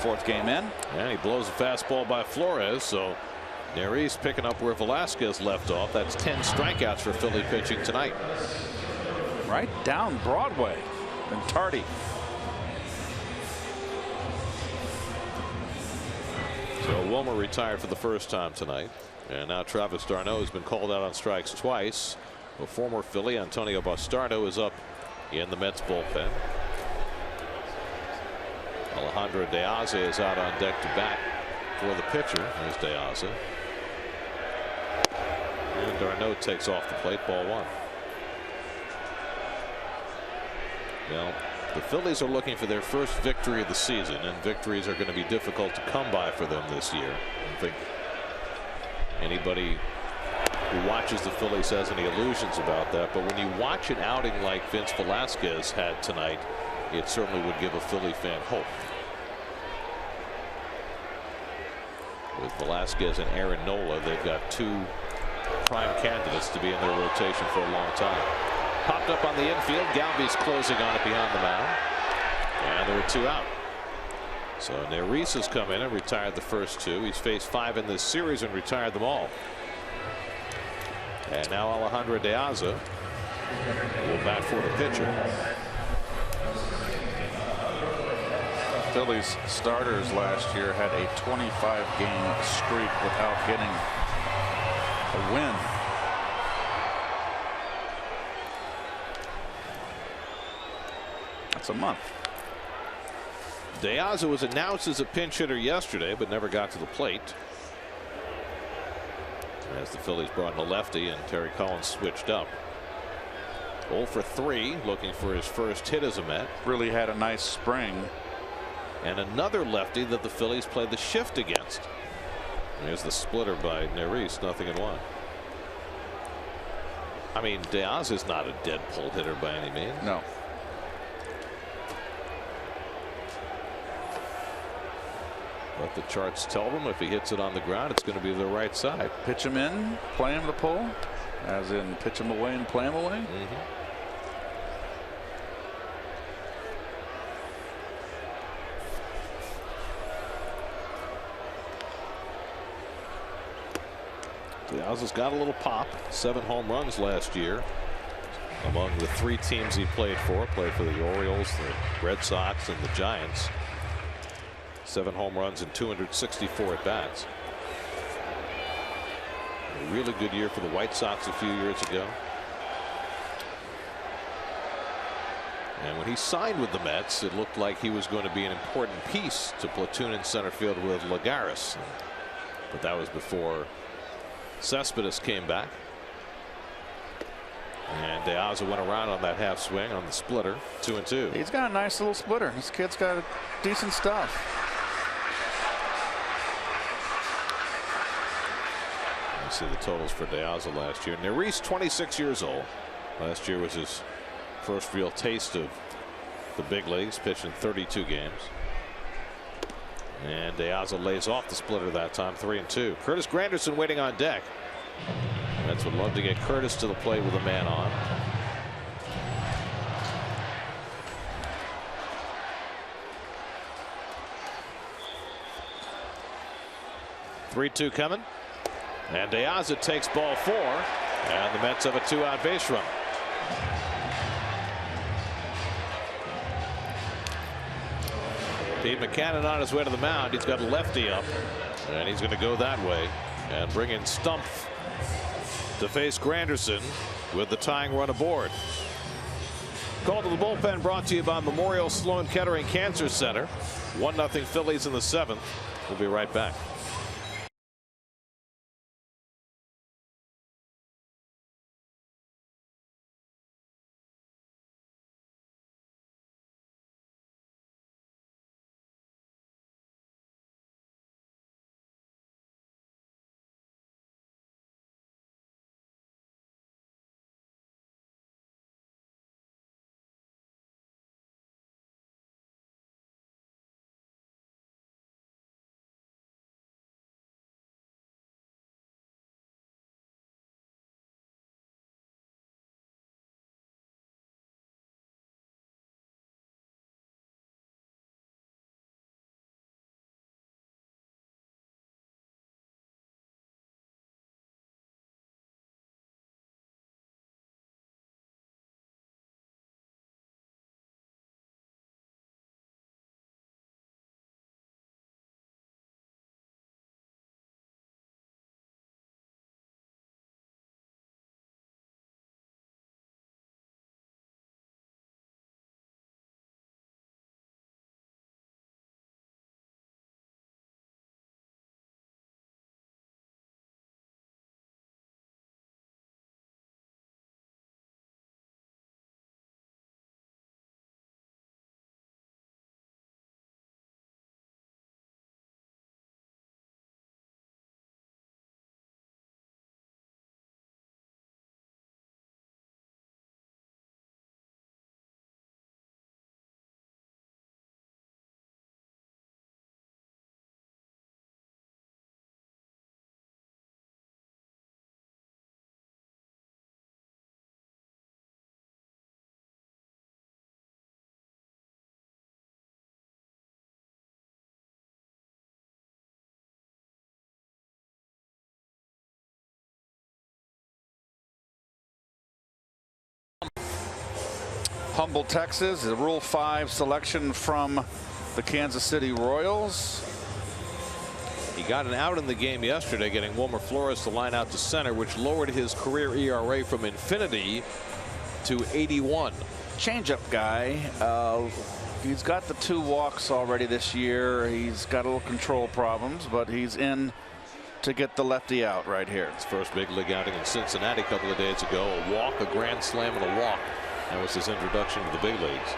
Speaker 2: 4th game in.
Speaker 1: And he blows a fastball by Flores, so Neris picking up where Velasquez left off. That's 10 strikeouts for Philly pitching tonight.
Speaker 2: Right down Broadway and Tardy.
Speaker 1: So Wilmer retired for the first time tonight, and now Travis d'Arnaud has been called out on strikes twice. The former Philly Antonio Bastardo is up in the Mets bullpen. Alejandro De Aza is out on deck to bat for the pitcher. There's De Aza. And d'Arnaud takes off the plate, ball 1. Well, the Phillies are looking for their first victory of the season, and victories are going to be difficult to come by for them this year. I don't think anybody who watches the Phillies has any illusions about that, but when you watch an outing like Vince Velasquez had tonight, it certainly would give a Philly fan hope. With Velasquez and Aaron Nola, they've got 2 prime candidates to be in their rotation for a long time. Popped up on the infield. Galvi's closing on it behind the mound. And there were 2 out. So Neris has come in and retired the first 2. He's faced 5 in this series and retired them all. And now Alejandro De Aza will bat for the pitcher.
Speaker 2: Phillies starters last year had a 25-game streak without getting a win. That's a month.
Speaker 1: De Aza was announced as a pinch hitter yesterday, but never got to the plate. As the Phillies brought in a lefty and Terry Collins switched up. 0 for 3, looking for his first hit as a Met.
Speaker 2: Really had a nice spring.
Speaker 1: And another lefty that the Phillies played the shift against. There's the splitter by Neris, 0-1. I mean, De Aza is not a dead pull hitter by any means.
Speaker 2: No.
Speaker 1: But the charts tell them if he hits it on the ground, it's going to be the right side.
Speaker 2: Pitch him in, play him to pull, as in pitch him away and play him away.
Speaker 1: De Aza's got a little pop. 7 home runs last year among the 3 teams he played for. Played for the Orioles, the Red Sox, and the Giants. 7 home runs and 264 at bats. A really good year for the White Sox a few years ago. And when he signed with the Mets, it looked like he was going to be an important piece to platoon in center field with Lagares. But that was before Cespedes came back. And De Aza went around on that half swing on the splitter. 2-2.
Speaker 3: He's got a nice little splitter. This kid's got decent stuff.
Speaker 1: You see the totals for De Aza last year. Neris, 26 years old. Last year was his first real taste of the big leagues, pitched in 32 games. And De Aza lays off the splitter that time, 3-2. Curtis Granderson waiting on deck. Mets would love to get Curtis to the plate with a man on. (3-2) coming, and De Aza takes ball 4, and the Mets have a 2-out base run. Pete Mackanin on his way to the mound. He's got a lefty up, and he's going to go that way and bring in Stump to face Granderson with the tying run aboard. Call to the bullpen brought to you by Memorial Sloan Kettering Cancer Center. 1-0 Phillies in the 7th. We'll be right back.
Speaker 3: Humble, Texas, a Rule 5 selection from the Kansas City Royals.
Speaker 1: He got an out in the game yesterday, getting Wilmer Flores to line out to center, which lowered his career ERA from infinity to 81.
Speaker 3: Changeup guy. He's got the 2 walks already this year. He's got a little control problems, but he's in to get the lefty out right here.
Speaker 1: His first big league outing in Cincinnati a couple of days ago. A walk, a grand slam, and a walk. That was his introduction to the big leagues.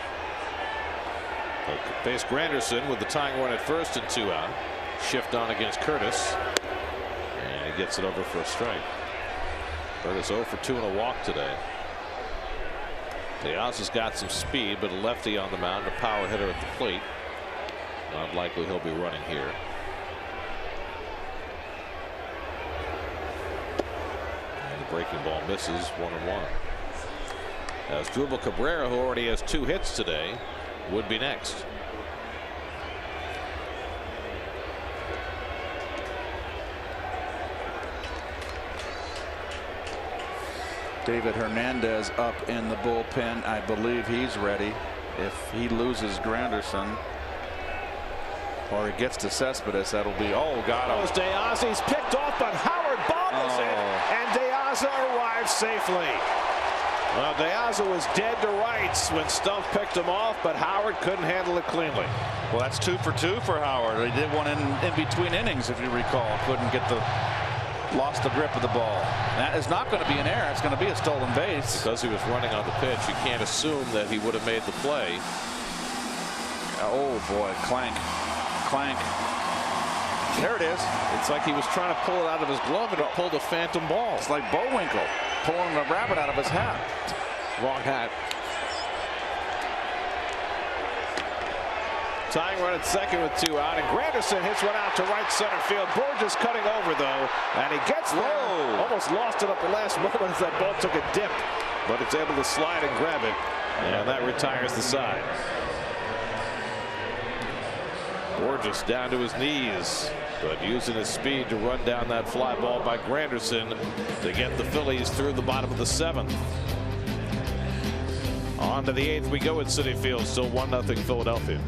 Speaker 1: Face Granderson with the tying run at first and 2 out. Shift on against Curtis, and he gets it over for a strike. Curtis 0 for 2 and a walk today. De Aza's got some speed, but a lefty on the mound, a power hitter at the plate. Not likely he'll be running here. And the breaking ball misses, 1-1. As Drupal Cabrera, who already has 2 hits today, would be next.
Speaker 3: David Hernandez up in the bullpen. I believe he's ready. If he loses Granderson or he gets to Cespedes, that'll be, oh, got him.
Speaker 1: De Aza, he's picked off, but Howard bobbles it, and De Aza arrives safely. Well, De Aza was dead to rights when Stump picked him off, but Howard couldn't handle it cleanly.
Speaker 3: Well, that's 2 for 2 for Howard. He did one in between innings, if you recall. Couldn't get the lost the grip of the ball. That is not going to be an error. It's going to be a stolen base.
Speaker 1: Because he was running on the pitch, you can't assume that he would have made the play.
Speaker 3: Oh boy, clank, clank. There it is.
Speaker 1: It's like he was trying to pull it out of his glove and it pulled a phantom ball.
Speaker 3: It's like Bullwinkle pulling a rabbit out of his hat.
Speaker 1: Wrong hat. Tying run at second with 2 out, and Granderson hits one out to right center field. Borges cutting over though, and he gets there. Almost lost it at the last moment as that ball took a dip, but it's able to slide and grab it, and that retires the side. Borges down to his knees, but using his speed to run down that fly ball by Granderson to get the Phillies through the bottom of the 7th. On to the 8th we go at Citi Field, still 1-0 Philadelphia.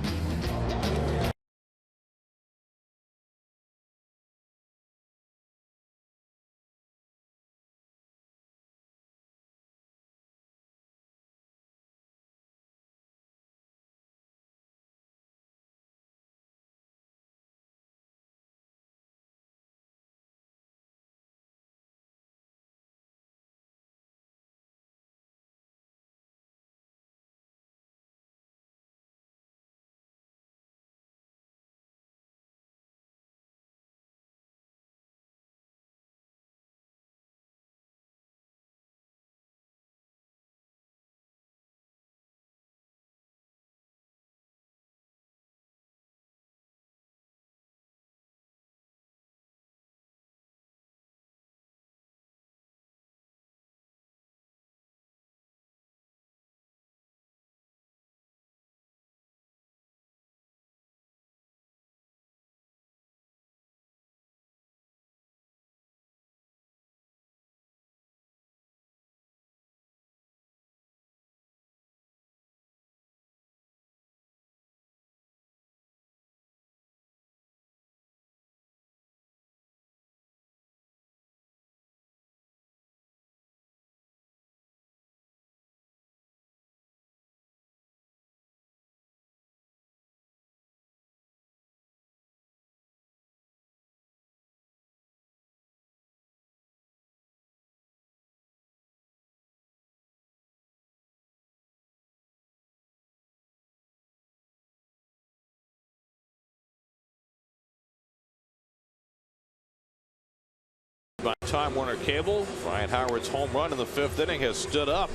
Speaker 1: By Time Warner Cable, Ryan Howard's home run in the 5th inning has stood up.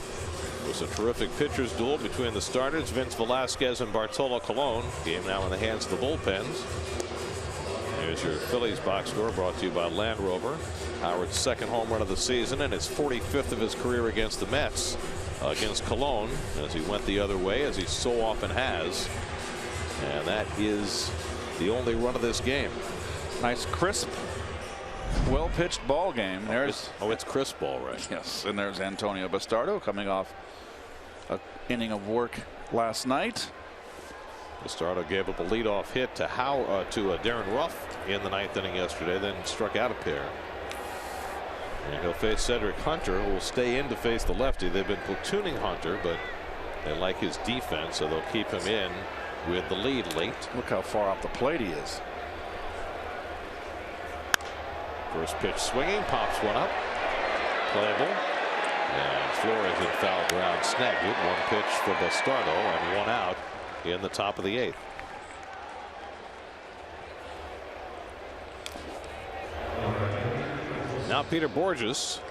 Speaker 1: It was a terrific pitchers duel between the starters, Vince Velasquez and Bartolo Colon. Game now in the hands of the bullpens. Here's your Phillies box score, brought to you by Land Rover. Howard's 2nd home run of the season and his 45th of his career against the Mets. Against Colon, as he went the other way, as he so often has. And that is the only run of this game.
Speaker 3: Nice crisp, well-pitched ball game.
Speaker 1: It's crisp ball, right?
Speaker 3: Yes, and there's Antonio Bastardo coming off an inning of work last night.
Speaker 1: Bastardo gave up a leadoff hit to Darren Ruff in the 9th inning yesterday, then struck out a pair. And he'll face Cedric Hunter, who will stay in to face the lefty. They've been platooning Hunter, but they like his defense, so they'll keep him in with the lead late.
Speaker 3: Look how far off the plate he is.
Speaker 1: First pitch swinging, pops one up, playable, and Flores in foul ground snagged it. 1 pitch for Bastardo and 1 out in the top of the 8th. Now Peter Borges,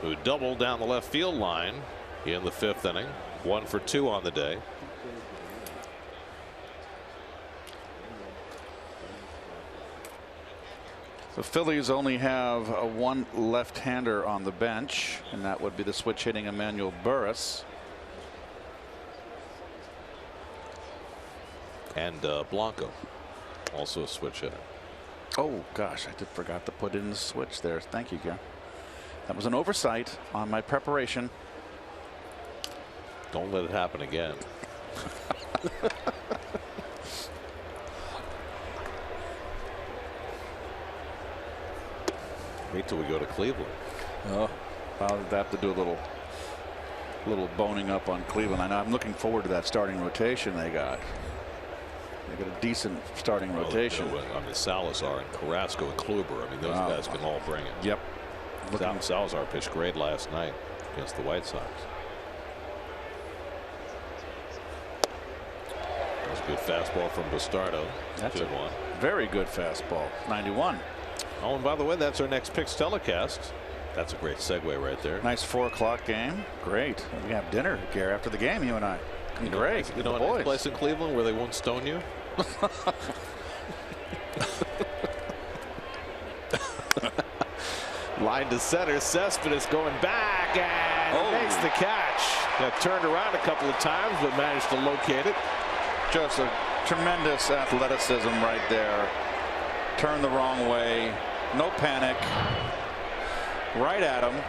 Speaker 1: who doubled down the left field line in the 5th inning, 1 for 2 on the day.
Speaker 3: The Phillies only have one left-hander on the bench, and that would be the switch-hitting Emmanuel Burris.
Speaker 1: And Blanco, also a switch hitter.
Speaker 3: Oh gosh, I forgot to put in the switch there. Thank you, Gary. That was an oversight on my preparation.
Speaker 1: Don't let it happen again. Wait till we go to Cleveland.
Speaker 3: Oh, I'll have to do a little boning up on Cleveland. I know I'm looking forward to that starting rotation they got. They got a decent starting rotation.
Speaker 1: I mean, Salazar and Carrasco and Kluber. I mean, those guys can all bring it.
Speaker 3: Yep.
Speaker 1: Salazar pitched great last night against the White Sox. That's a good fastball from Bastardo.
Speaker 3: That's
Speaker 1: good one.
Speaker 3: Very good fastball. 91.
Speaker 1: Oh, and by the way, that's our next picks telecast. That's a great segue right there.
Speaker 3: Nice 4 o'clock game. Great. We have dinner, Gary, after the game, you and I. Great.
Speaker 1: You know, a place in Cleveland where they won't stone you. Line to center. Cespedes going back and makes the catch. Got turned around a couple of times, but managed to locate it.
Speaker 3: Just a tremendous athleticism right there. Turned the wrong way. No panic. Right at him.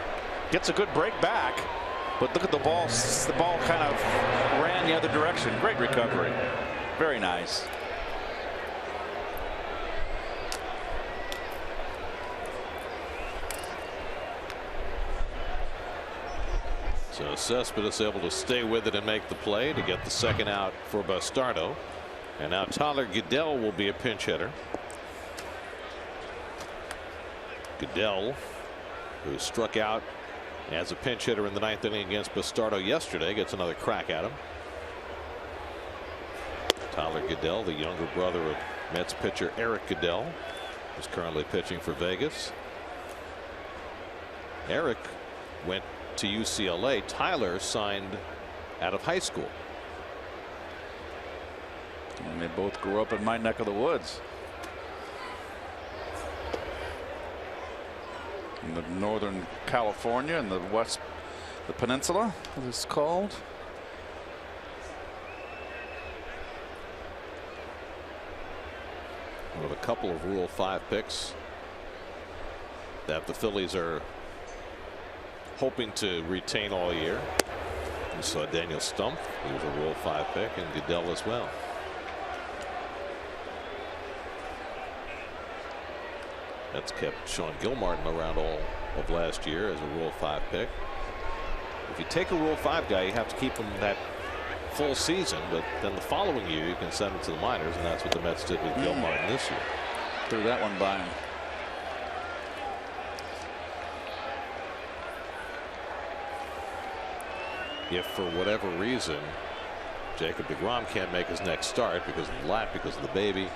Speaker 3: Gets a good break back. But look at the ball. The ball kind of ran the other direction. Great recovery. Very nice.
Speaker 1: So Cespedes able to stay with it and make the play to get the second out for Bastardo. And now Tyler Goodell will be a pinch hitter. Goodell, who struck out as a pinch hitter in the 9th inning against Bastardo yesterday, gets another crack at him. Tyler Goodell, the younger brother of Mets pitcher Eric Goodell, is currently pitching for Vegas. Eric went to UCLA. Tyler signed out of high school.
Speaker 3: And they both grew up in my neck of the woods. In the northern California and the west, the peninsula, as it's called.
Speaker 1: One of a couple of Rule 5 picks that the Phillies are hoping to retain all year. You saw Daniel Stumpf, he was a Rule 5 pick, and Goodell as well. That's kept Sean Gilmartin around all of last year as a Rule 5 pick. If you take a Rule 5 guy, you have to keep him that full season, but then the following year you can send him to the minors, and that's what the Mets did with Gilmartin this year.
Speaker 3: Threw that one by him.
Speaker 1: If for whatever reason Jacob deGrom can't make his next start because of the lap, because of the baby,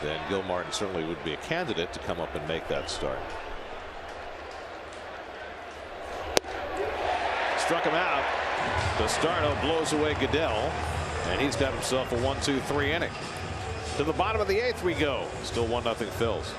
Speaker 1: then Gilmartin certainly would be a candidate to come up and make that start. Struck him out. Bastardo blows away Goodell, and he's got himself a 1-2-3 inning. To the bottom of the 8th we go. Still 1-0 Phils.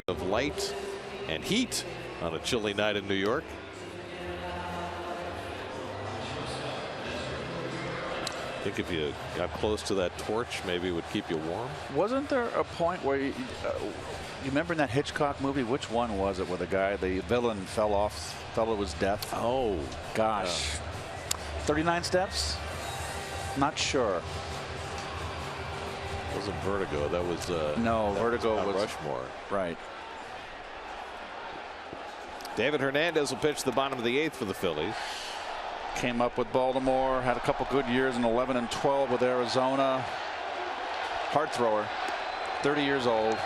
Speaker 1: Of light and heat on a chilly night in New York. think if you got close to that torch, maybe it would keep you warm.
Speaker 3: Wasn't there a point where you remember in that Hitchcock movie? Which one was it where the villain fell to his death?
Speaker 1: Oh
Speaker 3: gosh, 39 steps. Not sure.
Speaker 1: It wasn't Vertigo. That was
Speaker 3: no, Vertigo was
Speaker 1: Rushmore.
Speaker 3: Right.
Speaker 1: David Hernandez will pitch the bottom of the 8th for the Phillies.
Speaker 3: Came up with Baltimore, had a couple good years in 11 and 12 with Arizona. Hard thrower, 30 years old.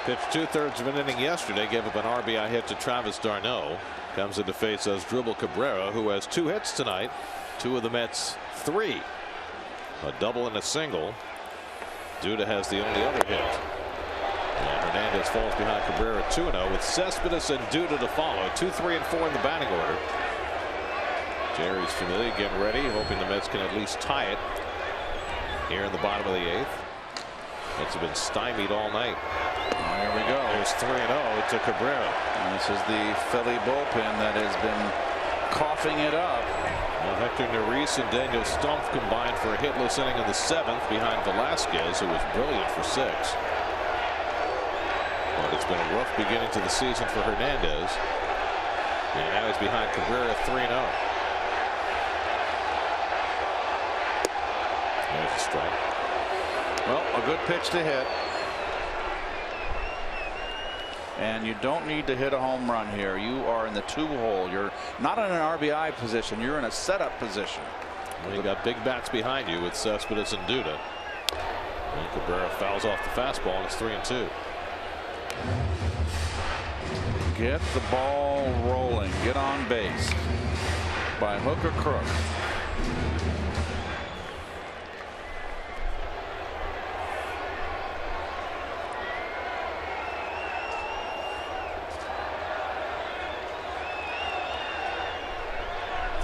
Speaker 1: Pitched 2/3 of an inning yesterday, gave up an RBI hit to Travis d'Arnaud. Comes in to face Asdrubal Cabrera, who has 2 hits tonight. 2 of the Mets' 3. A double and a single. Duda has the only other hit. And Hernandez falls behind Cabrera 2-0 with Cespedes and Duda to follow. 2, 3, and 4 in the batting order. Jerry's familiar, getting ready, hoping the Mets can at least tie it here in the bottom of the 8th. Mets have been stymied all night.
Speaker 3: There we go.
Speaker 1: There's 3-0 to Cabrera.
Speaker 3: And this is the Philly bullpen that has been coughing it up.
Speaker 1: Well, Hector Neris and Daniel Stumpf combined for a hitless inning in the 7th behind Velasquez, who was brilliant for 6. But it's been a rough beginning to the season for Hernandez. And now he's behind Cabrera 3-0. There's a strike.
Speaker 3: Well, a good pitch to hit. And you don't need to hit a home run here. You are in the 2 hole. You're not in an RBI position. You're in a setup position.
Speaker 1: Well, you got big bats behind you with Cespedes and Duda. And Cabrera fouls off the fastball, and it's 3-2.
Speaker 3: Get the ball rolling. Get on base by hook or crook.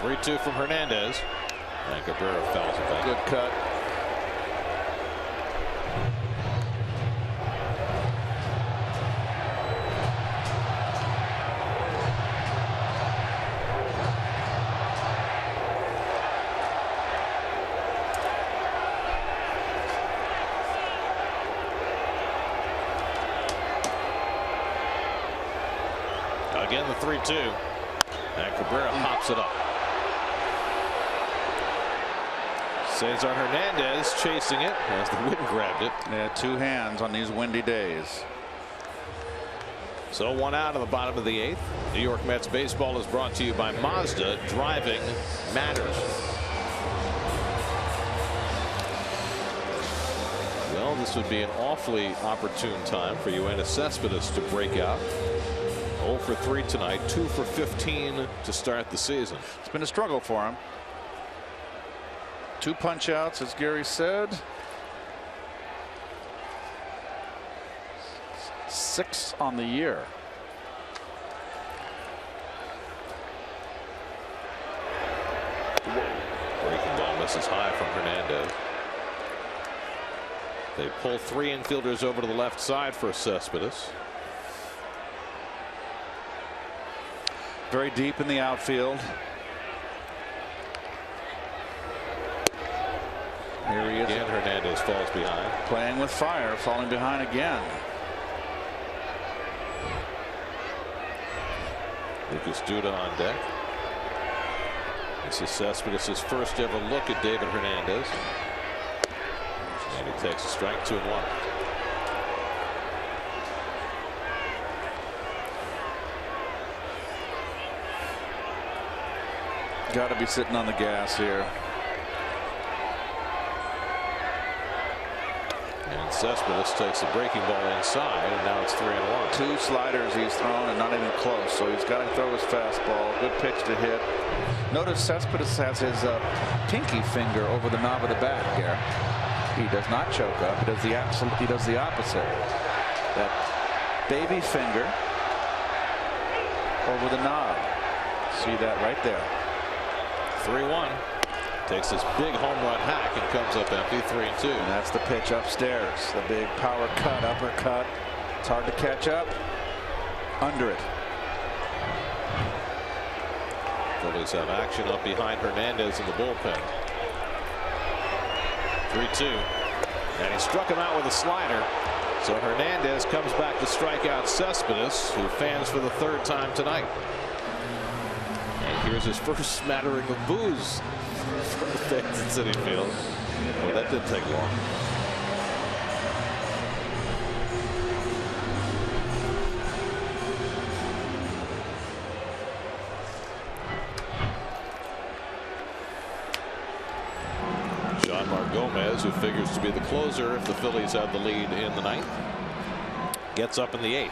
Speaker 1: Three-2 from Hernandez. And Cabrera fouls it back.
Speaker 3: Good cut.
Speaker 1: Again, the 3-2. And Cabrera pops it up. Cesar Hernandez chasing it as the wind grabbed it.
Speaker 3: Yeah, 2 hands on these windy days.
Speaker 1: So 1 out of the bottom of the 8th. New York Mets baseball is brought to you by Mazda. Driving matters. Well, this would be an awfully opportune time for Yoenis Cespedes to break out. 0 for 3 tonight, 2 for 15 to start the season.
Speaker 3: It's been a struggle for him. 2 punch outs, as Gary said. 6 on the year.
Speaker 1: Breaking ball misses high from Hernandez. They pull 3 infielders over to the left side for Cespedes.
Speaker 3: Very deep in the outfield. Here he is.
Speaker 1: Again, Hernandez falls behind.
Speaker 3: Playing with fire, falling behind again.
Speaker 1: Lucas Duda on deck. This is Cespedes' first ever look at David Hernandez. And he takes a strike, 2-1.
Speaker 3: Got to be sitting on the gas here.
Speaker 1: And Cespedes takes the breaking ball inside, and now it's 3-1.
Speaker 3: 2 sliders he's thrown and not even close, so he's got to throw his fastball. Good pitch to hit. Notice Cespedes has his pinky finger over the knob of the bat here. He does not choke up. He does the opposite. That baby finger over the knob. See that right there.
Speaker 1: 3-1. Takes this big home run hack and comes up empty. 3-2.
Speaker 3: And that's the pitch upstairs. The big power cut, uppercut. It's hard to catch up. Under it.
Speaker 1: Phillies have action up behind Hernandez in the bullpen. 3-2. And he struck him out with a slider. So Hernandez comes back to strike out Cespedes, who fans for the 3rd time tonight. And here's his first smattering of booze from the fans at Citi Field. Well, that didn't take long. Gomez, who figures to be the closer if the Phillies have the lead in the 9th, gets up in the 8th.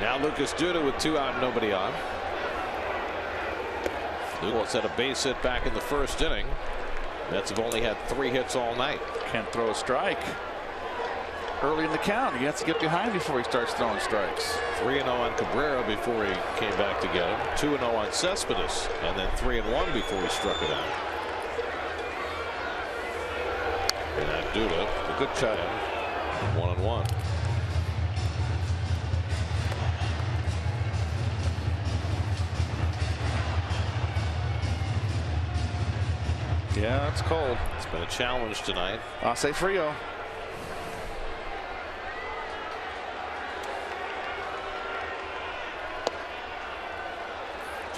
Speaker 1: Now Lucas Duda with 2 out and nobody on. Lucas had a base hit back in the 1st inning. Mets have only had 3 hits all night.
Speaker 3: Can't throw a strike early in the count. He has to get behind before he starts throwing strikes.
Speaker 1: 3-0 on Cabrera before he came back to get him. 2-0 on Cespedes, and then 3-1 before he struck it out. And that Duda, a good shot, 1-1.
Speaker 3: Yeah, it's cold.
Speaker 1: It's been a challenge tonight.
Speaker 3: Hace frio.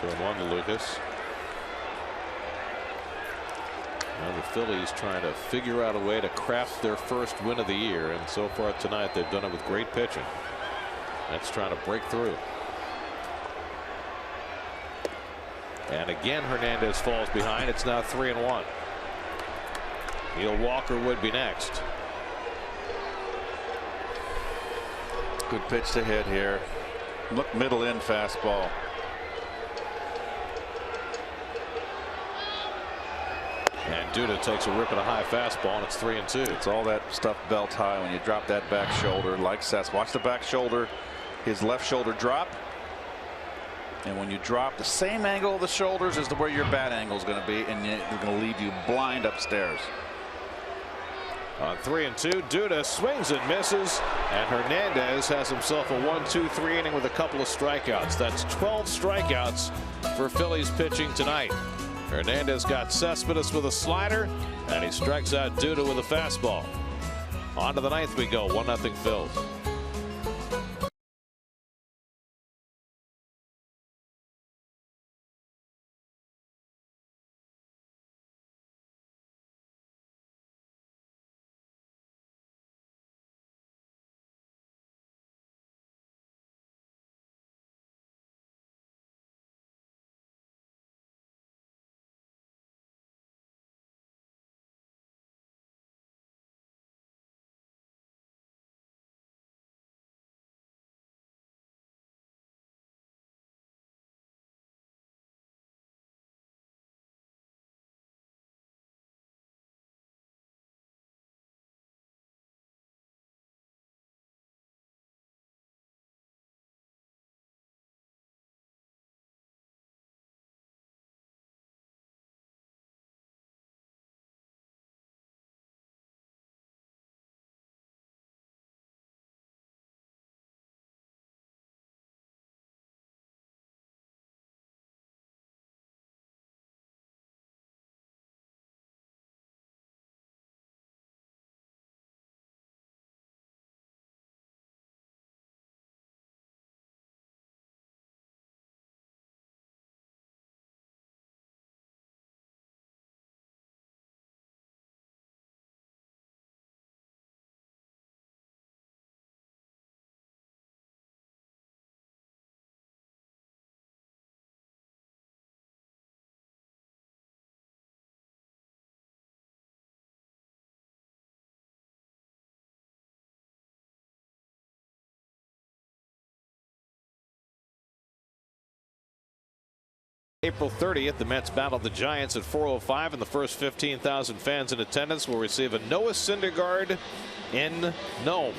Speaker 1: Two and 1 to Lucas. Now the Phillies trying to figure out a way to craft their first win of the year, and so far tonight they've done it with great pitching. That's trying to break through. And again Hernandez falls behind. It's now 3-1. Neil Walker would be next.
Speaker 3: Good pitch to hit here. Look, middle in fastball.
Speaker 1: And Duda takes a rip at a high fastball, and it's 3-2.
Speaker 3: It's all that stuff belt high when you drop that back shoulder like Seth. Watch the back shoulder, his left shoulder drop. And when you drop, the same angle of the shoulders is where your bat angle is going to be, and it's going to leave you blind upstairs.
Speaker 1: On 3-2, Duda swings and misses, and Hernandez has himself a 1-2-3 inning with a couple of strikeouts. That's 12 strikeouts for Phillies pitching tonight. Hernandez got Cespedes with a slider, and he strikes out Duda with a fastball. On to the 9th we go. 1-0 Phils. April 30th, the Mets battled the Giants at 4:05, and the first 15,000 fans in attendance will receive a Noah Syndergaard in Nome.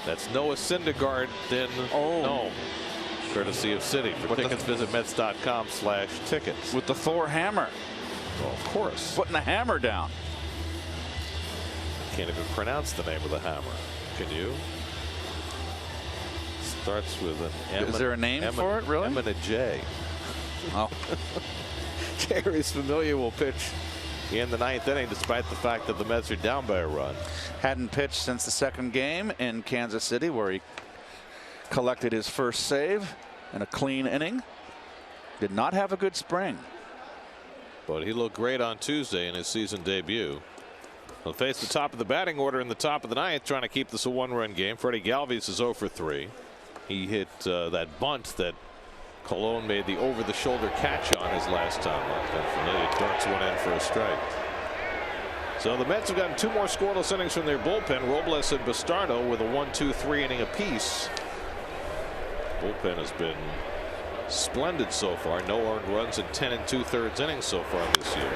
Speaker 1: That's Noah Syndergaard in Nome, courtesy of Citi. For tickets, visit Mets.com/tickets.
Speaker 3: With the Thor hammer.
Speaker 1: Well, of course.
Speaker 3: Putting the hammer down.
Speaker 1: Can't even pronounce the name of the hammer. Can you? Starts with an M.
Speaker 3: Is there a name for it, really?
Speaker 1: M and a J.
Speaker 3: Oh.
Speaker 1: Jerry's Familia will pitch in the 9th inning, despite the fact that the Mets are down by a run.
Speaker 3: Hadn't pitched since the 2nd game in Kansas City, where he collected his first save in a clean inning. Did not have a good spring.
Speaker 1: But he looked great on Tuesday in his season debut. He'll face the top of the batting order in the top of the 9th, trying to keep this a 1-run game. Freddie Galvis is 0 for 3. He hit that bunt that Colon made the over-the-shoulder catch on his last time up. And Familia darts one in for a strike. So the Mets have gotten 2 more scoreless innings from their bullpen. Robles and Bastardo with a 1-2-3 inning apiece. Bullpen has been splendid so far. No earned runs in 10 2/3 innings so far this year.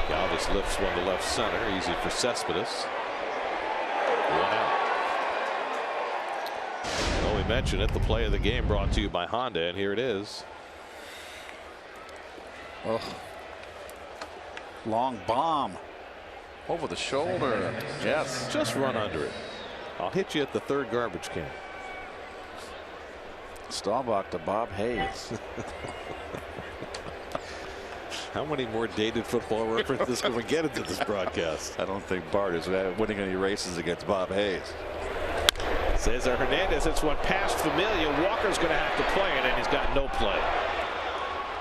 Speaker 1: Galvis lifts one to left center. Easy for Cespedes. 1 out. Well, we mentioned it. The play of the game brought to you by Honda, and here it is.
Speaker 3: Oh. Long bomb. Over the shoulder. Yes.
Speaker 1: Just run under it. I'll hit you at the 3rd garbage can.
Speaker 3: Staubach to Bob Hayes.
Speaker 1: How many more dated football references can we get into this broadcast?
Speaker 3: I don't think Bart is winning any races against Bob Hayes.
Speaker 1: Cesar Hernandez hits one past Familia. Walker's going to have to play it, and he's got no play.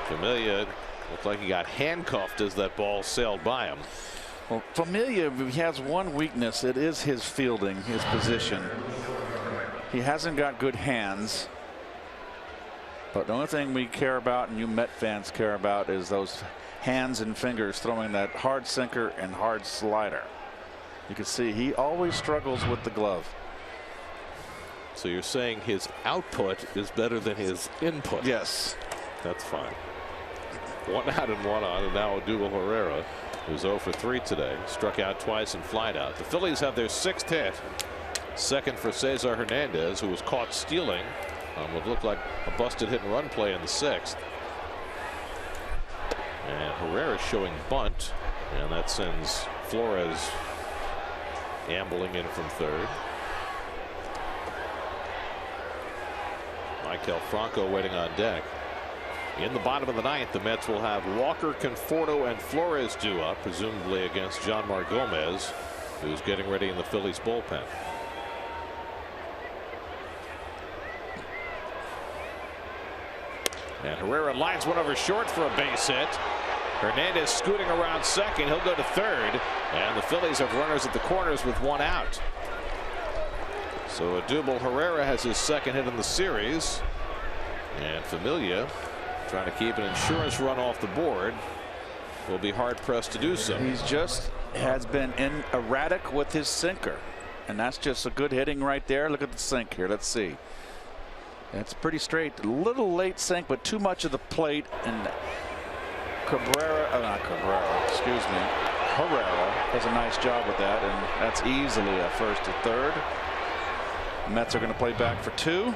Speaker 1: Familia looked like he got handcuffed as that ball sailed by him.
Speaker 3: Well, Familia, he has one weakness. It is his fielding, his position. He hasn't got good hands. But the only thing we care about, and you Met fans care about, is those hands and fingers throwing that hard sinker and hard slider. You can see he always struggles with the glove.
Speaker 1: So you're saying his output is better than his input?
Speaker 3: Yes.
Speaker 1: That's fine. 1 out and 1 on, and now Odubel Herrera, who's 0 for 3 today, struck out twice and flied out. The Phillies have their 6th hit. 2nd for Cesar Hernandez, who was caught stealing on what looked like a busted hit and run play in the 6th. And Herrera showing bunt, and that sends Flores ambling in from 3rd. Maikel Franco waiting on deck. In the bottom of the 9th, the Mets will have Walker, Conforto, and Flores due up, presumably against Jonmar Gomez, who's getting ready in the Phillies bullpen. And Herrera lines one over short for a base hit. Hernandez scooting around 2nd. He'll go to 3rd. And the Phillies have runners at the corners with 1 out. So Odubel Herrera has his 2nd hit in the series. And Familia, trying to keep an insurance run off the board, will be hard pressed to do so.
Speaker 3: He's just has been erratic with his sinker. And that's just a good hitting right there. Look at the sink here. Let's see. It's pretty straight. A little late sink, but too much of the plate. And not Cabrera, excuse me. Herrera does a nice job with that, and that's easily a 1st to 3rd. Mets are going to play back for 2.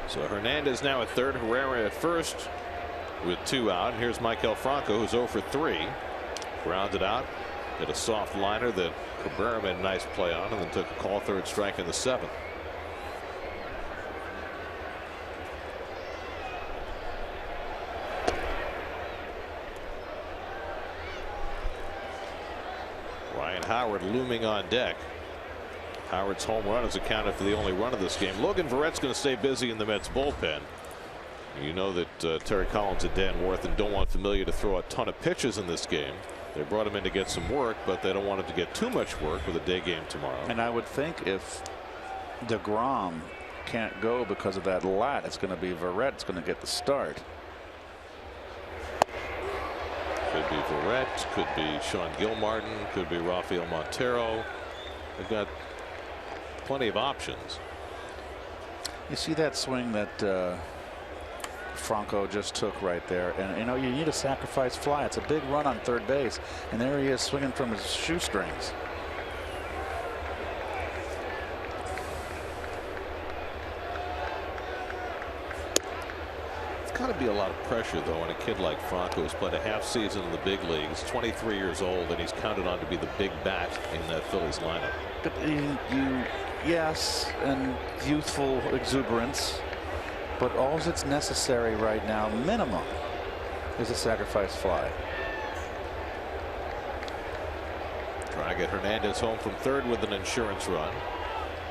Speaker 1: So Hernandez now at 3rd, Herrera at 1st with 2 out. And here's Maikel Franco, who's 0 for 3. Grounded out. Hit a soft liner that Cabrera made a nice play on, and then took a call 3rd strike in the 7th. Ryan Howard looming on deck. Howard's home run is accounted for the only run of this game. Logan Verrett's going to stay busy in the Mets bullpen. You know that Terry Collins and Dan Worthen don't want Familia to throw a ton of pitches in this game. They brought him in to get some work, but they don't want him to get too much work with a day game tomorrow.
Speaker 3: And I would think if DeGrom can't go because of that lat, it's going to be Verrett. It's going to get the start.
Speaker 1: Could be Verrett, could be Sean Gilmartin, could be Rafael Montero. They've got plenty of options.
Speaker 3: You see that swing that Franco just took right there, and you know you need a sacrifice fly. It's a big run on 3rd base, and there he is swinging from his shoestrings.
Speaker 1: Got to be a lot of pressure, though, on a kid like Franco who's played a half season in the big leagues, 23 years old, and he's counted on to be the big bat in that Phillies lineup.
Speaker 3: But yes, and youthful exuberance, but all that's necessary right now, minimum, is a sacrifice fly.
Speaker 1: Trying to get Hernandez home from third with an insurance run.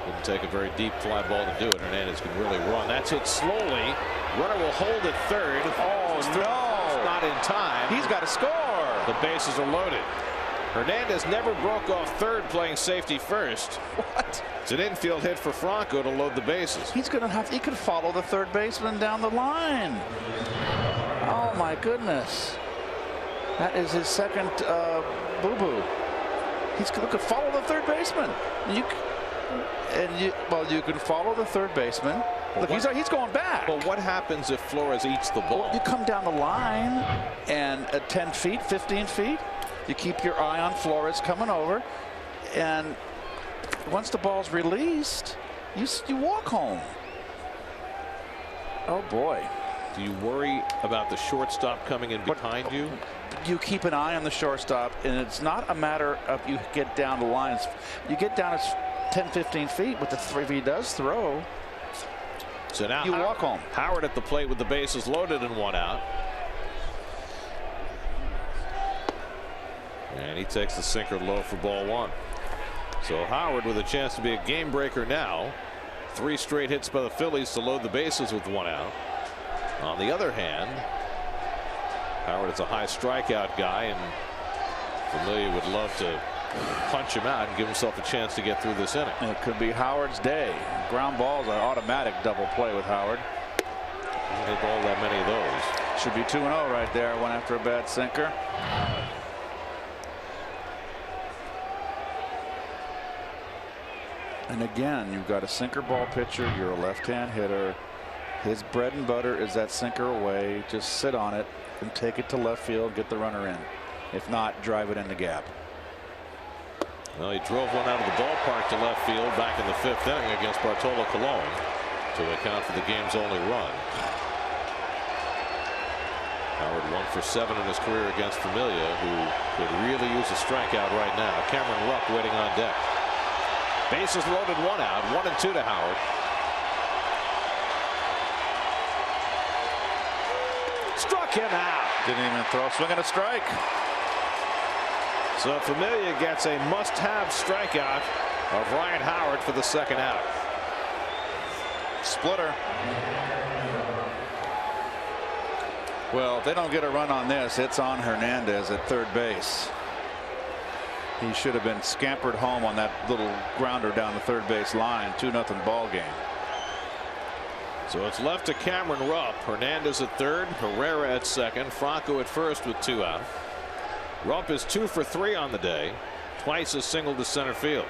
Speaker 1: Didn't take a very deep fly ball to do it. Hernandez can really run. That's hit slowly. Runner will hold at third.
Speaker 3: Oh, no.
Speaker 1: Not in time.
Speaker 3: He's got to score.
Speaker 1: The bases are loaded. Hernandez never broke off third playing safety first.
Speaker 3: What?
Speaker 1: It's an infield hit for Franco to load the bases.
Speaker 3: He could follow the third baseman down the line. Oh, my goodness. That is his second boo-boo. He could follow the third baseman. You can follow the third baseman. Look, he's going back.
Speaker 1: But what happens if Flores eats the ball?
Speaker 3: Well, you come down the line, and at 10 feet, 15 feet, you keep your eye on Flores coming over, and once the ball's released, you walk home. Oh boy.
Speaker 1: Do you worry about the shortstop coming in behind you?
Speaker 3: You keep an eye on the shortstop, and it's not a matter of you get down the lines. You get down as 10, 15 feet with the three. If he does throw,
Speaker 1: so now
Speaker 3: you walk home.
Speaker 1: Howard at the plate with the bases loaded and one out. And he takes the sinker low for ball one. So Howard with a chance to be a game breaker now. 3 straight hits by the Phillies to load the bases with one out. On the other hand, Howard is a high strikeout guy, and Familia would love to punch him out and give himself a chance to get through this inning.
Speaker 3: And it could be Howard's day. Ground balls are automatic double play with Howard.
Speaker 1: He didn't ball that many of those.
Speaker 3: Should be 2-0 right there. One after a bad sinker. And again, you've got a sinker ball pitcher. You're a left-hand hitter. His bread and butter is that sinker away. Just sit on it and take it to left field, get the runner in. If not, drive it in the gap.
Speaker 1: Well, he drove one out of the ballpark to left field back in the 5th inning against Bartolo Colon to account for the game's only run. Howard 1 for 7 in his career against Familia, who could really use a strikeout right now. Cameron Rupp waiting on deck. Bases loaded, 1 out, 1 and 2 to Howard. Struck him out.
Speaker 3: Didn't even throw a swing and a strike.
Speaker 1: So Familia gets a must-have strikeout of Ryan Howard for the second out.
Speaker 3: Splitter. Well, if they don't get a run on this, it's on Hernandez at third base. He should have been scampered home on that little grounder down the third base line. 2-0 ball game.
Speaker 1: So it's left to Cameron Rupp. Hernandez at third, Herrera at second, Franco at first with 2 out. Rupp is 2 for 3 on the day, twice a single to center field.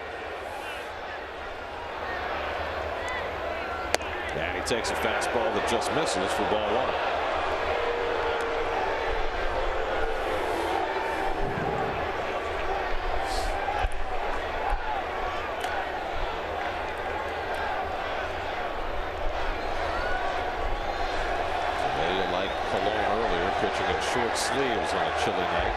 Speaker 1: And he takes a fastball that just misses for ball one. Pitching in short sleeves on a chilly night.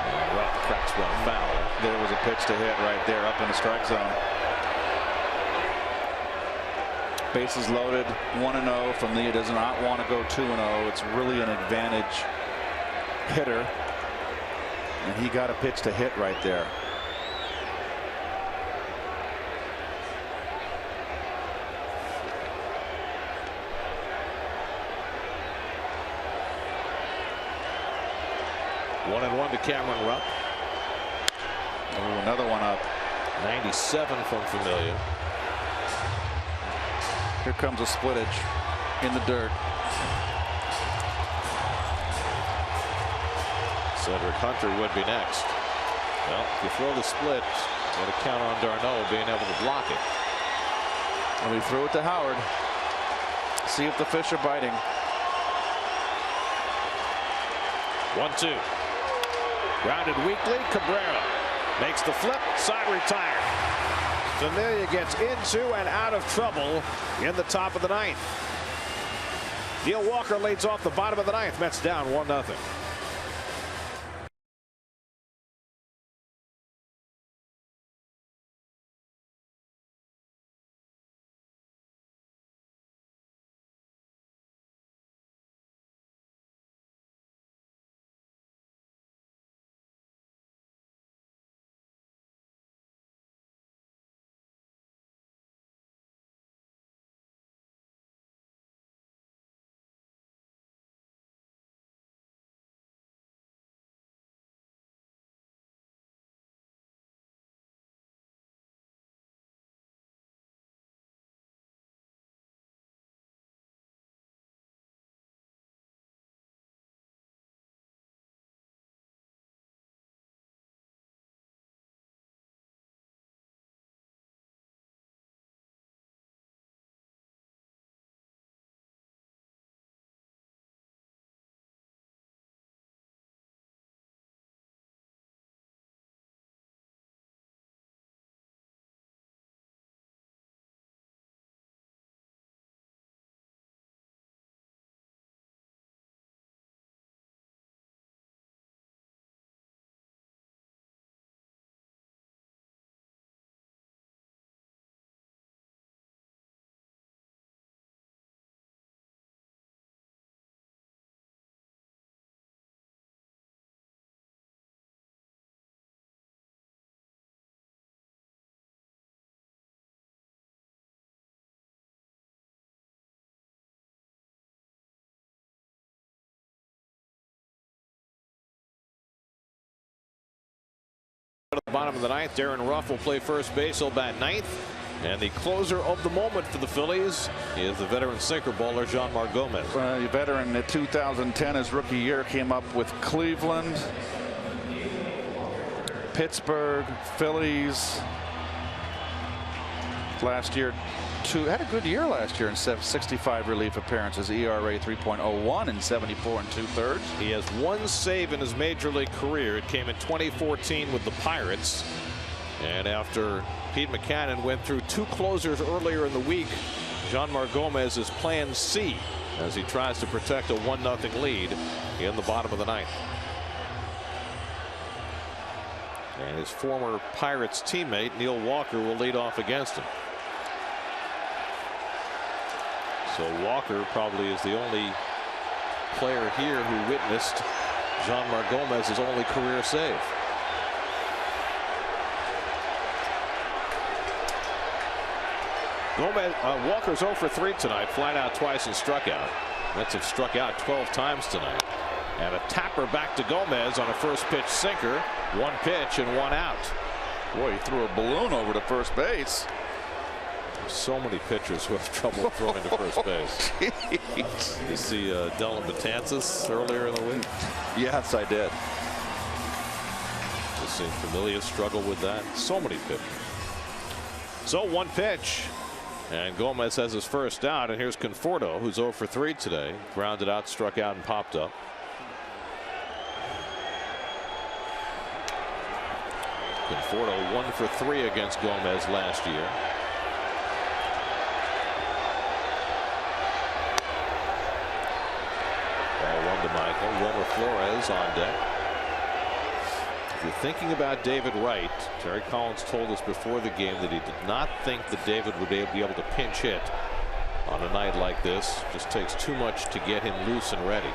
Speaker 1: And Rupp cracks one foul.
Speaker 3: There was a pitch to hit right there up in the strike zone. Bases loaded, 1-0. Familia does not want to go 2-0. It's really an advantage hitter. And he got a pitch to hit right there.
Speaker 1: One and 1 to Cameron Rupp.
Speaker 3: Oh, another one up.
Speaker 1: 97 from Familia.
Speaker 3: Here comes a splittage in the dirt.
Speaker 1: Cedric Hunter would be next. Well, if you throw the split, you got to count on Darno being able to block it.
Speaker 3: And we threw it to Howard. See if the fish are biting.
Speaker 1: 1-2. Grounded weakly. Cabrera makes the flip. Side retired. Familia gets into and out of trouble in the top of the 9th. Neil Walker leads off the bottom of the 9th. Mets down 1-0. At the bottom of the ninth, Darren Ruff will play first base. He'll bat ninth. And the closer of the moment for the Phillies is the veteran sinker bowler, Jean-Marc Gomez.
Speaker 2: A veteran in 2010, his rookie year, came up with Cleveland, Pittsburgh, Phillies. Last year, had a good year last year in 65 relief appearances, ERA 3.01 and 74 2/3.
Speaker 1: He has one save in his major league career. It came in 2014 with the Pirates. And after Pete Mackanin went through two closers earlier in the week, Jean-Marc Gomez is plan C as he tries to protect a 1-0 lead in the bottom of the ninth. And his former Pirates teammate Neil Walker will lead off against him. So Walker probably is the only player here who witnessed Jean-Marc Gomez's only career save. Walker's 0 for 3 tonight, flat out twice and struck out. Mets have struck out 12 times tonight. And a tapper back to Gomez on a first pitch sinker. One pitch and one out.
Speaker 2: Boy, he threw a balloon over to first base.
Speaker 1: So many pitchers who have trouble throwing to first base. You see Dylan Betances earlier in the week?
Speaker 2: Yes, I did.
Speaker 1: Just seen Familia struggle with that. So many pitchers. So one pitch. And Gomez has his first out. And here's Conforto, who's 0 for 3 today. Grounded out, struck out, and popped up. Conforto 1 for 3 against Gomez last year. Ball 1 to Michael. Wilmer Flores on deck. If you're thinking about David Wright, Terry Collins told us before the game that he did not think that David would be able to pinch hit on a night like this. Just takes too much to get him loose and ready.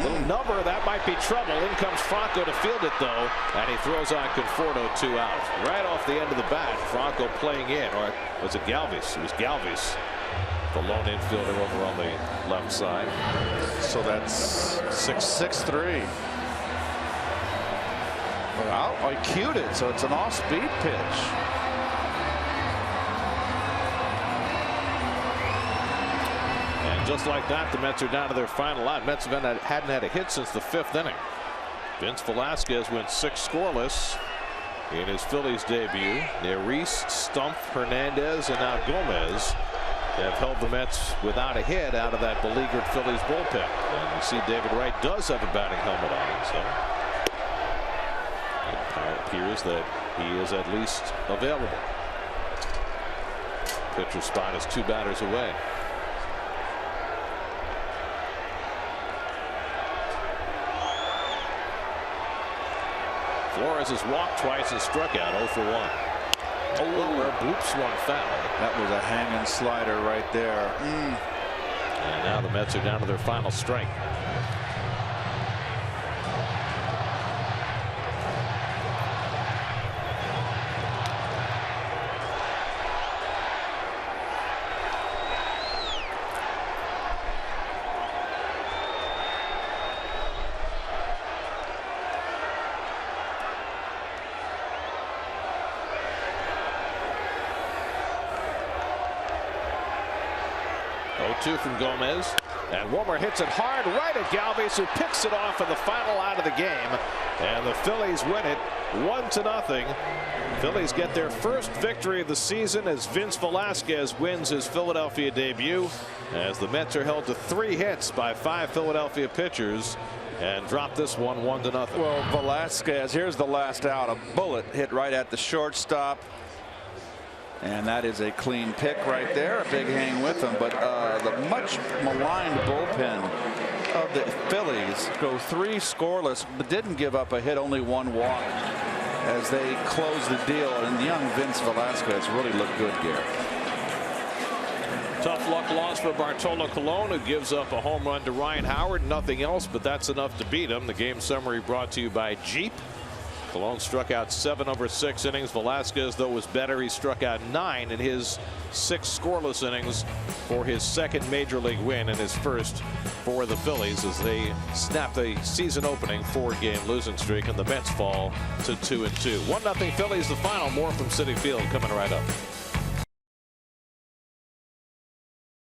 Speaker 1: Little number, that might be trouble. In comes Franco to field it though, and he throws out Conforto, 2 out. Right off the end of the bat, Franco playing in, or was it Galvis? It was Galvis, the lone infielder over on the left side.
Speaker 2: So that's 6-3. Well, I cued it, so it's an off-speed pitch.
Speaker 1: And just like that, the Mets are down to their final out. Mets hadn't had a hit since the 5th inning. Vince Velasquez went 6 scoreless in his Phillies debut. Neris, Stumpf, Hernandez, and now Gomez have held the Mets without a hit out of that beleaguered Phillies bullpen. And you see David Wright does have a batting helmet on, so it appears that he is at least available. Pitcher spot is 2 batters away. Flores has walked twice and struck out 0 for 1. Bloops one foul.
Speaker 2: That was a hanging slider right there.
Speaker 1: And now the Mets are down to their final strike. From Gomez, and Wilmer hits it hard right at Galvis, who picks it off in the final out of the game, and the Phillies win it 1-0. Phillies get their first victory of the season as Vince Velasquez wins his Philadelphia debut, as the Mets are held to 3 hits by 5 Philadelphia pitchers and drop this one 1-0.
Speaker 2: Well, Velasquez, here's the last out, a bullet hit right at the shortstop. And that is a clean pick right there. A big hang with them. But the much maligned bullpen of the Phillies go 3 scoreless, but didn't give up a hit, only 1 walk as they close the deal. And young Vince Velasquez really looked good, Garrett.
Speaker 1: Tough luck loss for Bartolo Colon, who gives up a home run to Ryan Howard. Nothing else, but that's enough to beat him. The game summary brought to you by Jeep. Colon struck out 7 over 6 innings. Velasquez, though, was better. He struck out 9 in his 6 scoreless innings for his second major league win and his first for the Phillies as they snap the season opening 4-game losing streak, and the Mets fall to 2-2. 1-0 Phillies the final. More from Citi Field coming right up.